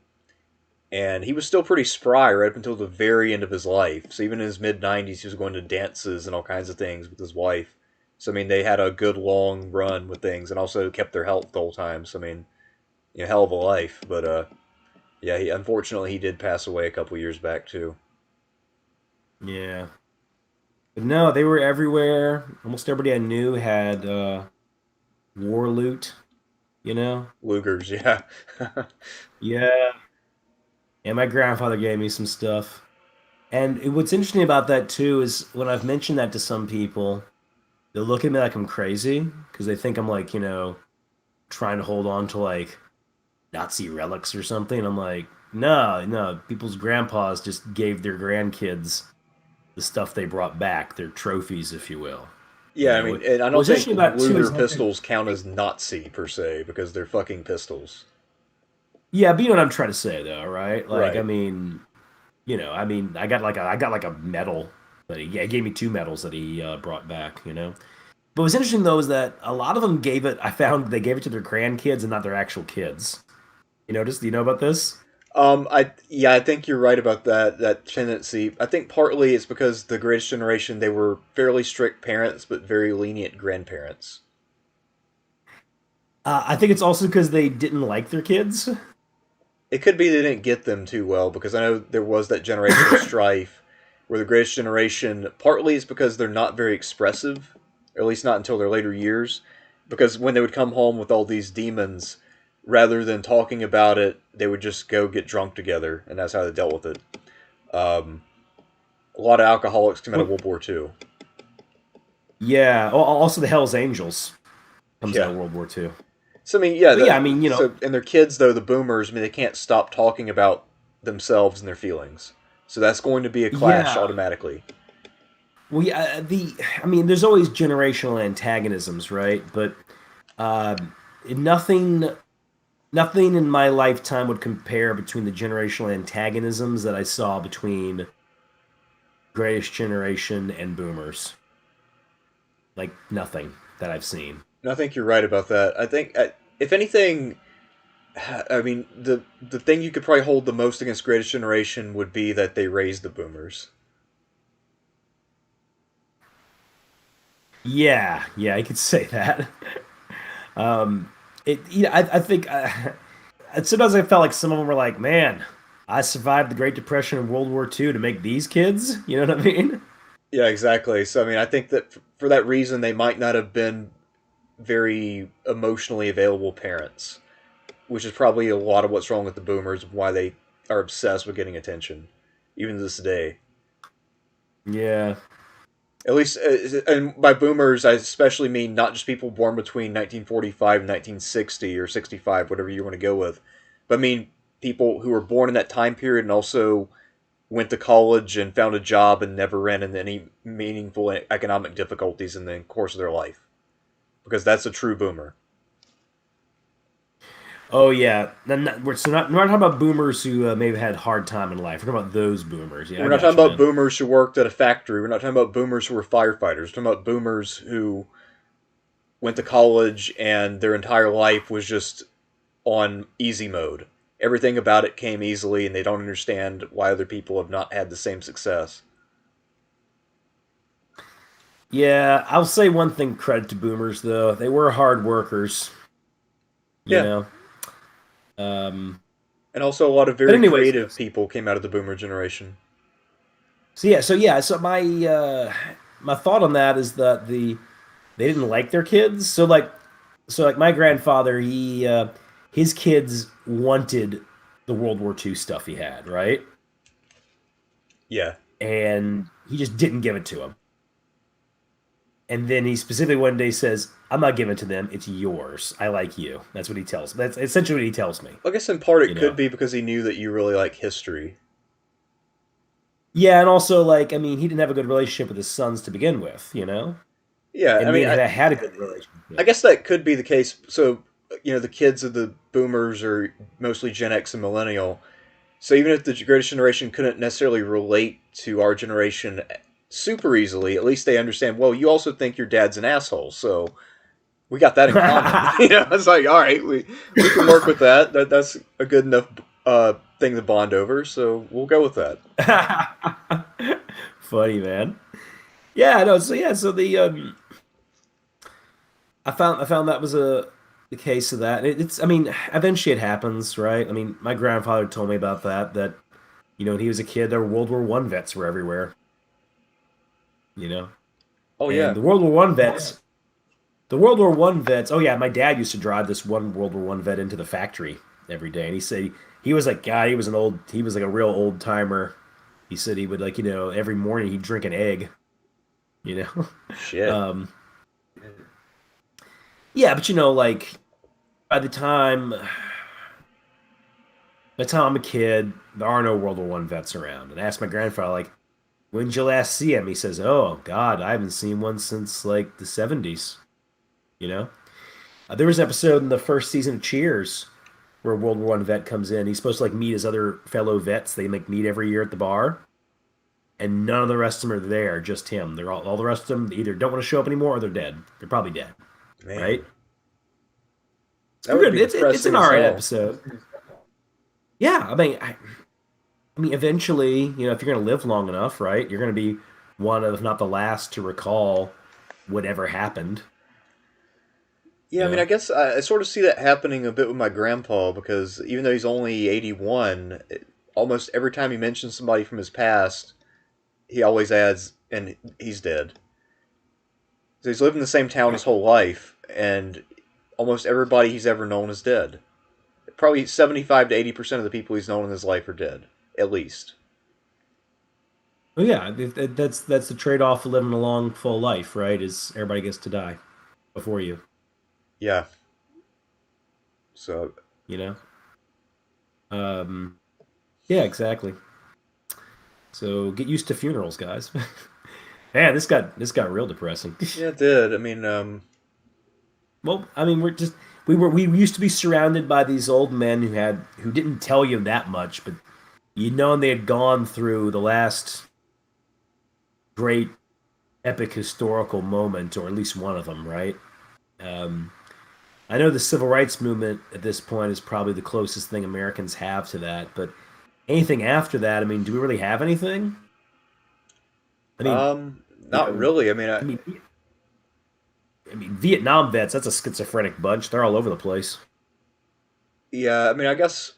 and he was still pretty spry right up until the very end of his life. So even in his mid 90s, he was going to dances and all kinds of things with his wife. So I mean, they had a good long run with things, and also kept their health the whole time. So I mean, hell of a life. But yeah, unfortunately he did pass away a couple years back too. Yeah. But no, they were everywhere. Almost everybody I knew had war loot, you know? Lugers, yeah. Yeah. And my grandfather gave me some stuff. And what's interesting about that too is when I've mentioned that to some people, they'll look at me like I'm crazy because they think I'm like, trying to hold on to like Nazi relics or something. I'm like, no, no, people's grandpas just gave their grandkids the stuff they brought back, their trophies, if you will. Yeah, I mean, What and I don't what's think interesting about it too Luger is like, pistols count as Nazi per se because they're fucking pistols. yeah, but you know what I'm trying to say though, right? Like, I Right. mean, I got like a medal that he gave me two medals that he brought back. But what's interesting though is that a lot of them gave it. I found they gave it to their grandkids and not their actual kids. You notice? Do you know about this? I think you're right about that tendency. I think partly it's because the Greatest Generation they were fairly strict parents but very lenient grandparents. I think it's also because they didn't like their kids. It could be they didn't get them too well because I know there was that generational strife where the Greatest Generation partly is because they're not very expressive, or at least not until their later years. Because when they would come home with all these demons, rather than talking about it, they would just go get drunk together, and that's how they dealt with it. Um, a lot of alcoholics come out of Well, World War II. yeah. Also, the Hell's Angels comes out Yeah. of World War II. So I mean, yeah. But yeah, I mean, So and their kids though, the boomers, I mean, they can't stop talking about themselves and their feelings. So that's going to be a clash yeah. automatically. I mean, there's always generational antagonisms, right? But um, nothing, nothing in my lifetime would compare between the generational antagonisms that I saw between Greatest Generation and Boomers. Like nothing that I've seen. And I think you're right about that. I think if anything, I mean, the thing you could probably hold the most against Greatest Generation would be that they raised the boomers. Yeah, yeah, I could say that. I think sometimes I felt like some of them were like, man, I survived the Great Depression and World War II to make these kids. You know what I mean? Yeah, exactly. So I mean, I think that for that reason, they might not have been very emotionally available parents, which is probably a lot of what's wrong with the boomers, why they are obsessed with getting attention, even to this day. Yeah. At least, and by boomers, I especially mean not just people born between 1945 and 1960 or 65, whatever you want to go with, but I mean people who were born in that time period and also went to college and found a job and never ran into any meaningful economic difficulties in the course of their life. Because that's a true boomer. Oh yeah. We're not talking about boomers who maybe had hard time in life. We're talking about those boomers. Yeah, We're I not got talking you, about man. boomers who worked at a factory. We're not talking about boomers who were firefighters. We're talking about boomers who went to college and their entire life was just on easy mode. Everything about it came easily, and they don't understand why other people have not had the same success. Yeah, I'll say one thing credit to boomers though. They were hard workers, you Yeah, know. Um, and also a lot of but very anyways, creative people came out of the boomer generation. so my thought on that is that they didn't like their kids. So like my grandfather, he his kids wanted the World War II stuff he had, right? Yeah. And he just didn't give it to him. And then he specifically one day says, "I'm not giving it to them. It's yours. I like you." That's what he tells. That's essentially what he tells me. I guess in part it You could know. be because he knew that you really like history. Yeah, and also like I mean, he didn't have a good relationship with his sons to begin with. You know, Yeah, I and me mean, and him had a good I relationship. guess that could be the case. So, the kids of the boomers are mostly Gen X and millennial. So even if the greatest generation couldn't necessarily relate to our generation super easily, at least they understand, well, you also think your dad's an asshole, so we got that in common. It's like, all right, we can work with that. That's a good enough thing to bond over, so we'll go with that. Funny man. Yeah, no. So yeah, so I found that was the case of that. It's I mean, eventually it happens, right? I mean, my grandfather told me about that when he was a kid, there were World War One vets were everywhere, you know. Oh And yeah, the World War One vets. Oh yeah, my dad used to drive this one World War One vet into the factory every day, and he said he was like God, he was like a real old timer. He said he would every morning he'd drink an egg, you know. shit. um, yeah, but like by the time By the time I'm a kid, there are no World War One vets around. And I asked my grandfather, like, when did you last see him? He says, "Oh God, I haven't seen one since like the '70s." You know, there was an episode in the first season of Cheers where a World War One vet comes in. He's supposed to like meet his other fellow vets. They make meet every year at the bar, and none of the rest of them are there. Just him. They're all the rest of them either don't want to show up anymore or they're dead. They're probably dead, Man, right? It's that would good. be It's an depressing as alright hell. episode. Yeah, I mean, eventually, if you're going to live long enough, right, you're going to be one of, if not the last, to recall whatever happened. Yeah, You I mean, know, I guess I sort of see that happening a bit with my grandpa because even though he's only 81, almost every time he mentions somebody from his past, he always adds, and he's dead. So he's lived in the same town his whole life, and almost everybody he's ever known is dead. Probably 75 to 80% of the people he's known in his life are dead, at least. well, yeah, that's the trade-off of living a long, full life, right? Is everybody gets to die before you, Yeah. So, you know? Um, yeah, exactly. So get used to funerals, guys. Man, this got real depressing. yeah, it did. I mean, Well, I mean, we used to be surrounded by these old men who didn't tell you that much, but they had gone through the last great epic historical moment, or at least one of them, right? Um, I know the civil rights movement at this point is probably the closest thing Americans have to that, but anything after that, I mean, do we really have anything? I mean, you Not know, really. I mean, I mean, I mean, Vietnam vets, that's a schizophrenic bunch. They're all over the place. yeah. I mean, I guess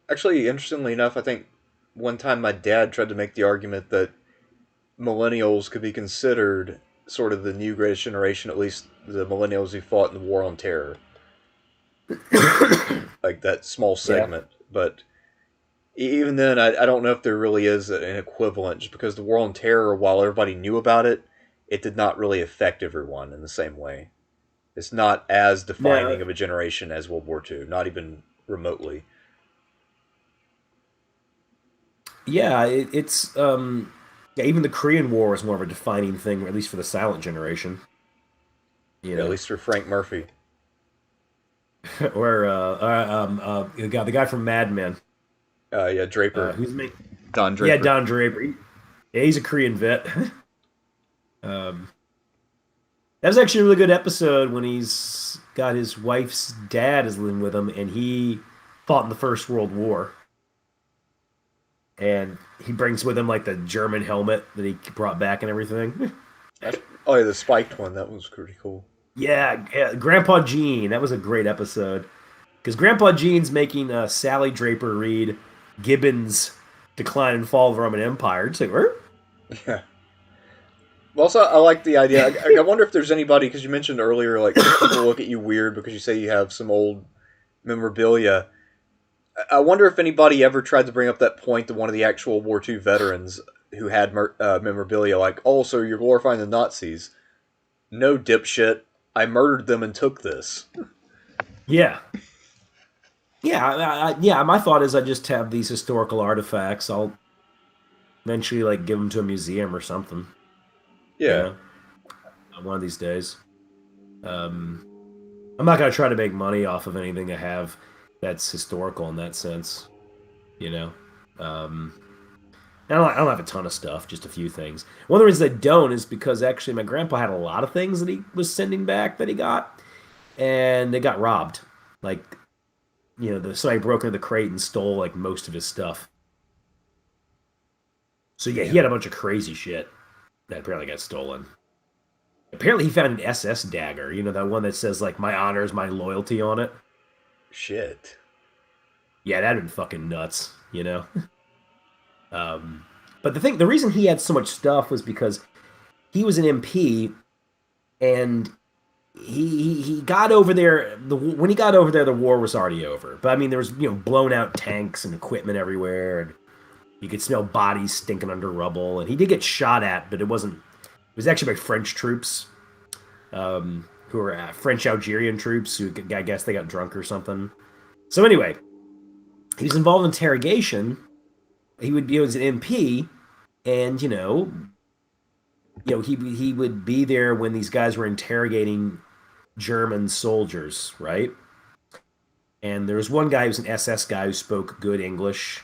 actually, interestingly enough, I think one time my dad tried to make the argument that millennials could be considered sort of the new greatest generation, at least the millennials who fought in the War on Terror, like that small Yeah. segment. But even then, I don't know if there really is an equivalent, just because the War on Terror, while everybody knew about it, it did not really affect everyone in the same way. It's not as Now, defining of a generation as World War II, not even remotely. yeah, it's yeah, even the Korean War is more of a defining thing, at least for the silent generation, you Yeah, at know. least for Frank Murphy. Or the guy from Mad Men, Yeah, Draper, who's making Don yeah, Draper. Don Draper. Yeah, he's a Korean vet. um, that was actually a really good episode when he's got his wife's dad is living with him, and he fought in the First World War, and he brings with him like the German helmet that he brought back and everything. That's, oh yeah, the spiked one. That was pretty cool. Yeah, Grandpa Gene. That was a great episode because Grandpa Gene's making Sally Draper read Gibbon's Decline and Fall of the Roman Empire. It's like, "Er?" Yeah. Also, I like the idea. I wonder if there's anybody, because you mentioned earlier, like people look at you weird because you say you have some old memorabilia. I wonder if anybody ever tried to bring up that point to one of the actual War II veterans who had memorabilia, like, "Oh, so you're glorifying the Nazis?" No, dipshit. I murdered them and took this. Yeah, yeah, yeah. My thought is I just have these historical artifacts. I'll eventually like give them to a museum or something. You Yeah, know, one of these days. Um, I'm not gonna try to make money off of anything I have that's historical in that sense. You know. Um, I don't have a ton of stuff, just a few things. One of the reasons I don't is because actually my grandpa had a lot of things that he was sending back that he got, and they got robbed. Like, somebody broke into the crate and stole like most of his stuff. So yeah, he had damn. a bunch of crazy shit that apparently got stolen. Apparently he found an SS dagger, that one that says like "My honor is my loyalty" on it. Shit. Yeah, that'd been fucking nuts. Um, but the reason he had so much stuff was because he was an MP and he got over there. When he got over there, the war was already over. But I mean, there was blown out tanks and equipment everywhere, and you could smell bodies stinking under rubble. And he did get shot at, but it wasn't. It was actually by French troops, who were French Algerian troops who I guess they got drunk or something. So anyway, he was involved in interrogation. He was an MP, and he would be there when these guys were interrogating German soldiers, right? And there was one guy who was an SS guy who spoke good English,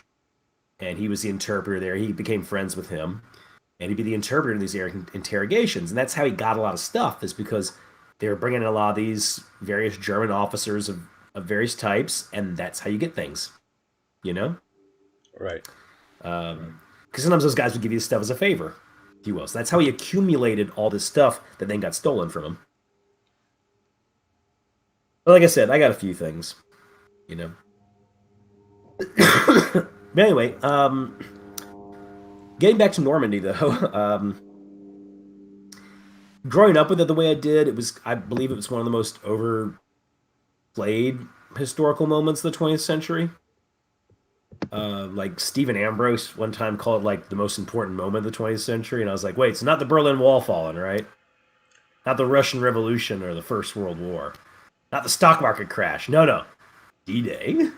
and he was the interpreter there. He became friends with him, and he'd be the interpreter in these interrogations. And that's how he got a lot of stuff, is because they were bringing in a lot of these various German officers of various types, and that's how you get things, you know? Right. Because sometimes those guys would give you stuff as a favor, if you will. So that's how he accumulated all this stuff that then got stolen from him. But like I said, I got a few things, you know. But anyway, getting back to Normandy though, growing up with it the way I did, I believe it was one of the most overplayed historical moments of the 20th century. Like Stephen Ambrose one time called it like the most important moment of the 20th century, and I was like, wait, it's not the Berlin Wall falling, right? Not the Russian Revolution or the First World War, not the stock market crash. No, no, D-Day.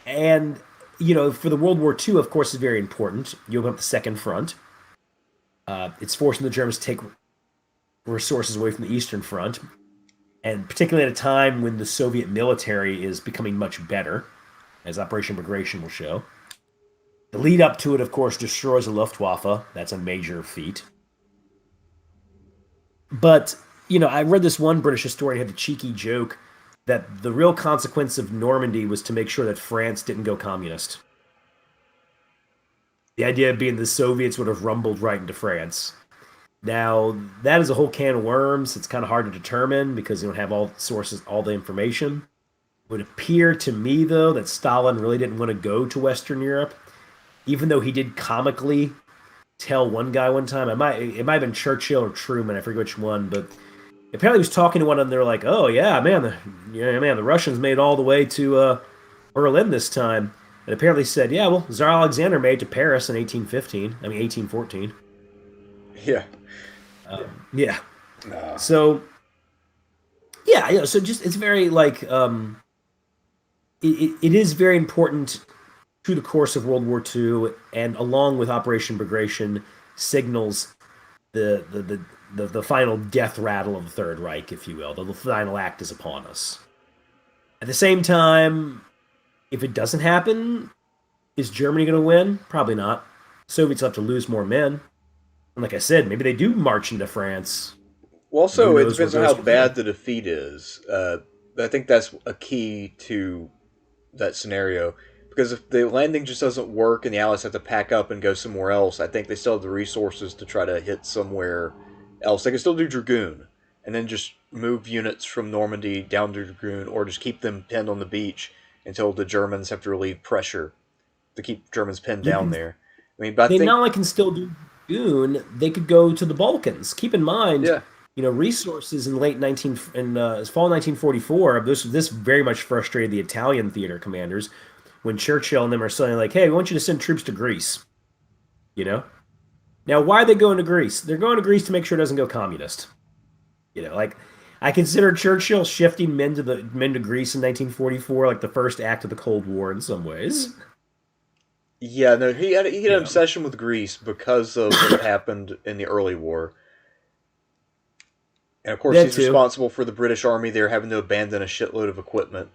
And for the World War II, of course, is very important. You open up the Second Front. It's forcing the Germans to take resources away from the Eastern Front, and particularly at a time when the Soviet military is becoming much better, as Operation Migration will show. The lead up to it, of course, destroys the Luftwaffe. That's a major feat. But, I read this one British historian had the cheeky joke that the real consequence of Normandy was to make sure that France didn't go communist. The idea being the Soviets would have rumbled right into France. Now, that is a whole can of worms. It's kind of hard to determine because you don't have all sources, all the information. It would appear to me, though, that Stalin really didn't want to go to Western Europe, even though he did comically tell one guy one time. It might have been Churchill or Truman, I forget which one, but apparently he was talking to one of them. They're like, "Oh yeah, man, the Russians made it all the way to Berlin this time." And apparently said, "Yeah, well, Tsar Alexander made it to Paris in 1815. I mean 1814." Yeah. Yeah. Nah. So yeah, so just it's very like it is very important to the course of World War II, and along with Operation Bagration, signals the final death rattle of the Third Reich, if you will. The final act is upon us. At the same time, if it doesn't happen, is Germany going to win? Probably not. Soviets have to lose more men. And like I said, maybe they do march into France. Well, Who also, it knows where depends it on goes how from bad there? the defeat is. I think that's a key to that scenario. Because if the landing just doesn't work and the Allies have to pack up and go somewhere else, I think they still have the resources to try to hit somewhere else. They can still do Dragoon and then just move units from Normandy down to Dragoon or just keep them pinned on the beach until the Germans have to relieve pressure to keep Germans pinned You down can there. I mean, but I They think, not only can still do Dune, they could go to the Balkans. Keep in mind, yeah, resources in late 19 in fall 1944. This very much frustrated the Italian theater commanders when Churchill and them are saying like, "Hey, we want you to send troops to Greece." You know. Now, why are they going to Greece? They're going to Greece to make sure it doesn't go communist. Like I consider Churchill shifting men to Greece in 1944 like the first act of the Cold War in some ways. yeah, no, he had You an know, obsession with Greece because of what had happened in the early war. And of course, that he's too. responsible for the British Army there having to abandon a shitload of equipment.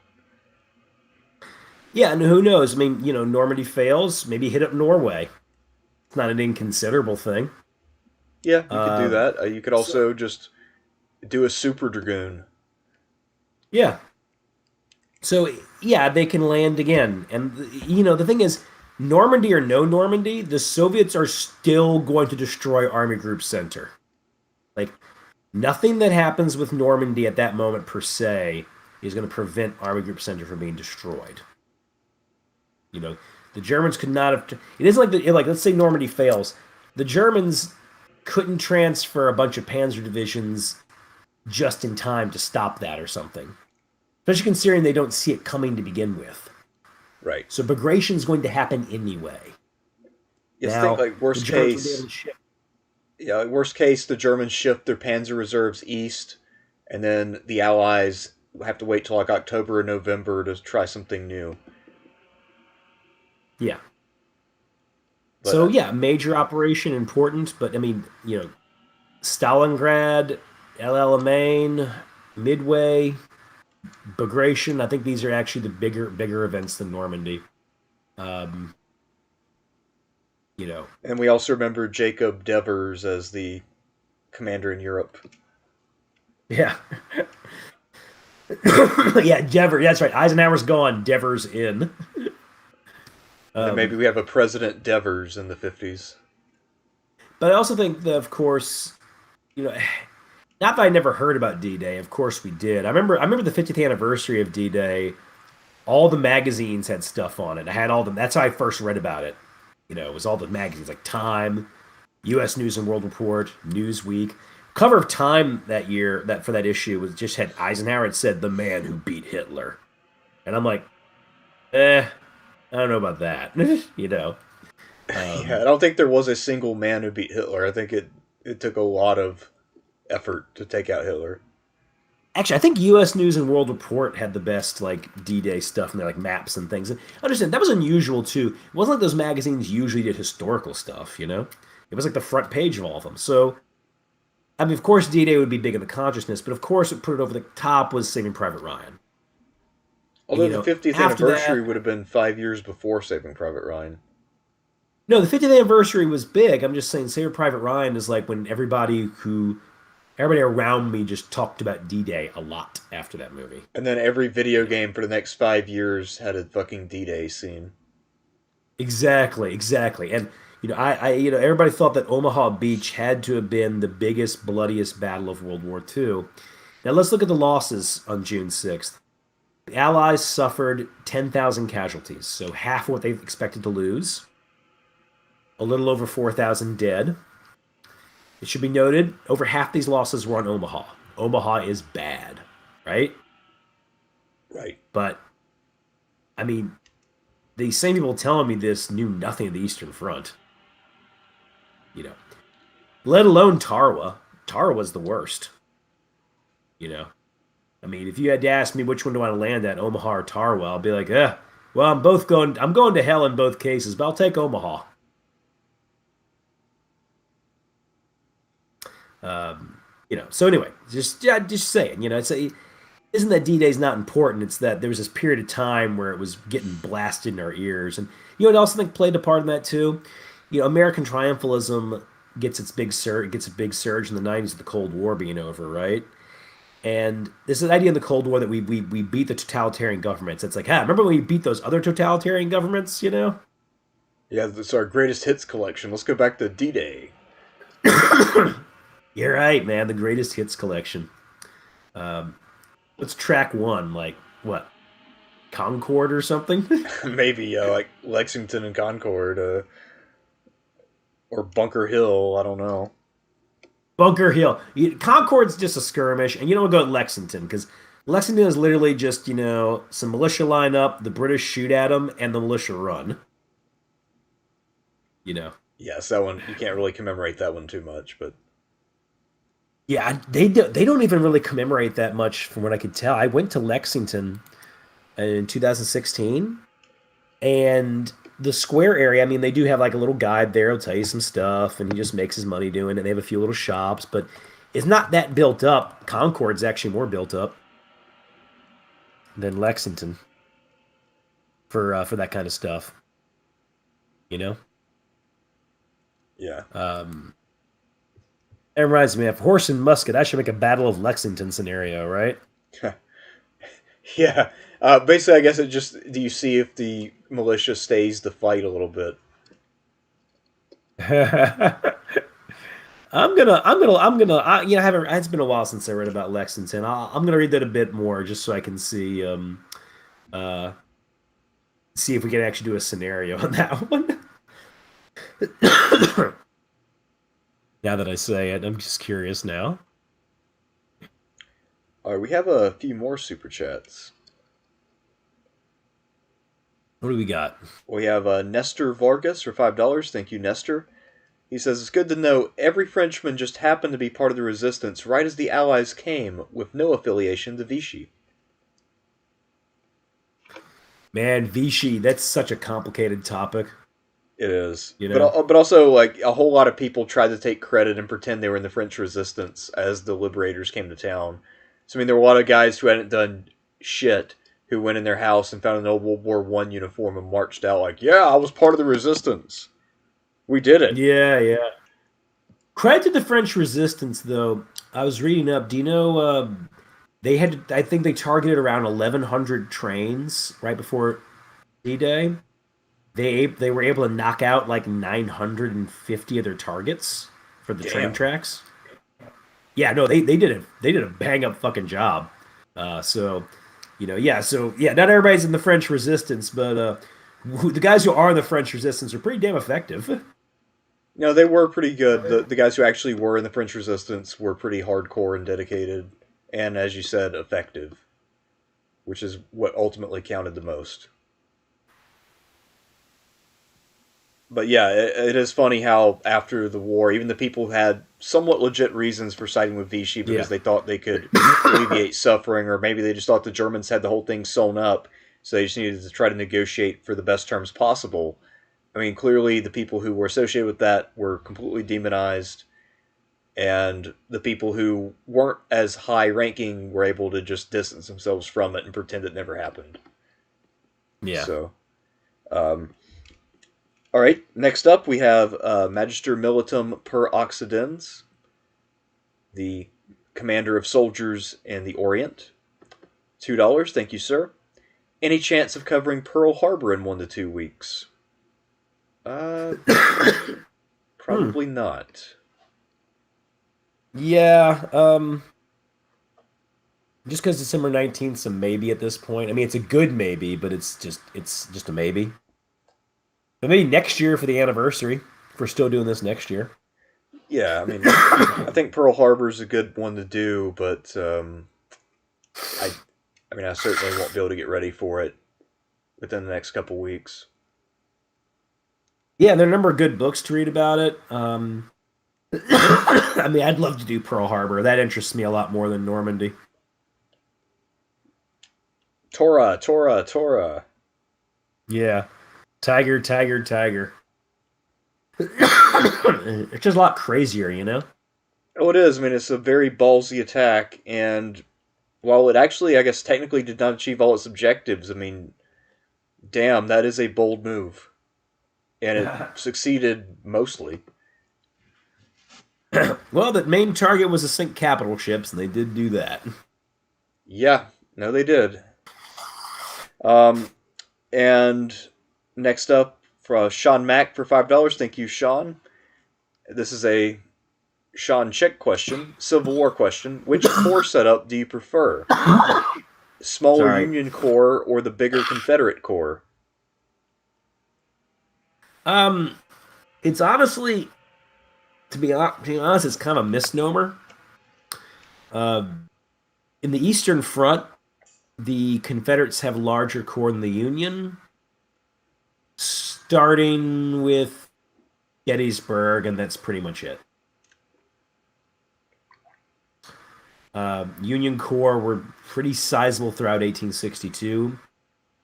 Yeah, and who knows? I mean, Normandy fails, maybe hit up Norway. It's not an inconsiderable thing. Yeah, you could do Uh, that. You could so also just do a Super Dragoon. yeah, so yeah, they can land again, and the thing is, Normandy or no Normandy, the Soviets are still going to destroy Army Group Center. Like nothing that happens with Normandy at that moment per se is going to prevent Army Group Center from being destroyed. You know, the Germans could not have. It isn't like let's say Normandy fails, the Germans couldn't transfer a bunch of Panzer divisions just in time to stop that or something. Especially considering they don't see it coming to begin with. Right. So Bagration is going to happen anyway. Yes, think Now like the worst Germans will be able case. to shift. Yeah, like worst case, the Germans shift their Panzer reserves east, and then the Allies have to wait till like October or November to try something new. Yeah. But So yeah, major operation important, but I mean, Stalingrad, El Alamein, Midway, Bagration. I think these are actually the bigger events than Normandy. Um, you know, and we also remember Jacob Devers as the commander in Europe. yeah, yeah. Devers. That's right. Eisenhower's gone. Devers in. And then maybe Um, we have a President Devers in the 50s. but I also think that, of course, you know, not that I never heard about D-Day. Of course, we did. I remember the 50th anniversary of D-Day. All the magazines had stuff on it. I had all them. That's how I first read about it. It was all the magazines like Time, U.S. News and World Report, Newsweek. Cover of Time that year, that for that issue was just had Eisenhower. It said the man who beat Hitler, and I'm like, I don't know about that. you know, Yeah, um, I don't think there was a single man who beat Hitler. I think it took a lot of effort to take out Hitler. actually, I think U.S. News and World Report had the best like D-Day stuff and their like maps and things. And understand that was unusual too. It wasn't like those magazines usually did historical stuff. It was like the front page of all of them. So I mean, of course, D-Day would be big in the consciousness, but of course, what put it over the top was Saving Private Ryan. And, Although the 50th after anniversary that, would have been 5 years before Saving Private Ryan. no, the 50th anniversary was big. I'm just saying, Saving Private Ryan is like when everybody who Everybody around me just talked about D-Day a lot after that movie. And then every You video know, game for the next 5 years had a fucking D-Day scene. exactly, exactly. And everybody thought that Omaha Beach had to have been the biggest, bloodiest battle of World War II. Now let's look at the losses on June 6th. The Allies suffered 10,000 casualties, so half what they expected to lose. A little over 4,000 dead. It should be noted, over half these losses were on Omaha. Omaha is bad, right? Right. But I mean, the same people telling me this knew nothing of the Eastern Front. You know, let alone Tarawa. Tarawa's the worst. You know, I mean, if you had to ask me which one do I want to land at, Omaha or Tarawa, I'll be like, well, I'm both going. I'm going to hell in both cases, but I'll take Omaha. So anyway, just saying, isn't that D-Day's not important? It's that there was this period of time where it was getting blasted in our ears, and I also think played a part in that too. American triumphalism gets a big surge in the '90s with the Cold War being over, right? And this is an idea in the Cold War that we beat the totalitarian governments. It's like, remember when we beat those other totalitarian governments? Yeah, it's our greatest hits collection. Let's go back to D-Day. You're right, man. The greatest hits collection. What's track one? Like what? Concord or something? Maybe like Lexington and Concord, or Bunker Hill. I don't know. Bunker Hill. Concord's just a skirmish, and you don't go at Lexington because Lexington is literally just some militia line up, the British shoot at them, and the militia run. You know. Yes, that one you can't really commemorate that one too much, but Yeah, they don't even really commemorate that much from what I could tell. I went to Lexington in 2016, and the square area, I mean, they do have like a little guide there. He'll tell you some stuff, and he just makes his money doing it. They have a few little shops, but it's not that built up. Concord's actually more built up than Lexington for that kind of stuff. You know, yeah. um, it reminds me of horse and musket. I should make a Battle of Lexington scenario, right? Yeah. Basically, I guess it just do you see if the militia stays the fight a little bit. I haven't. It's been a while since I read about Lexington. I'm gonna read that a bit more just so I can uh, see if we can actually do a scenario on that one. Now that I say it, I'm just curious now. All right, we have a few more super chats. What do we got? We have Nestor Vargas for $5. Thank you, Nestor. He says it's good to know every Frenchman just happened to be part of the resistance right as the Allies came, with no affiliation to Vichy. Man, Vichy, that's such a complicated topic. It is, You but know? but also like a whole lot of people tried to take credit and pretend they were in the French Resistance as the liberators came to town. So I mean, there were a lot of guys who hadn't done shit who went in their house and found an old World War One uniform and marched out like, "Yeah, I was part of the resistance. We did it." Yeah, yeah. Credit to the French resistance, though. I was reading up. Do you know they had? I think they targeted around 1,100 trains right before D-Day. They were able to knock out like 950 of their targets for the train Damn. tracks. Yeah, no, they did a bang up fucking job. So not everybody's in the French resistance, but the guys who are in the French resistance are pretty damn effective. No, they were pretty good. The guys who actually were in the French Resistance were pretty hardcore and dedicated, and as you said, effective, which is what ultimately counted the most. But yeah, it is funny how after the war, even the people who had somewhat legit reasons for siding with Vichy because Yeah. they thought they could alleviate suffering, or maybe they just thought the Germans had the whole thing sewn up, so they just needed to try to negotiate for the best terms possible. I mean, clearly the people who were associated with that were completely demonized, and the people who weren't as high ranking were able to just distance themselves from it and pretend it never happened. Yeah. So, um, all right, next up we have Magister Militum per Occidens, the commander of soldiers in the Orient. $2. Thank you, sir. Any chance of covering Pearl Harbor in 1 to 2 weeks? Uh, Hmm. probably not. Yeah, just because December 19th is a maybe at this point. I mean, it's a good maybe, but it's just a maybe. But maybe next year for the anniversary, if we're still doing this next year. Yeah, I mean, I think Pearl Harbor is a good one to do, but I, I mean, I certainly won't be able to get ready for it within the next couple weeks. Yeah, there are a number of good books to read about it. I mean, I'd love to do Pearl Harbor. That interests me a lot more than Normandy. Torah, Torah, Torah. Yeah, Tiger, Tiger, Tiger. It's just a lot crazier, you know? Oh, it is. I mean, it's a very ballsy attack, and while it actually, I guess, technically did not achieve all its objectives, I mean, damn, that is a bold move, and it succeeded mostly. Well, the main target was to sink capital ships, and they did do that. Yeah, no, they did. Um, and next up, for Sean Mack for $5. Thank you, Sean. This is a Sean Check question, Civil War question. Which corps setup do you prefer? Smaller Sorry. Union Corps or the bigger Confederate Corps? Um, it's honestly, to be honest, it's kind of a misnomer. Uh, in the Eastern Front, the Confederates have larger corps than the Union, starting with Gettysburg, and that's pretty much it. Union Corps were pretty sizable throughout 1862,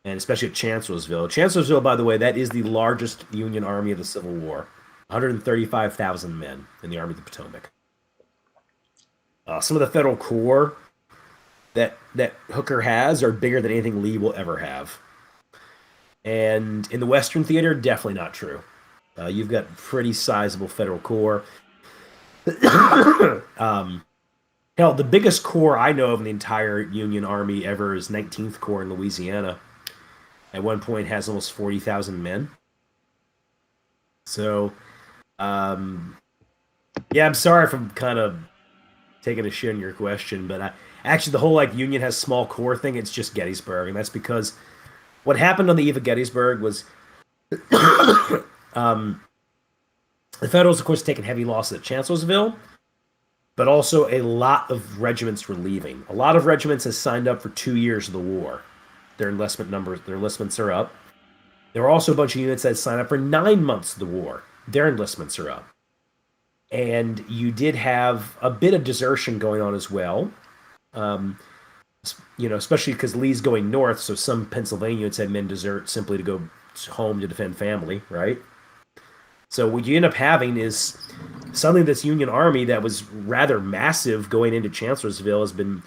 and especially at Chancellorsville. Chancellorsville, by the way, that is the largest Union army of the Civil War. 135,000 men in the Army of the Potomac. Some of the Federal Corps that Hooker has are bigger than anything Lee will ever have. And in the Western Theater, definitely not true. You've got pretty sizable Federal Corps. um, Hell, the biggest corps I know of in the entire Union Army ever is 19th Corps in Louisiana. At one point, has almost 40,000 men. So, um, yeah, I'm sorry if I'm kind of taking a shit on your question, but actually, the whole like Union has small corps thing, it's just Gettysburg, and that's because what happened on the eve of Gettysburg was um, the Federals, of course, taking heavy losses at Chancellorsville, but also a lot of regiments were leaving. A lot of regiments has signed up for 2 years of the war. Their enlistments are up. There are also a bunch of units that signed up for 9 months of the war. Their enlistments are up. And you did have a bit of desertion going on as well. Um, especially because Lee's going north, so some Pennsylvania units had men desert simply to go home to defend family, right? So what you end up having is suddenly this Union army that was rather massive going into Chancellorsville has been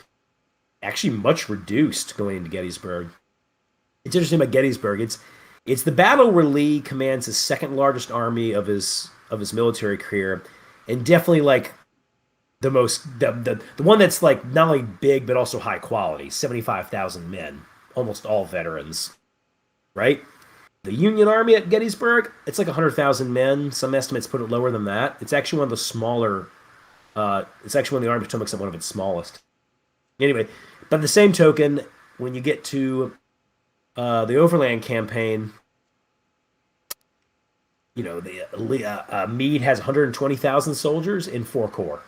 actually much reduced going into Gettysburg. It's interesting about Gettysburg. It's the battle where Lee commands his second largest army of his military career, and definitely like the one that's like not only big but also high quality. 75,000 men, almost all veterans, right? The Union Army at Gettysburg, it's like 100,000 men. Some estimates put it lower than that. It's actually one of the smaller. It's actually one of the Army of Potomac's one of its smallest. Anyway, but the same token, when you get to the Overland campaign, Meade has 120,000 soldiers in 4 corps.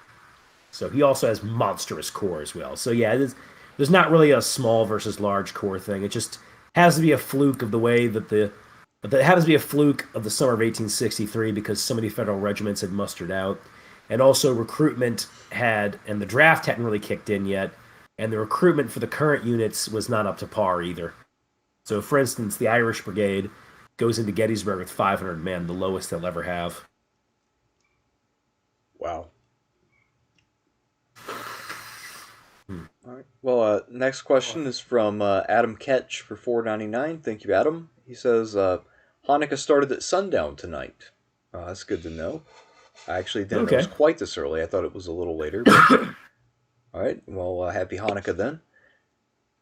So he also has monstrous corps as well. So yeah, there's not really a small versus large corps thing. It just has to be a fluke of the way that it happens to be a fluke of the summer of 1863 because so many federal regiments had mustered out, and also recruitment and the draft hadn't really kicked in yet, and the recruitment for the current units was not up to par either. So, for instance, the Irish Brigade goes into Gettysburg with 500 men, the lowest they'll ever have. Wow. All right. Well, next question is from Adam Ketch for $4.99. Thank you, Adam. He says Hanukkah started at sundown tonight. That's good to know. I actually didn't know it was Okay. quite this early. I thought it was a little later. But, All right. Well, happy Hanukkah then.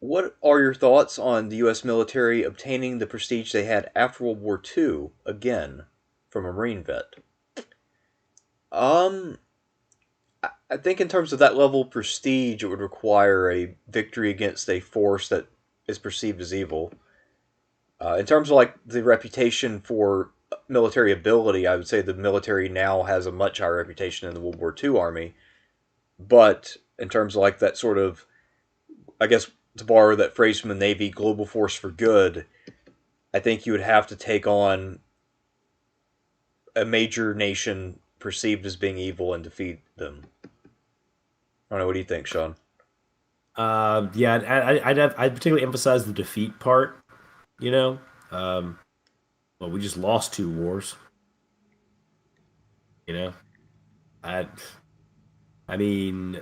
What are your thoughts on the U.S. military obtaining the prestige they had after World War II again from a Marine vet? Um, I think in terms of that level of prestige, it would require a victory against a force that is perceived as evil. In terms of like the reputation for military ability, I would say the military now has a much higher reputation than the World War II Army. But in terms of like that sort of, I guess to borrow that phrase from the Navy, global force for good, I think you would have to take on a major nation perceived as being evil and defeat them. I don't know. What do you think, Sean? Yeah, I'd particularly emphasize the defeat part. You know, um, well, we just lost two wars. You know, I I mean,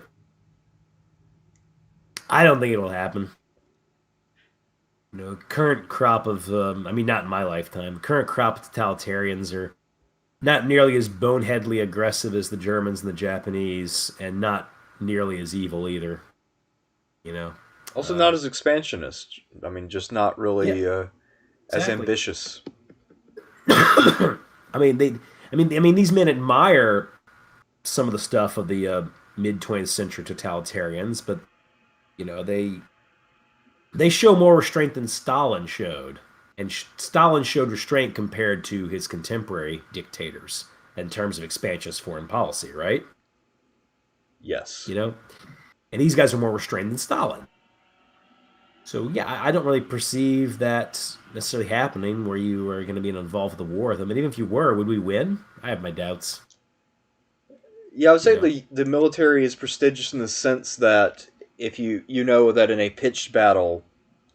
I don't think it'll happen. Current crop of, I mean, not in my lifetime. Current crop of totalitarians are not nearly as boneheadly aggressive as the Germans and the Japanese, and not nearly as evil either. You know, Also, not um, as expansionist. I mean, just not yeah, really as exactly. ambitious. I mean, I mean, these men admire some of the stuff of the mid 20th century totalitarians, but they show more restraint than Stalin showed, and Stalin showed restraint compared to his contemporary dictators in terms of expansionist foreign policy, right? Yes. You know, and these guys are more restrained than Stalin. So yeah, I don't really perceive that necessarily happening where you are going to be involved with the war with them. And even if you were, would we win? I have my doubts. Yeah, I would You say know, the military is prestigious in the sense that if you know that in a pitched battle,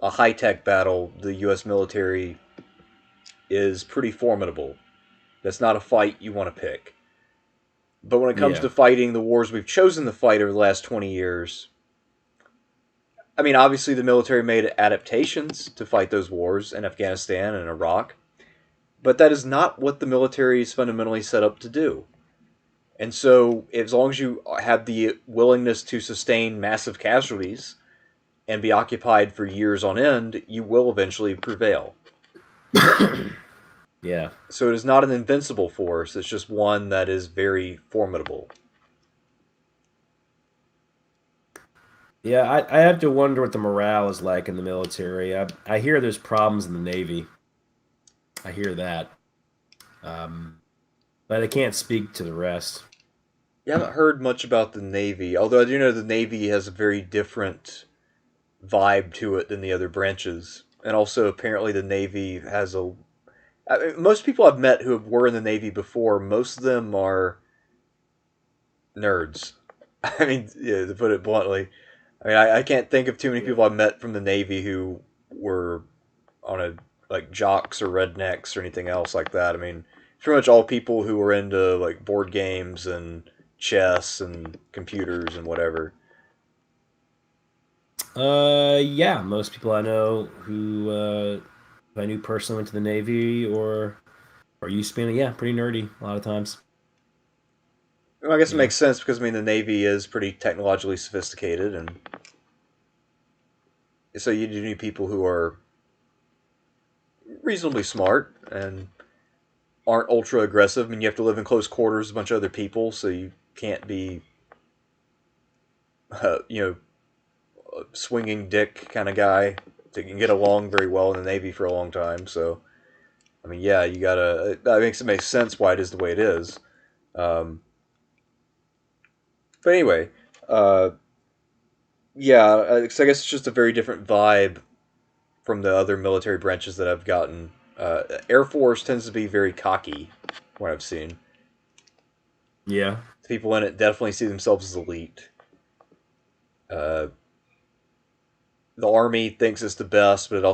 a high tech battle, the U.S. military is pretty formidable. That's not a fight you want to pick. But when it comes yeah, to fighting the wars we've chosen to fight over the last 20 years, I mean, obviously the military made adaptations to fight those wars in Afghanistan and Iraq, but that is not what the military is fundamentally set up to do. And so, as long as you have the willingness to sustain massive casualties and be occupied for years on end, you will eventually prevail. yeah, So, it is not an invincible force, it's just one that is very formidable. yeah. I have to wonder what the morale is like in the military. I hear there's problems in the Navy. I hear that, um, but I can't speak to the rest. You haven't heard much about the Navy, although I do know the Navy has a very different vibe to it than the other branches. And also, apparently, the Navy has a. I mean, most people I've met who were in the Navy before, most of them are nerds. I mean, yeah, to put it bluntly. I mean, I can't think of too many Yeah. people I've met from the Navy who were on a like jocks or rednecks or anything else like that. I mean, pretty much all people who were into like board games and chess and computers and whatever. Yeah. Most people I know who I knew personally went to the Navy or used to be in it. Yeah, pretty nerdy a lot of times. Well, I guess it You know. makes sense because I mean the Navy is pretty technologically sophisticated, and so you do need people who are reasonably smart and aren't ultra aggressive. I mean, you have to live in close quarters with a bunch of other people, so you can't be, you know, a swinging dick kind of guy. So you can get along very well in the Navy for a long time. So, I mean, yeah, you gotta. That makes sense why it is the way it is. Um, but anyway, uh, yeah, so I guess it's just a very different vibe from the other military branches that I've gotten. Air Force tends to be very cocky, what I've seen. Yeah. People in it definitely see themselves as elite. Uh, the Army thinks it's the best, but it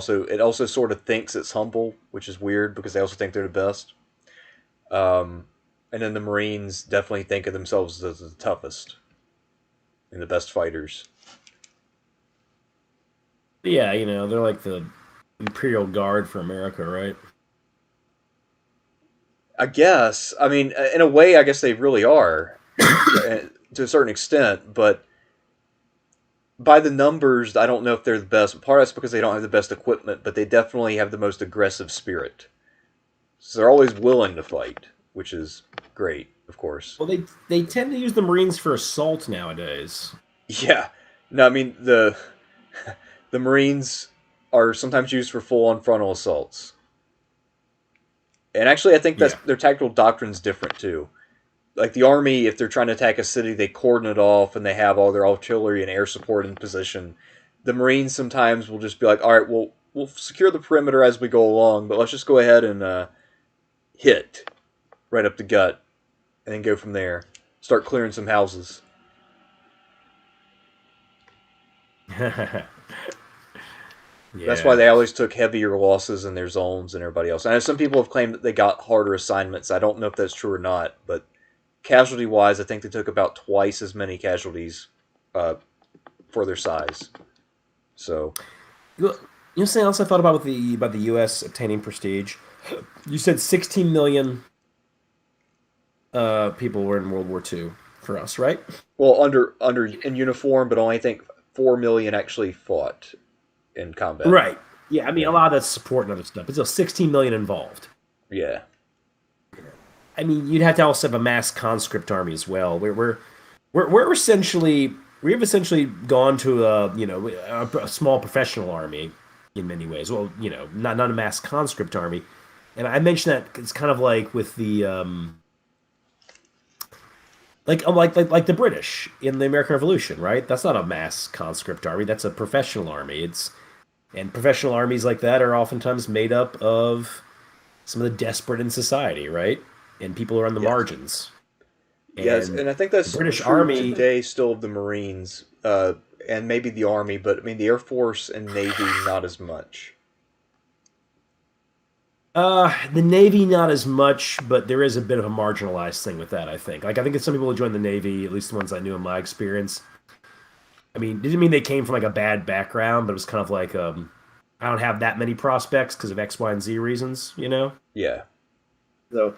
also sort of thinks it's humble, which is weird because they also think they're the best. Um, and then the Marines definitely think of themselves as the toughest and the best fighters. Yeah, they're like the Imperial Guard for America, right? I guess. I mean, in a way, I guess they really are to a certain extent, but by the numbers, I don't know if they're the best. Part of that's because they don't have the best equipment, but they definitely have the most aggressive spirit. So they're always willing to fight, which is great, of course. Well, they tend to use the Marines for assault nowadays. Yeah. No, I mean the Marines are sometimes used for full-on frontal assaults. And actually, I think that's Yeah. their tactical doctrine's different too. Like the army, if they're trying to attack a city, they cordon it off and they have all their artillery and air support in position. The Marines sometimes will just be like, "All right, we'll secure the perimeter as we go along, but let's just go ahead and hit right up the gut, and then go from there. Start clearing some houses." That's why Yeah. they always took heavier losses in their zones than everybody else. I know some people have claimed that they got harder assignments. I don't know if that's true or not, but casualty wise, I think they took about twice as many casualties uh, for their size. So, You know something else I thought about with the U.S. obtaining prestige? You said 16 million people were in World War II for us, right? well, under in uniform, but only I think 4 million actually fought in combat. Right. Yeah, I mean, a Yeah, lot of that's support and other stuff, but still 16 million involved. yeah, I mean, you'd have to also have a mass conscript army as well. We're essentially we've essentially gone to a small professional army in many ways. Well, not a mass conscript army, and I mentioned that it's kind of like with the like the British in the American Revolution, right? That's not a mass conscript army. That's a professional army. And professional armies like that are oftentimes made up of some of the desperate in society, right? And people who are on the yes, margins. yes, And and I think the that's British true Army, today still of the Marines and maybe the Army, but I mean the Air Force and Navy not as much. the Navy not as much, but there is a bit of a marginalized thing with that. I think. Like I think that some people who join the Navy, at least the ones I knew in my experience. I mean, didn't mean they came from like a bad background, but it was kind of like I don't have that many prospects because of X, Y, and Z reasons, you know. Yeah, So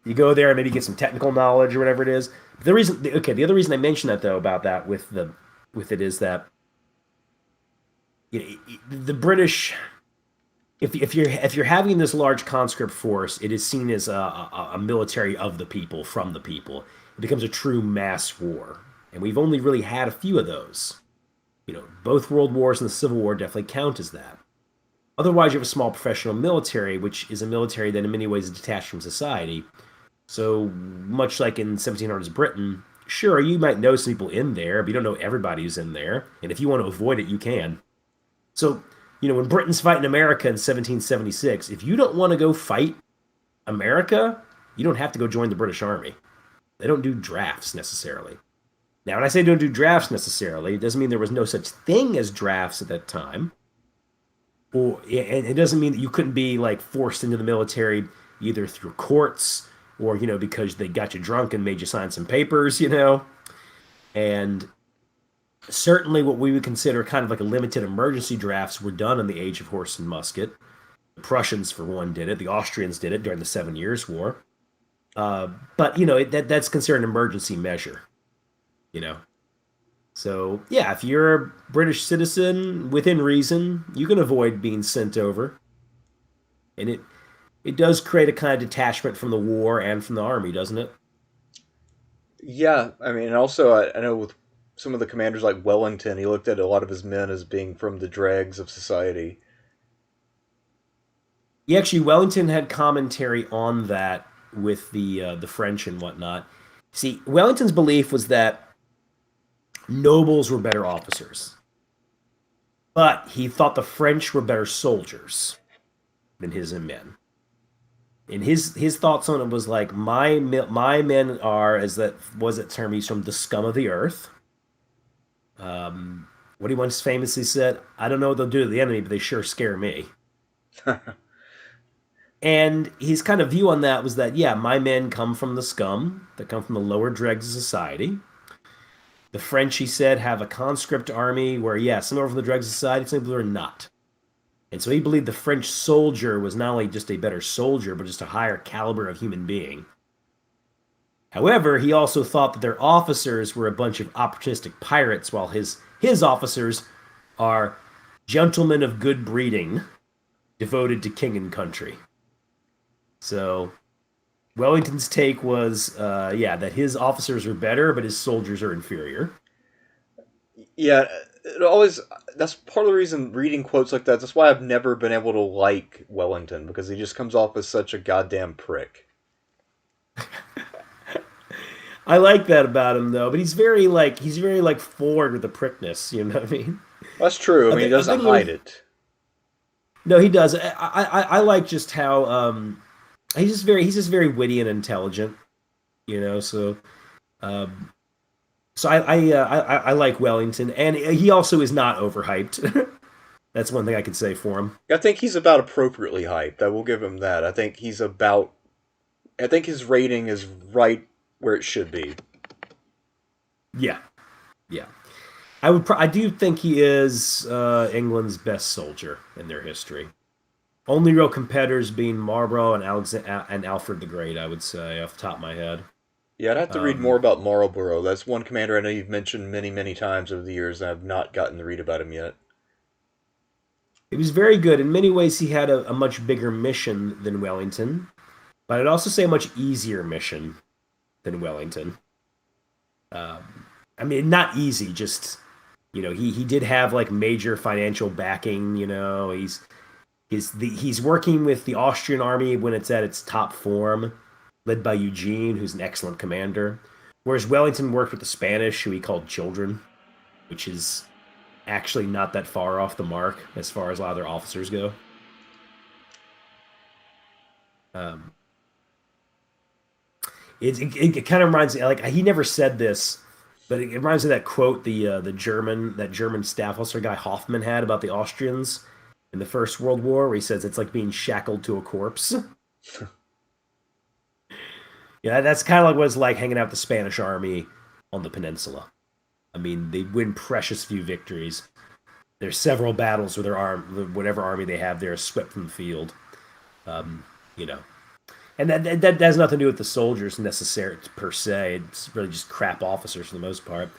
you go there and maybe get some technical knowledge or whatever it is. The other reason I mentioned that though about that with it is that the British, if you're having this large conscript force, it is seen as a military of the people, from the people. It becomes a true mass war, and we've only really had a few of those. Both World Wars and the Civil War definitely count as that. Otherwise, you have a small professional military, which is a military that in many ways is detached from society. So much like in 1700s Britain, sure, you might know some people in there, but you don't know everybody who's in there. And if you want to avoid it, you can. So, when Britain's fighting America in 1776, if you don't want to go fight America, you don't have to go join the British Army. They don't do drafts necessarily. Now, when I say don't do drafts necessarily, it doesn't mean there was no such thing as drafts at that time. And it doesn't mean that you couldn't be like forced into the military either through courts or because they got you drunk and made you sign some papers. And certainly what we would consider kind of like a limited emergency drafts were done in the age of horse and musket. The Prussians, for one, did it. The Austrians did it during the 7 Years' War. But that's considered an emergency measure. You know, so yeah, if you're a British citizen within reason, you can avoid being sent over, and it does create a kind of detachment from the war and from the army, doesn't it? yeah. I mean, and also I know with some of the commanders like Wellington, he looked at a lot of his men as being from the dregs of society. Yeah, actually, Wellington had commentary on that with the French and whatnot. See, Wellington's belief was that nobles were better officers, but he thought the French were better soldiers than his men. And his thoughts on it was like my men are, as that was that term he's from, the scum of the earth. What he once famously said, I don't know what they'll do to the enemy, but they sure scare me. And his kind of view on that was that, yeah, my men come from the scum, that come from the lower dregs of society. The French, he said, have a conscript army where, yeah, some are from the dregs of society, some people are not. And so he believed the French soldier was not only just a better soldier, but just a higher caliber of human being. However, he also thought that their officers were a bunch of opportunistic pirates, while his his officers are gentlemen of good breeding, devoted to king and country. So Wellington's take was, yeah, that his officers are better, but his soldiers are inferior. Yeah, it always. That's part of the reason reading quotes like that. That's why I've never been able to like Wellington because he just comes off as such a goddamn prick. I like that about him though, but he's very like forward with the prickness. You know what I mean? That's true. I mean, he I doesn't think it was hide it. no, he does. I like just how he's just very witty and intelligent. You know, um, so I like Wellington, and he also is not overhyped. That's one thing I could say for him. I think he's about appropriately hyped. I will give him that. I think he's about. I think his rating is right where it should be. Yeah, yeah. I do think he is England's best soldier in their history. Only real competitors being Marlborough and Alfred the Great, I would say, off the top of my head. Yeah, I'd have to read more Um, about Marlborough. That's one commander I know you've mentioned many, many times over the years, and I've not gotten to read about him yet. he was very good. In many ways, he had a much bigger mission than Wellington, but I'd also say a much easier mission than Wellington. I mean, not easy, just he did have like major financial backing. He's working with the Austrian army when it's at its top form, led by Eugene, who's an excellent commander. Whereas Wellington worked with the Spanish, who he called children, which is actually not that far off the mark as far as a lot of their officers go. Um, it kind of reminds me, like, he never said this, but it reminds me of that quote the German staff officer guy Hoffman had about the Austrians in the First World War, where he says it's like being shackled to a corpse. Yeah, that's kind of like what it's like hanging out with the Spanish army on the peninsula. I mean, they win precious few victories. There's several battles where whatever army they have there is swept from the field. Um, you know, and that has nothing to do with the soldiers necessarily per se. It's really just crap officers for the most part.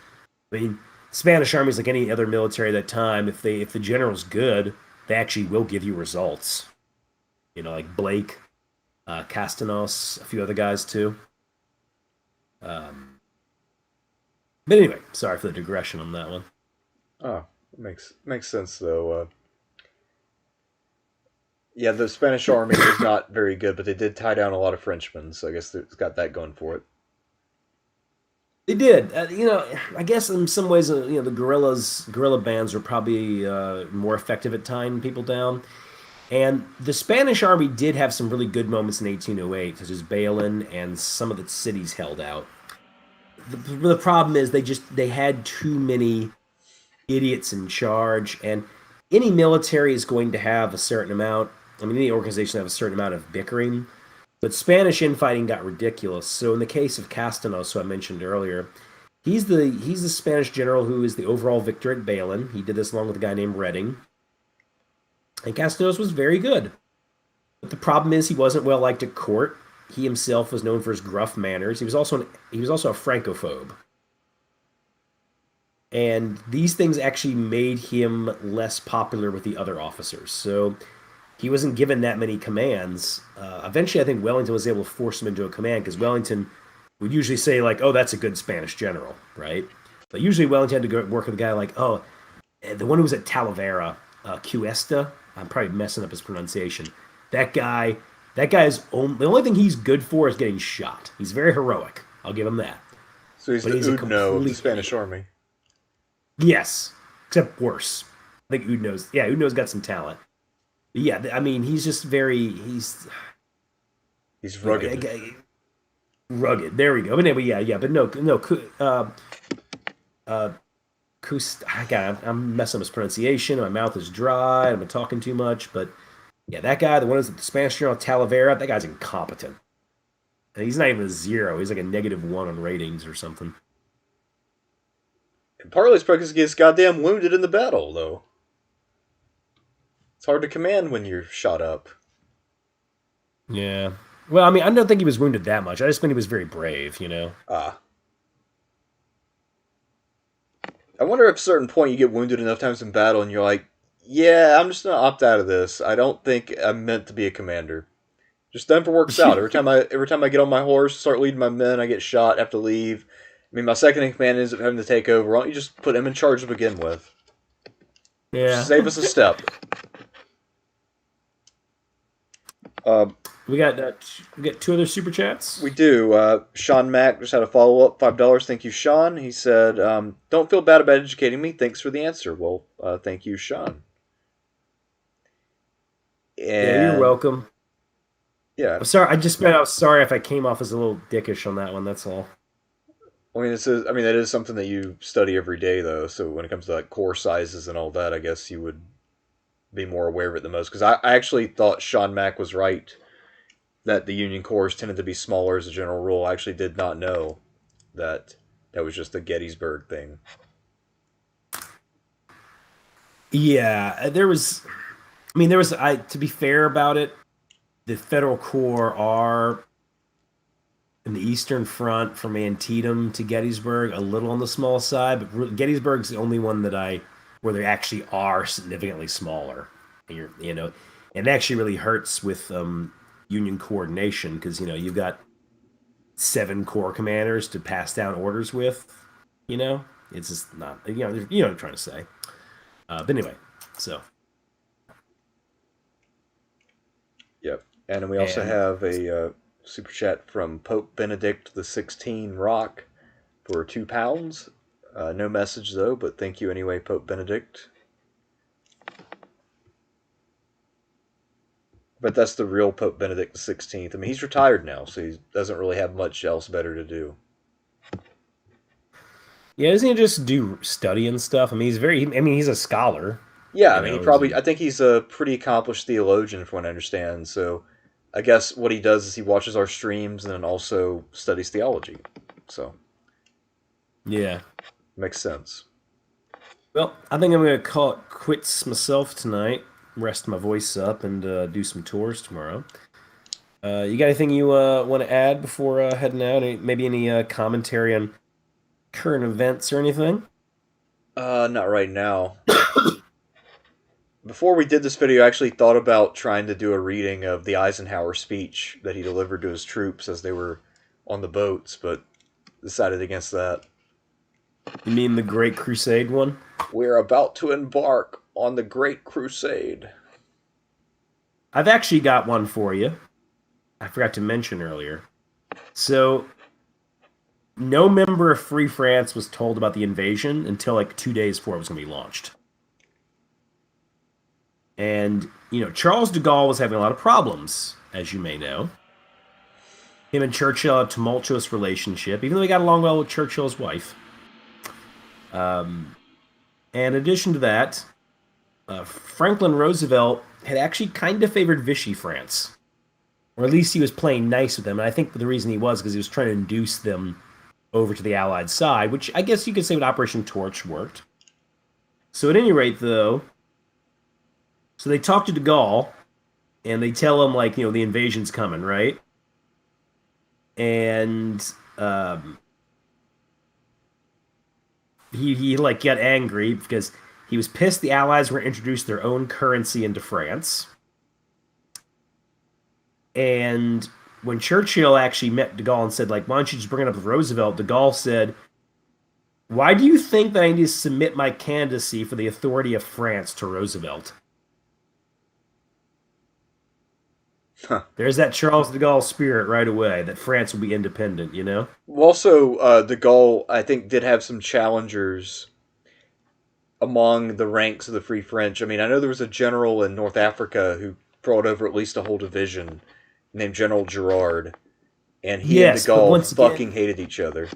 I mean, Spanish armies, like any other military at that time, if the general's good, they actually will give you results. Like Blake, Castanos, a few other guys too. Um, but anyway, sorry for the digression on that one. Oh, makes sense though. Yeah, the Spanish army was not very good, but they did tie down a lot of Frenchmen, so I guess it's got that going for it. They did. I guess in some ways, the guerrilla bands are probably more effective at tying people down. And the Spanish army did have some really good moments in 1808, such as Baylen and some of the cities held out. The problem is they had too many idiots in charge, and any military is going to have a certain amount. I mean, any organization have a certain amount of bickering, but Spanish infighting got ridiculous. So in the case of Castanos, who I mentioned earlier, he's the Spanish general who is the overall victor at Baylen. He did this along with a guy named Redding, and Castanos was very good. But the problem is he wasn't well liked at court. He himself was known for his gruff manners. He was also a francophobe, and these things actually made him less popular with the other officers. So he wasn't given that many commands. Eventually, I think Wellington was able to force him into a command because Wellington would usually say like, "Oh, that's a good Spanish general," right? But usually Wellington had to go work with a guy like, "Oh, the one who was at Talavera, Cuesta." I'm probably messing up his pronunciation. That guy, the only thing he's good for is getting shot. He's very heroic. I'll give him that. So he's But the he's a Udno of the complete Spanish idiot. army. Yes, except worse. I think Udno's. Yeah, Udno's got some talent. But yeah, I mean, he's just very. He's He's you know rugged. rugged. There we go. But anyway, yeah, yeah. But no, no. Uh, God, I'm messing up his pronunciation. My mouth is dry. I'm talking too much. But yeah, that guy, the one who's the Spanish general Talavera, that guy's incompetent. And he's not even a zero. He's like a -1 on ratings or something. And partly it's because he gets goddamn wounded in the battle, though. It's hard to command when you're shot up. Yeah. Well, I mean, I don't think he was wounded that much. I just mean he was very brave. Ah, I wonder if at a certain point you get wounded enough times in battle and you're like, yeah, I'm just gonna opt out of this. I don't think I'm meant to be a commander. Just never works out. Every time I get on my horse, start leading my men, I get shot, have to leave. I mean, my second in command ends up having to take over. Why don't you just put him in charge to begin with? Just Yeah. save us a step. Uh, We got two other super chats. we do. Sean Mack just had a follow up, $5. Thank you, Sean. He said, "Don't feel bad about educating me. Thanks for the answer." Well, thank you, Sean. Yeah, you're And welcome. yeah, I'm sorry. I was sorry if I came off as a little dickish on that one. That's all. I mean that is something that you study every day, though. So when it comes to like core sizes and all that, I guess you would be more aware of it the most. Because I actually thought Sean Mack was right that the Union cores tended to be smaller as a general rule. I actually did not know that that was just a Gettysburg thing. Yeah, there was. I mean, there was. I to be fair about it, the Federal Corps are in the Eastern Front from Antietam to Gettysburg a little on the small side, but Gettysburg's the only one that I where they actually are significantly smaller. And and it actually really hurts with Union coordination because you've got seven corps commanders to pass down orders with. You know, it's just not. You know what I'm trying to say. But anyway, so Yep. And then we also and have a super chat from Pope Benedict the 16 Rock for £2. No message though, but thank you anyway, Pope Benedict. But that's the real Pope Benedict the 16th. I mean, he's retired now, so he doesn't really have much else better to do. yeah, doesn't he just do study and stuff? I mean, he's a scholar. Yeah, I You mean, know, is he? I think he's a pretty accomplished theologian, from what I understand. So I guess what he does is he watches our streams and then also studies theology. So Yeah. makes sense. Well, I think I'm gonna call it quits myself tonight. Rest my voice up and do some tours tomorrow. You got anything you want to add before heading out? Maybe any commentary on current events or anything? Not right now. Before we did this video, I actually thought about trying to do a reading of the Eisenhower speech that he delivered to his troops as they were on the boats, but decided against that. You mean the Great Crusade one? We're about to embark on the Great Crusade. I've actually got one for you. I forgot to mention earlier. So, no member of Free France was told about the invasion until like 2 days before it was going to be launched. And, Charles de Gaulle was having a lot of problems, as you may know. Him and Churchill had a tumultuous relationship, even though he got along well with Churchill's wife. And in addition to that, Franklin Roosevelt had actually kind of favored Vichy France. Or at least he was playing nice with them. And I think the reason he was because he was trying to induce them over to the Allied side, which I guess you could say with Operation Torch worked. So at any rate, though, so they talk to de Gaulle, and they tell him, like, the invasion's coming, right? And he like got angry because he was pissed the Allies were going to introduce their own currency into France. And when Churchill actually met de Gaulle and said, like, why don't you just bring it up with Roosevelt, de Gaulle said, why do you think that I need to submit my candidacy for the authority of France to Roosevelt? Huh. There's that Charles de Gaulle spirit right away that France will be independent, you know? Also, de Gaulle, I think, did have some challengers among the ranks of the Free French. I mean, I know there was a general in North Africa who brought over at least a whole division named General Girard, and he and de Yes, but Gaulle once again, fucking hated each other.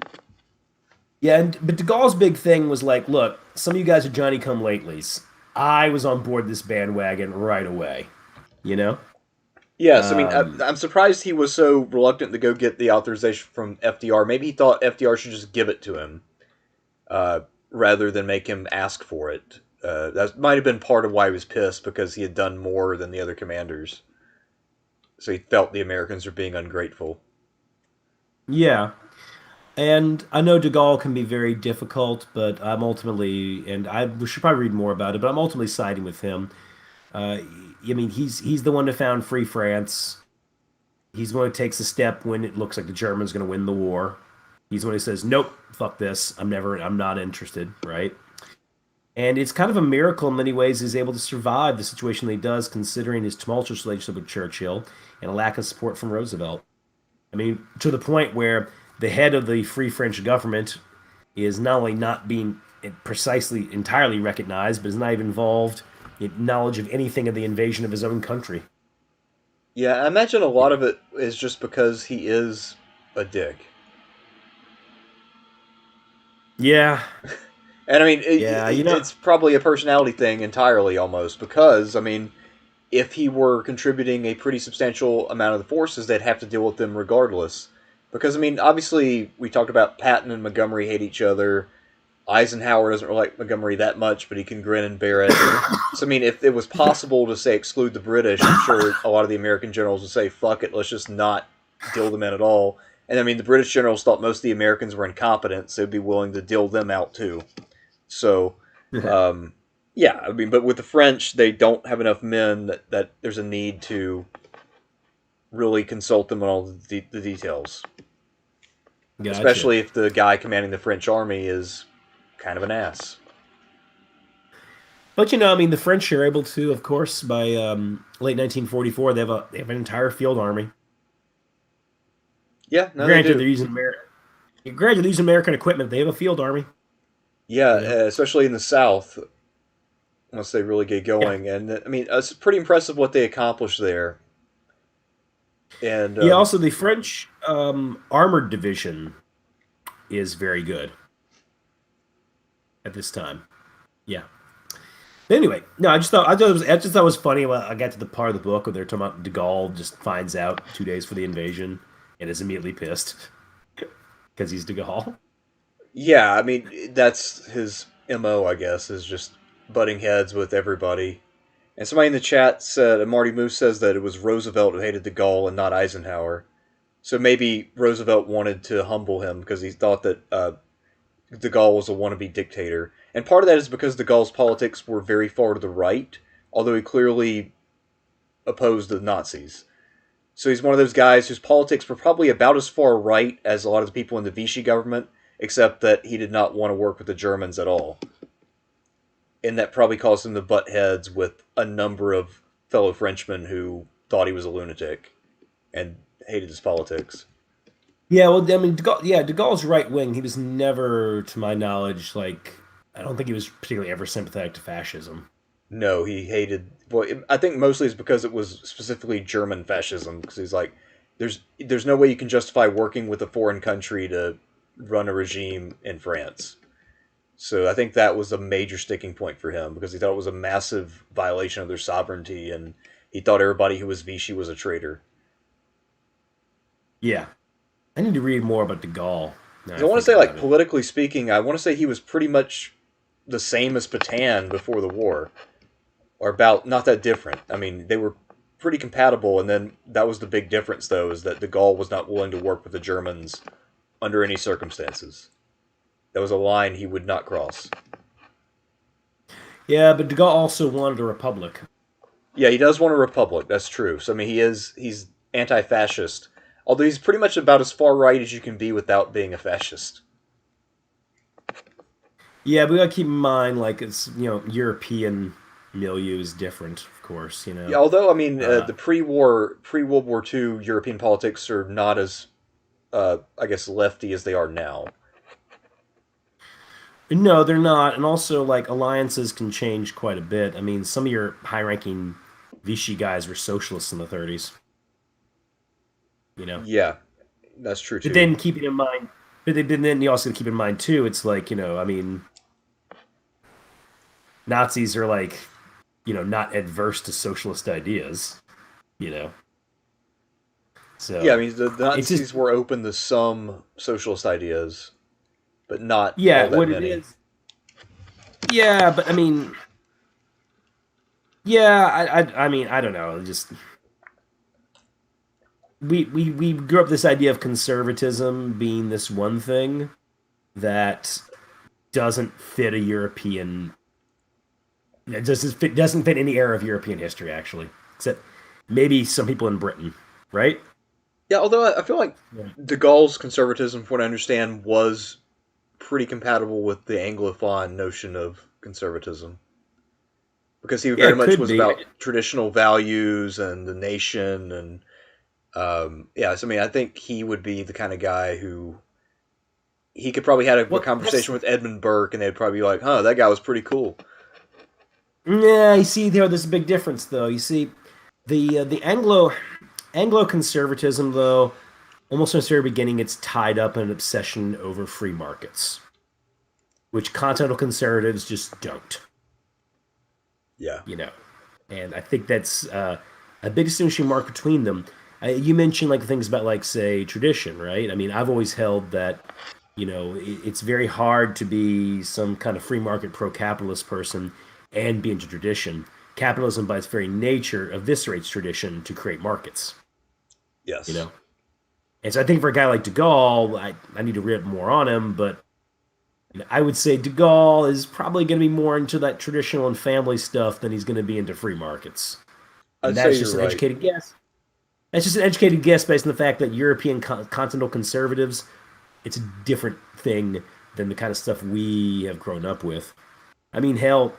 yeah, but de Gaulle's big thing was like, look, some of you guys are Johnny come latelys. I was on board this bandwagon right away, you know? Yes, I mean, Um, I'm surprised he was so reluctant to go get the authorization from FDR. Maybe he thought FDR should just give it to him rather than make him ask for it. That might have been part of why he was pissed, because he had done more than the other commanders. So he felt the Americans were being ungrateful. yeah. And I know De Gaulle can be very difficult, but I'm ultimately, and I should probably read more about it, but I'm ultimately siding with him. Uh, I mean, he's the one that found Free France. He's the one who takes a step when it looks like the Germans going to win the war. He's the one who says, "Nope, fuck this. I'm not interested." Right? And it's kind of a miracle in many ways he's able to survive the situation that he does, considering his tumultuous relationship with Churchill and a lack of support from Roosevelt. I mean, to the point where the head of the Free French government is not only not being precisely entirely recognized, but is not even involved in knowledge of anything of the invasion of his own country. Yeah, I imagine a lot of it is just because he is a dick. Yeah, And I mean, yeah, it's probably a personality thing entirely almost because, I mean, if he were contributing a pretty substantial amount of the forces, they'd have to deal with them regardless. Because, I mean, obviously, we talked about Patton and Montgomery hate each other. Eisenhower doesn't really like Montgomery that much, but he can grin and bear it. So, I mean, if it was possible to, say, exclude the British, I'm sure a lot of the American generals would say, fuck it, let's just not deal them in at all. And, I mean, the British generals thought most of the Americans were incompetent, so they'd be willing to deal them out, too. So, um, yeah, I mean, but with the French, they don't have enough men that there's a need to really consult them on all the details. gotcha. Especially if the guy commanding the French army is kind of an ass. But I mean, the French are able to, of course, by late 1944, they have an entire field army. Yeah, no, they Granted, do. Granted, they're using American equipment. They have a field army. Yeah, You know. especially in the South, once they really get Yeah. going. And I mean, it's pretty impressive what they accomplished there. And Yeah. Also, the French armored division is very good at this time. Yeah. But anyway, no, I just thought it was funny when I got to the part of the book where they're talking about De Gaulle just finds out 2 days for the invasion and is immediately pissed because he's De Gaulle. yeah, I mean, that's his MO, I guess, is just butting heads with everybody. And somebody in the chat said, Marty Moose says that it was Roosevelt who hated de Gaulle and not Eisenhower. So maybe Roosevelt wanted to humble him because he thought that de Gaulle was a wannabe dictator. And part of that is because de Gaulle's politics were very far to the right, although he clearly opposed the Nazis. So he's one of those guys whose politics were probably about as far right as a lot of the people in the Vichy government, except that he did not want to work with the Germans at all. And that probably caused him to butt heads with a number of fellow Frenchmen who thought he was a lunatic and hated his politics. Yeah, well, I mean, De Gaulle's right wing. He was never, to my knowledge, like I don't think he was particularly ever sympathetic to fascism. No, he hated. Well, I think mostly it's because it was specifically German fascism. Because he's like, there's no way you can justify working with a foreign country to run a regime in France. So I think that was a major sticking point for him because he thought it was a massive violation of their sovereignty, and he thought everybody who was Vichy was a traitor. Yeah, I need to read more about De Gaulle. Now Because I I want to think say, like about it. politically speaking, I want to say he was pretty much the same as Petain before the war, or about not that different. I mean, they were pretty compatible, and then that was the big difference, though, is that de Gaulle was not willing to work with the Germans under any circumstances. That was a line he would not cross. Yeah, but De Gaulle also wanted a republic. Yeah, he does want a republic. That's true. So I mean, he's anti-fascist, although he's pretty much about as far right as you can be without being a fascist. Yeah, but we gotta keep in mind, like it's European milieu is different, of course. Yeah, although I mean, Uh, the pre-World War II European politics are not as, I guess, lefty as they are now. no, they're not, and also like alliances can change quite a bit. I mean, some of your high-ranking Vichy guys were socialists in the 30s. You know, Yeah, that's true but too. then keeping in mind, then you also gotta keep in mind too. It's like I mean, Nazis are like not adverse to socialist ideas. You know, Yeah, I so mean, the it's just Nazis were open to some socialist ideas, but not all yeah, that what it many. is. Yeah, but I mean, yeah, I mean, I don't know. Just we grew up this idea of conservatism being this one thing that doesn't fit a European. It doesn't fit any era of European history actually, except maybe some people in Britain, right? Yeah, although I feel like Yeah, de Gaulle's conservatism, from what I understand, was pretty compatible with the Anglophone notion of conservatism because he yeah, very it much could was be. about traditional values and the nation and yeah. So I mean, I think he would be the kind of guy who he could probably have a Well, that's conversation with Edmund Burke, and they'd probably be like, "Huh, that guy was pretty cool." yeah. You see, there's a big difference though. You see, the Anglo conservatism though, almost from the very beginning, it's tied up in an obsession over free markets, which continental conservatives just don't. Yeah, You know, and I think that's a big distinguishing mark between them. You mentioned like things about like say tradition, right? I mean, I've always held that it's very hard to be some kind of free market pro-capitalist person and be into tradition. Capitalism, by its very nature, eviscerates tradition to create markets. You yes. know, and so I think for a guy like De Gaulle, I need to read more on him, but I would say De Gaulle is probably going to be more into that traditional and family stuff than he's going to be into free markets. And I'd say that's you're just an right. educated guess. That's just an educated guess based on the fact that European continental conservatives, it's a different thing than the kind of stuff we have grown up with. I mean, hell,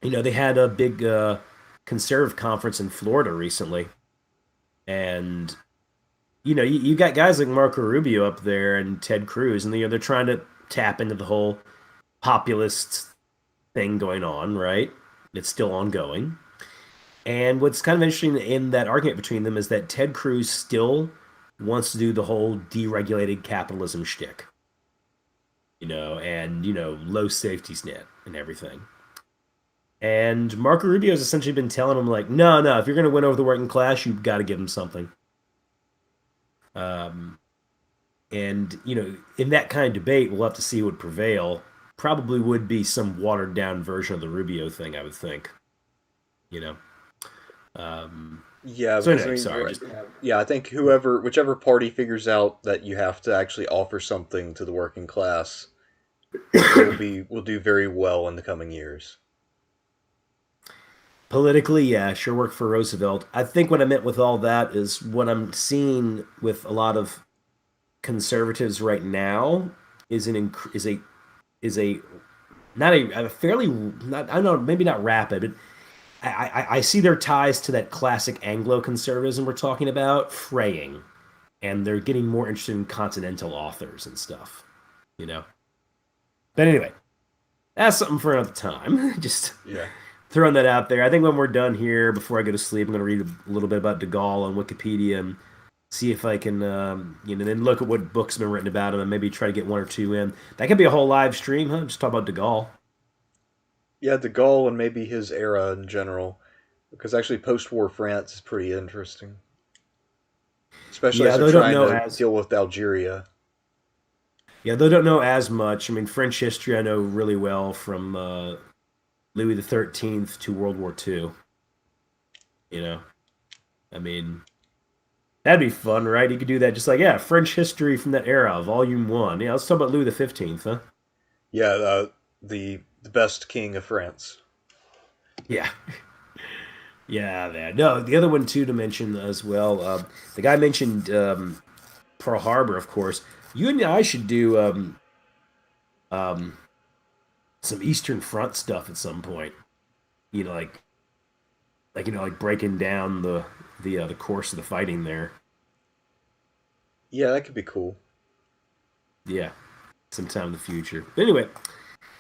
they had a big conservative conference in Florida recently, and you got guys like Marco Rubio up there and Ted Cruz, and they're trying to tap into the whole populist thing going on, right? It's still ongoing. And what's kind of interesting in that argument between them is that Ted Cruz still wants to do the whole deregulated capitalism shtick, and low safety net and everything. And Marco Rubio has essentially been telling him like, no, no, if you're going to win over the working class, you've got to give them something. Um, and in that kind of debate, we'll have to see what would prevail. Probably would be some watered down version of the Rubio thing, I would think. You know. Um, Yeah, so because I anyway, mean, sorry, just yeah, I think whichever party figures out that you have to actually offer something to the working class will do very well in the coming years. politically, yeah, sure worked for Roosevelt. I think what I meant with all that is what I'm seeing with a lot of conservatives right now is is a not a fairly not I don't know, maybe not rapid, but I see their ties to that classic Anglo conservatism we're talking about fraying, and they're getting more interested in continental authors and stuff. You know. But anyway, that's something for another time. Just Yeah. throwing that out there. I think when we're done here, before I go to sleep, I'm going to read a little bit about De Gaulle on Wikipedia and see if I can, then look at what books have been written about him and maybe try to get one or two in. That could be a whole live stream, huh? Just talk about De Gaulle. Yeah, de Gaulle and maybe his era in general, because actually post-war France is pretty interesting, especially as Yeah, they're though I don't trying know to as deal with Algeria. yeah, though I don't know as much. I mean, French history I know really well from Louis XIII to World War II. You know, I mean, that'd be fun, right? You could do that just like, yeah, French history from that era, volume one. Yeah, let's talk about Louis XV, huh? Yeah, the best king of France. Yeah. Yeah, man. No, the other one too to mention as well. The guy mentioned Pearl Harbor, of course. You and I should do um, some Eastern Front stuff at some point. You know, like breaking down the course of the fighting there. Yeah, that could be cool. Yeah, sometime in the future. But anyway,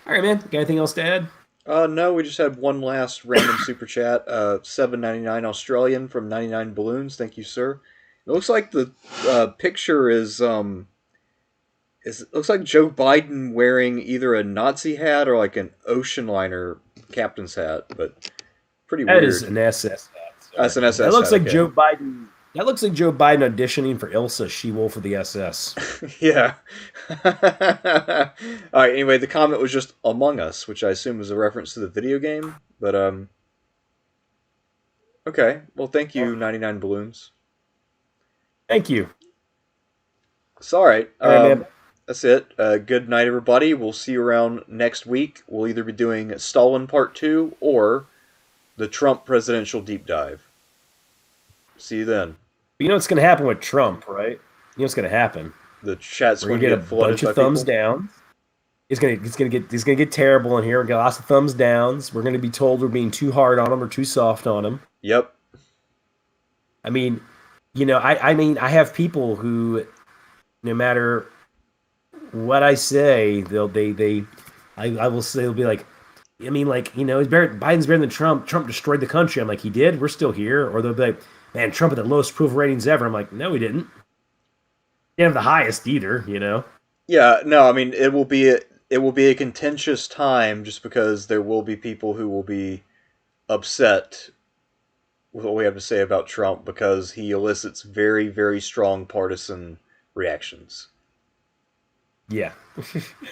all right, man. Got anything else to add? No, we just had one last random super chat. 7.99 Australian from 99 balloons. Thank you, sir. It looks like the picture is it looks like Joe Biden wearing either a Nazi hat or like an ocean liner captain's hat, but pretty That is weird. an SS hat. That's Sorry, an that SS looks hat. like Okay. Joe Biden. That looks like Joe Biden auditioning for Ilsa, She-Wolf of the SS. Yeah. All right. Anyway, the comment was just Among Us, which I assume was a reference to the video game. But okay. Well, thank you, 99 balloons. Thank you. So, all right. All right, man. That's it. Good night, everybody. We'll see you around next week. We'll either be doing Stalin Part 2 or the Trump presidential deep dive. See you then. You know what's going to happen with Trump, right? You know what's going to happen? The chat's We're going going to to get get a flooded bunch by of thumbs people. down. It's gonna get terrible in here. We got lots of thumbs downs. We're gonna be told we're being too hard on him or too soft on him. Yep. I mean, I mean, I have people who, no matter what I say, I will say they'll be like, I mean, like Biden's better than Trump. Trump destroyed the country. I'm like, he did. We're still here. Or they'll be like, man, Trump had the lowest approval ratings ever. I'm like, no, he didn't. He didn't have the highest either. Yeah. No. I mean, it will be a contentious time just because there will be people who will be upset with what we have to say about Trump because he elicits very, very strong partisan reactions, Yeah,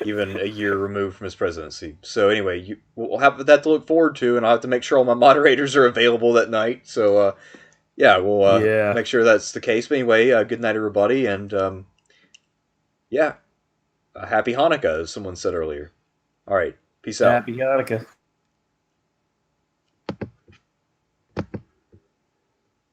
even a year removed from his presidency. So anyway, we'll have that to look forward to, and I'll have to make sure all my moderators are available that night. So yeah, we'll yeah. make sure that's the case. But anyway, good night, everybody, and yeah, happy Hanukkah, as someone said earlier. All right, peace out. Happy Hanukkah.